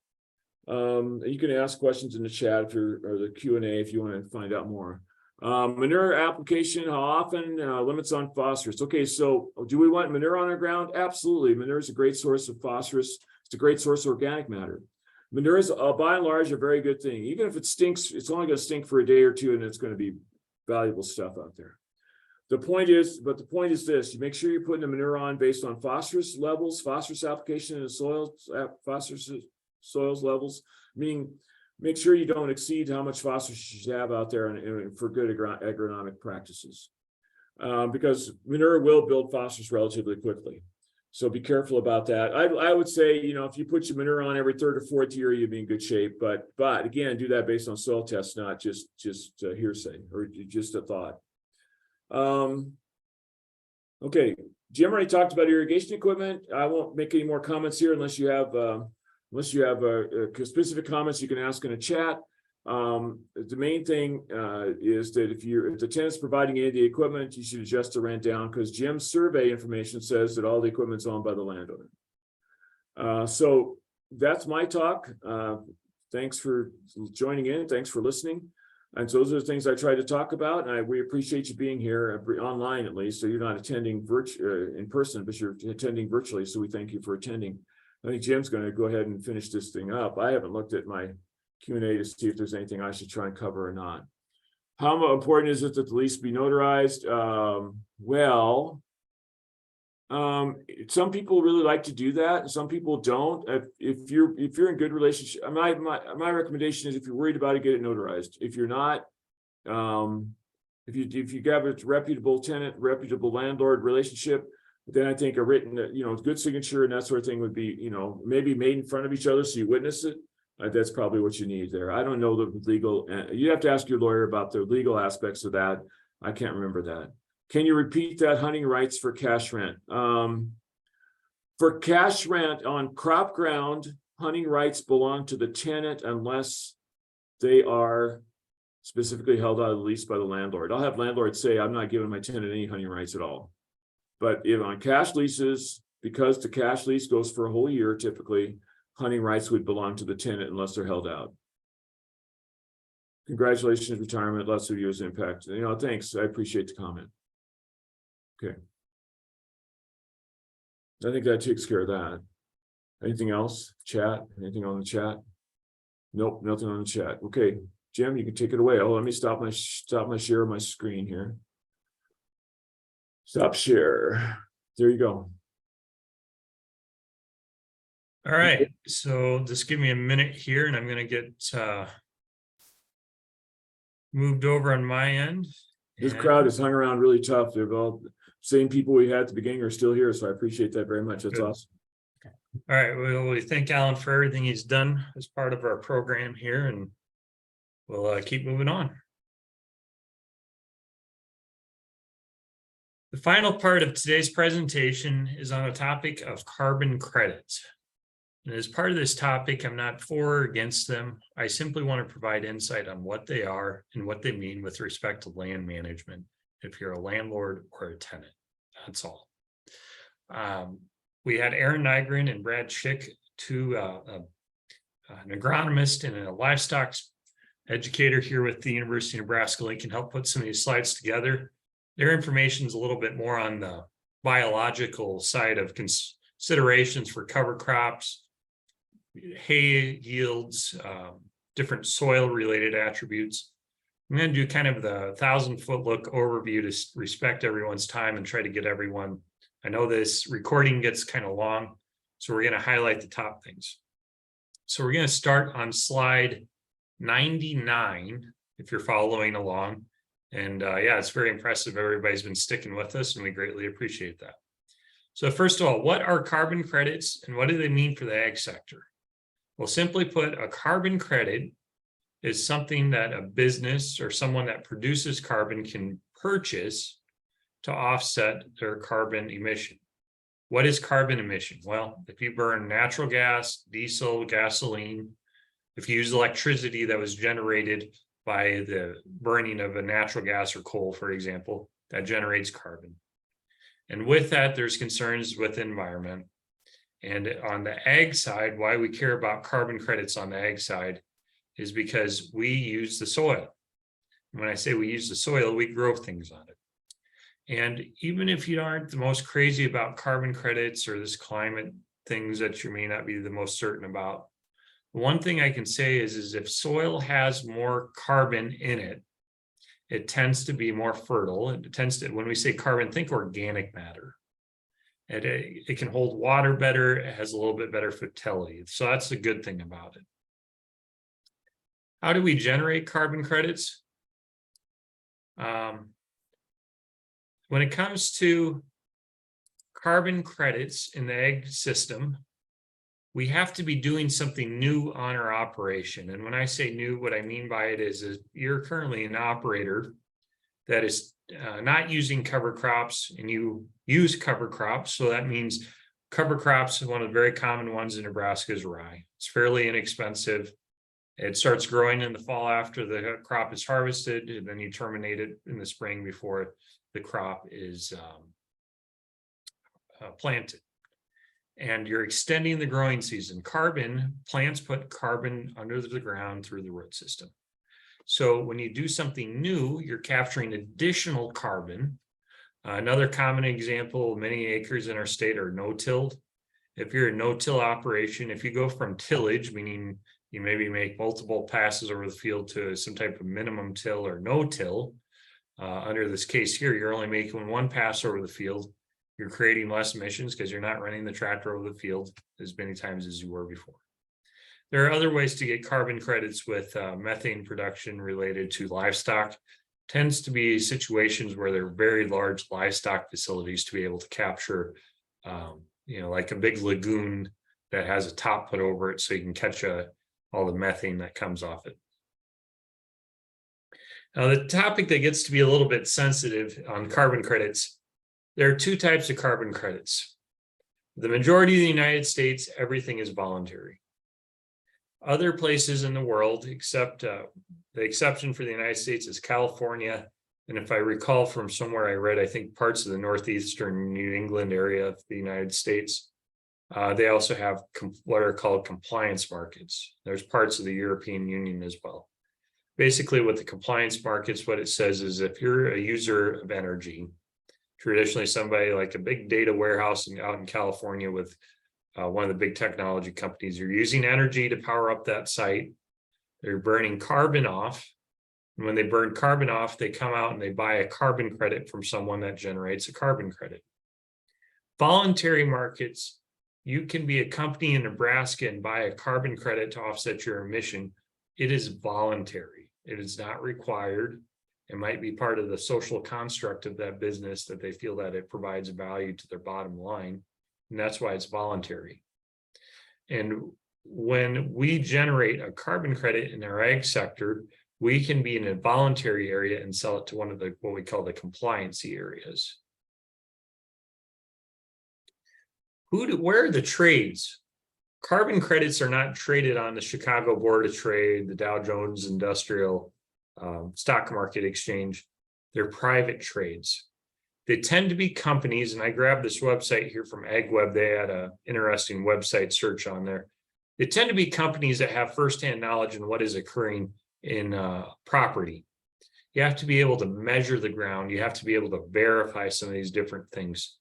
Speaker 2: You can ask questions in the chat or the Q&A if you want to find out more. Manure application, how often, limits on phosphorus. Okay, so do we want manure on our ground? Absolutely. Manure is a great source of phosphorus. It's a great source of organic matter. Manure is, by and large, a very good thing. Even if it stinks, it's only going to stink for a day or two, and it's going to be valuable stuff out there. The point is this: you make sure you're putting the manure on based on phosphorus levels, phosphorus application in the soil, phosphorus soils levels, meaning make sure you don't exceed how much phosphorus you should have out there and for good agronomic practices. Because manure will build phosphorus relatively quickly. So be careful about that. I would say, if you put your manure on every 3rd or 4th year, you'd be in good shape. But again, do that based on soil tests, not just hearsay or just a thought. Okay, Jim already talked about irrigation equipment. I won't make any more comments here unless you have specific comments you can ask in a chat. The main thing is that if the tenant's providing any of the equipment, you should adjust the rent down, because Jim's survey information says that all the equipment's owned by the landowner. So that's my talk. Thanks for joining in. Thanks for listening. And so those are the things I try to talk about. And we appreciate you being here online, at least. So you're not attending in person, but you're attending virtually. So we thank you for attending. I think Jim's going to go ahead and finish this thing up. I haven't looked at my Q&A to see if there's anything I should try and cover or not. How important is it that the lease be notarized? Some people really like to do that, and some people don't. If you're in good relationship, my recommendation is, if you're worried about it, get it notarized. If you're not, if you have a reputable tenant, reputable landlord relationship, then I think a written, good signature and that sort of thing would be, maybe made in front of each other so you witness it. That's probably what you need there. I don't know the legal, you have to ask your lawyer about the legal aspects of that. I can't remember that. Can you repeat that? Hunting rights for cash rent. For cash rent on crop ground, hunting rights belong to the tenant unless they are specifically held out of the lease by the landlord. I'll have landlords say, I'm not giving my tenant any hunting rights at all. But if on cash leases, because the cash lease goes for a whole year, typically, hunting rights would belong to the tenant unless they're held out. Congratulations, retirement, lots of years impact. Thanks. I appreciate the comment. Okay. I think that takes care of that. Anything else? Chat? Anything on the chat? Nope, nothing on the chat. Okay, Jim, you can take it away. Oh, let me stop my share of my screen here. Stop share. There you go.
Speaker 1: All right, so just give me a minute here and I'm going to get moved over on my end.
Speaker 2: This crowd has hung around really tough. They're all the same people we had at the beginning are still here, so I appreciate that very much. That's awesome.
Speaker 1: All right, well, we thank Allan for everything he's done as part of our program here, and we'll keep moving on. The final part of today's presentation is on a topic of carbon credits. And as part of this topic, I'm not for or against them. I simply want to provide insight on what they are and what they mean with respect to land management, if you're a landlord or a tenant. That's all. We had Aaron Nygren and Brad Schick, an agronomist and a livestock educator here with the University of Nebraska-Lincoln, help put some of these slides together. Their information is a little bit more on the biological side of considerations for cover crops, hay yields, different soil related attributes. I'm going to do kind of the 1,000-foot look overview to respect everyone's time and try to get everyone I know this recording gets kind of long, so we're going to highlight the top things. So we're going to start on slide 99, if you're following along. And yeah, it's very impressive. Everybody's been sticking with us, and we greatly appreciate that. So first of all, what are carbon credits and what do they mean for the ag sector? Well, simply put, a carbon credit is something that a business or someone that produces carbon can purchase to offset their carbon emission. What is carbon emission? Well, if you burn natural gas, diesel, gasoline, if you use electricity that was generated by the burning of a natural gas or coal, for example, that generates carbon. And with that, there's concerns with the environment. And on the ag side, why we care about carbon credits on the ag side is because we use the soil. When I say we use the soil, we grow things on it. And even if you aren't the most crazy about carbon credits or this climate things that you may not be the most certain about, one thing I can say is if soil has more carbon in it, it tends to be more fertile. It tends to, when we say carbon, think organic matter. It can hold water better. It has a little bit better fertility. So that's a good thing about it. How do we generate carbon credits? When it comes to carbon credits in the ag system, we have to be doing something new on our operation. And when I say new, what I mean by it is you're currently an operator that is not using cover crops and you use cover crops. So that means cover crops, one of the very common ones in Nebraska is rye. It's fairly inexpensive. It starts growing in the fall after the crop is harvested, and then you terminate it in the spring before the crop is planted. And you're extending the growing season. Plants put carbon under the ground through the root system. So when you do something new, you're capturing additional carbon. Another common example, many acres in our state are no-tilled. If you're a no-till operation, if you go from tillage, meaning you maybe make multiple passes over the field to some type of minimum till or no-till, under this case here, you're only making one pass over the field. You're creating less emissions because you're not running the tractor over the field as many times as you were before. There are other ways to get carbon credits with methane production related to livestock. Tends to be situations where there are very large livestock facilities to be able to capture, like a big lagoon that has a top put over it so you can catch all the methane that comes off it. Now, the topic that gets to be a little bit sensitive on carbon credits, there are two types of carbon credits. The majority of the United States, everything is voluntary. Other places in the world, except the exception for the United States is California. And if I recall from somewhere I read, I think parts of the northeastern New England area of the United States, they also have what are called compliance markets. There's parts of the European Union as well. Basically, with the compliance markets, what it says is if you're a user of energy, traditionally somebody like a big data warehouse out in California with one of the big technology companies, you're using energy to power up that site. They're burning carbon off. And when they burn carbon off, they come out and they buy a carbon credit from someone that generates a carbon credit. Voluntary markets, you can be a company in Nebraska and buy a carbon credit to offset your emission. It is voluntary. It is not required. It might be part of the social construct of that business that they feel that it provides value to their bottom line. And that's why it's voluntary. And when we generate a carbon credit in our ag sector, we can be in a voluntary area and sell it to one of the what we call the compliancy areas. Where are the trades? Carbon credits are not traded on the Chicago Board of Trade, the Dow Jones Industrial Stock Market Exchange. They're private trades. They tend to be companies, and I grabbed this website here from AgWeb. They had an interesting website search on there. They tend to be companies that have firsthand knowledge in what is occurring in property. You have to be able to measure the ground. You have to be able to verify some of these different things.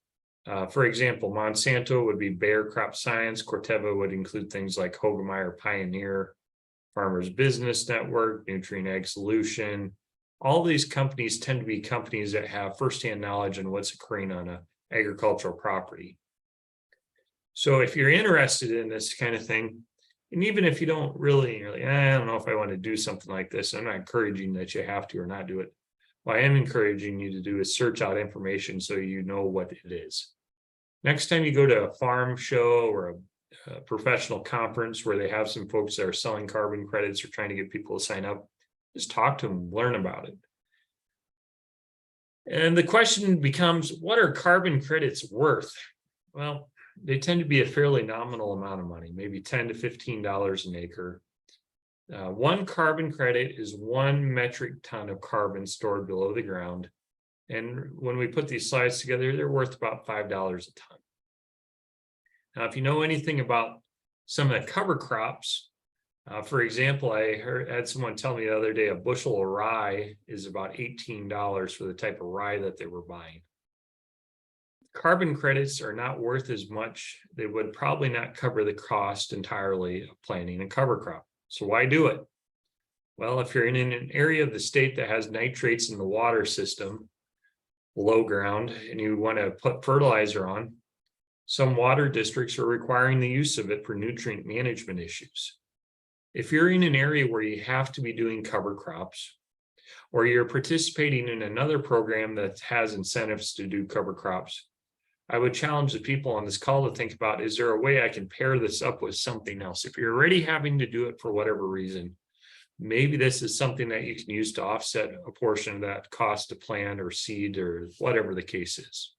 Speaker 1: For example, Monsanto would be Bayer Crop Science. Corteva would include things like Hogemeyer Pioneer, Farmers Business Network, Nutrient Ag Solution. All these companies tend to be companies that have firsthand knowledge on what's occurring on an agricultural property. So if you're interested in this kind of thing, and even if you don't really, I don't know if I want to do something like this, I'm not encouraging that you have to or not do it. What I am encouraging you to do is search out information so you know what it is. Next time you go to a farm show or a professional conference where they have some folks that are selling carbon credits or trying to get people to sign up, just talk to them, learn about it. And the question becomes, what are carbon credits worth? Well, they tend to be a fairly nominal amount of money, maybe $10 to $15 an acre. One carbon credit is 1 metric ton of carbon stored below the ground. And when we put these slides together, they're worth about $5 a ton. Now, if you know anything about some of the cover crops, for example, I had someone tell me the other day a bushel of rye is about $18 for the type of rye that they were buying. Carbon credits are not worth as much. They would probably not cover the cost entirely of planting a cover crop. So why do it? Well, if you're in an area of the state that has nitrates in the water system below ground and you want to put fertilizer on, some water districts are requiring the use of it for nutrient management issues. If you're in an area where you have to be doing cover crops, or you're participating in another program that has incentives to do cover crops, I would challenge the people on this call to think about, is there a way I can pair this up with something else? If you're already having to do it for whatever reason, maybe this is something that you can use to offset a portion of that cost to plant or seed or whatever the case is.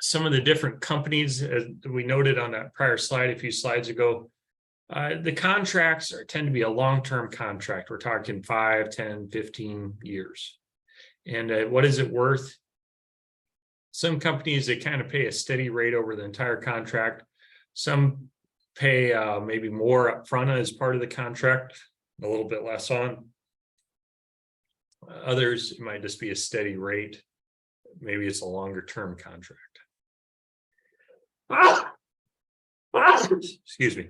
Speaker 1: Some of the different companies, as we noted on that prior slide a few slides ago, the contracts tend to be a long-term contract. We're talking 5, 10, 15 years. And what is it worth? Some companies, they kind of pay a steady rate over the entire contract. Some pay maybe more upfront as part of the contract, a little bit less on. Others, it might just be a steady rate. Maybe it's a longer term contract. Excuse me.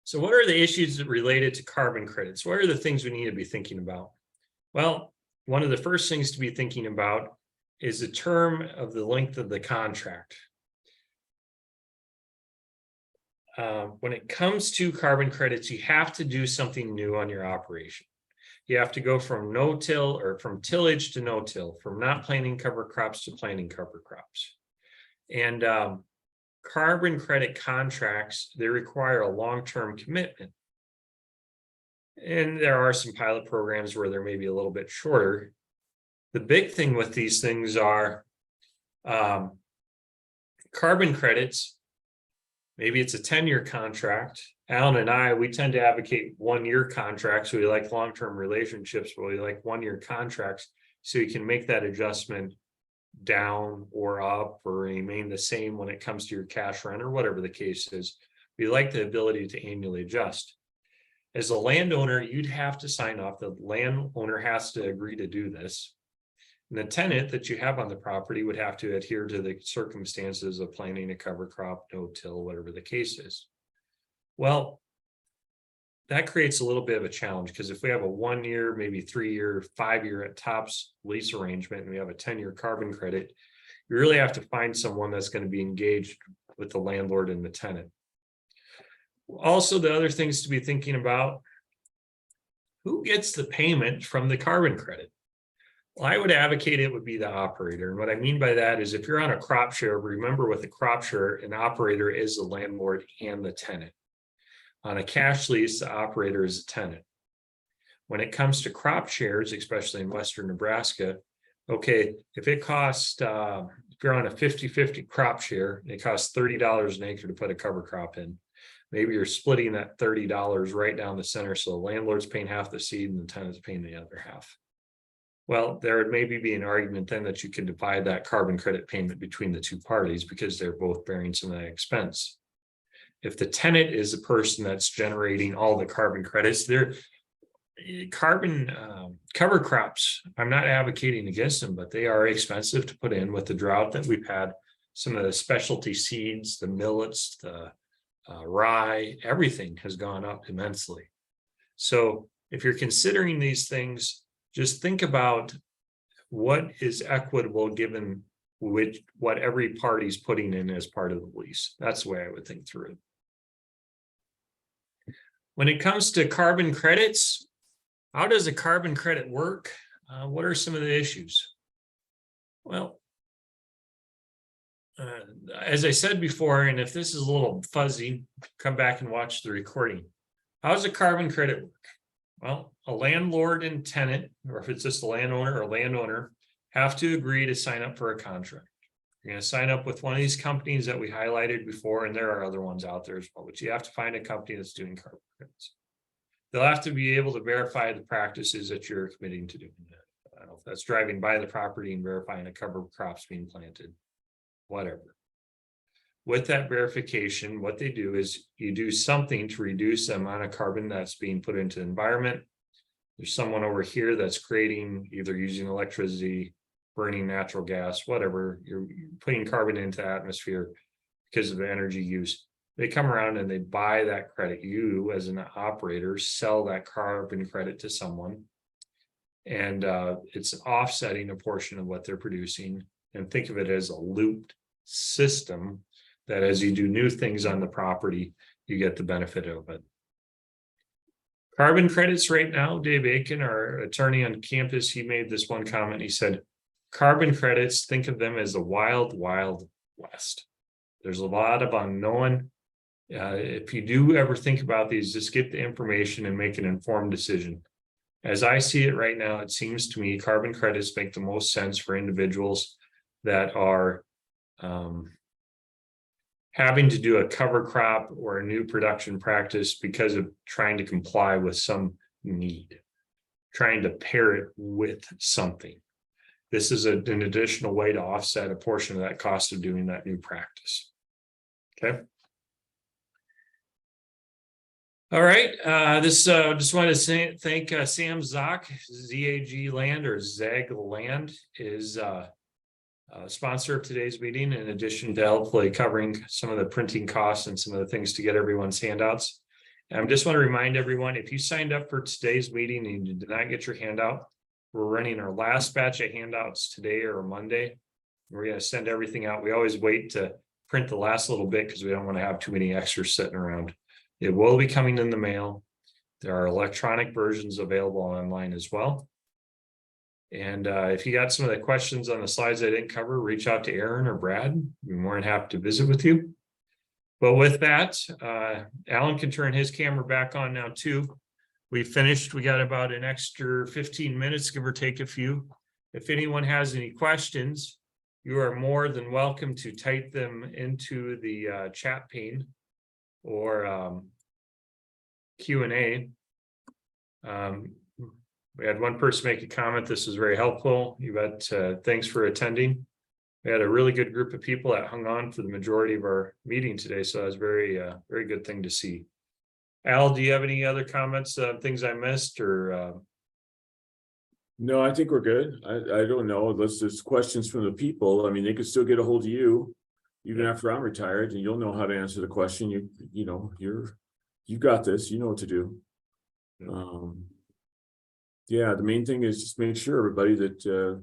Speaker 1: So what are the issues related to carbon credits? What are the things we need to be thinking about? Well, one of the first things to be thinking about is the term of the length of the contract. When it comes to carbon credits, you have to do something new on your operation. You have to go from no-till or from tillage to no-till, from not planting cover crops to planting cover crops. And carbon credit contracts, they require a long-term commitment. And there are some pilot programs where they're maybe a little bit shorter. The big thing with these things are carbon credits. Maybe it's a 10-year contract. Allan and I, we tend to advocate 1-year contracts. We like long-term relationships, but we like 1-year contracts so you can make that adjustment down or up or remain the same when it comes to your cash rent or whatever the case is. We like the ability to annually adjust. As a landowner, you'd have to sign off. The landowner has to agree to do this. And the tenant that you have on the property would have to adhere to the circumstances of planting a cover crop, no-till, whatever the case is. Well, that creates a little bit of a challenge because if we have a 1-year, maybe 3-year, 5-year at tops lease arrangement, and we have a 10-year carbon credit, you really have to find someone that's going to be engaged with the landlord and the tenant. Also, the other things to be thinking about, who gets the payment from the carbon credit? Well, I would advocate it would be the operator. And what I mean by that is if you're on a crop share, remember with a crop share, an operator is the landlord and the tenant. On a cash lease, the operator is a tenant. When it comes to crop shares, especially in Western Nebraska, okay, if it costs, if you're on a 50-50 crop share, it costs $30 an acre to put a cover crop in. Maybe you're splitting that $30 right down the center. So the landlord's paying half the seed and the tenant's paying the other half. Well, there would maybe be an argument then that you can divide that carbon credit payment between the two parties because they're both bearing some of that expense. If the tenant is the person that's generating all the carbon credits, they're carbon cover crops. I'm not advocating against them, but they are expensive to put in with the drought that we've had. Some of the specialty seeds, the millets, the rye, everything has gone up immensely. So if you're considering these things, just think about what is equitable given what every party's putting in as part of the lease. That's the way I would think through it. When it comes to carbon credits, how does a carbon credit work? What are some of the issues? Well, as I said before, and if this is a little fuzzy, come back and watch the recording. How does a carbon credit work? Well, a landlord and tenant, or if it's just a landowner, have to agree to sign up for a contract. You're going to sign up with one of these companies that we highlighted before, and there are other ones out there as well, but you have to find a company that's doing carbon credits. They'll have to be able to verify the practices that you're committing to doing that. I don't know if that's driving by the property and verifying a cover of crops being planted, whatever. With that verification, what they do is you do something to reduce the amount of carbon that's being put into the environment. There's someone over here that's creating, either using electricity, burning natural gas, whatever, you're putting carbon into the atmosphere because of the energy use. They come around and they buy that credit. You, as an operator, sell that carbon credit to someone. And it's offsetting a portion of what they're producing. And think of it as a looped system that as you do new things on the property, you get the benefit of it. Carbon credits right now, Dave Aiken, our attorney on campus, he made this one comment. He said, carbon credits, think of them as the wild, wild west. There's a lot of unknown. If you do ever think about these, just get the information and make an informed decision. As I see it right now, it seems to me carbon credits make the most sense for individuals that are having to do a cover crop or a new production practice because of trying to comply with some need, trying to pair it with something. This is an additional way to offset a portion of that cost of doing that new practice. Okay. All right. Just want to thank Sam Zock, ZAG Land or ZAG Land is sponsor of today's meeting, in addition to helpfully covering some of the printing costs and some of the things to get everyone's handouts. And I just want to remind everyone, if you signed up for today's meeting and you did not get your handout, we're running our last batch of handouts today or Monday. We're going to send everything out. We always wait to print the last little bit because we don't want to have too many extras sitting around. It will be coming in the mail. There are electronic versions available online as well. And if you got some of the questions on the slides I didn't cover, reach out to Aaron or Brad. I'd be more than happy to visit with you. But with that, Allan can turn his camera back on now too. We finished. We got about an extra 15 minutes, give or take a few. If anyone has any questions, you are more than welcome to type them into the chat pane or Q&A. We had one person make a comment. This was very helpful. You bet. Thanks for attending. We had a really good group of people that hung on for the majority of our meeting today. So that was very good thing to see. Al, do you have any other comments, things I missed or?
Speaker 2: No, I think we're good. I don't know. Unless there's questions from the people. I mean, they could still get a hold of you even after I'm retired, and you'll know how to answer the question. You got this. You know what to do. Yeah, the main thing is just make sure everybody that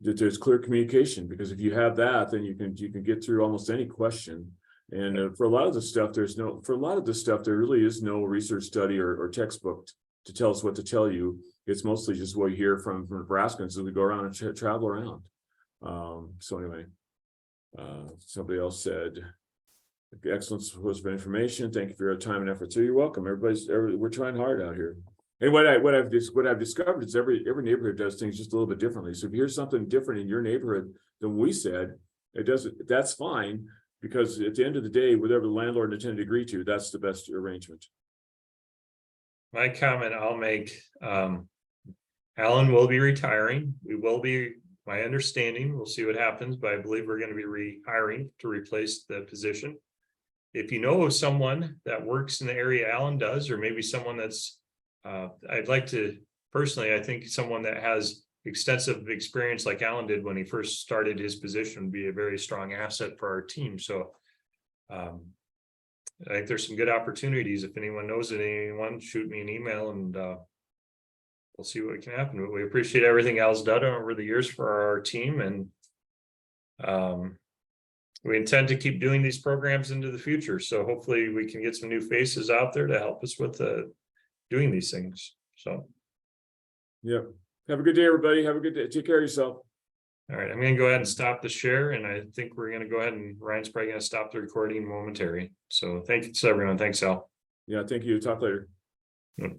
Speaker 2: there's clear communication, because if you have that, then you can get through almost any question. And for a lot of the stuff, there really is no research study or textbook to tell us what to tell you. It's mostly just what you hear from Nebraskans as we go around and travel around. So anyway, somebody else said, excellent source of information. Thank you for your time and effort. So you're welcome. We're trying hard out here. And what I've discovered is every neighborhood does things just a little bit differently. So if you hear something different in your neighborhood than we said, that's fine, because at the end of the day, whatever the landlord and the tenant agree to, that's the best arrangement.
Speaker 1: My comment I'll make, Allan will be retiring. We will be, my understanding, we'll see what happens, but I believe we're going to be rehiring to replace the position. If you know of someone that works in the area Allan does, or maybe someone that's I'd like to personally, I think someone that has extensive experience like Allan did when he first started his position would be a very strong asset for our team. So I think there's some good opportunities. If anyone knows anyone, shoot me an email and we'll see what can happen. But we appreciate everything Al's done over the years for our team, and we intend to keep doing these programs into the future. So hopefully we can get some new faces out there to help us with doing these things. So.
Speaker 2: Yep. Have a good day, everybody. Have a good day. Take care of yourself.
Speaker 1: All right, I'm going to go ahead and stop the share, and I think we're going to go ahead and Ryan's probably going to stop the recording momentarily. So thank you to everyone. Thanks, Al.
Speaker 2: Yeah, thank you. Talk later.
Speaker 1: Yep.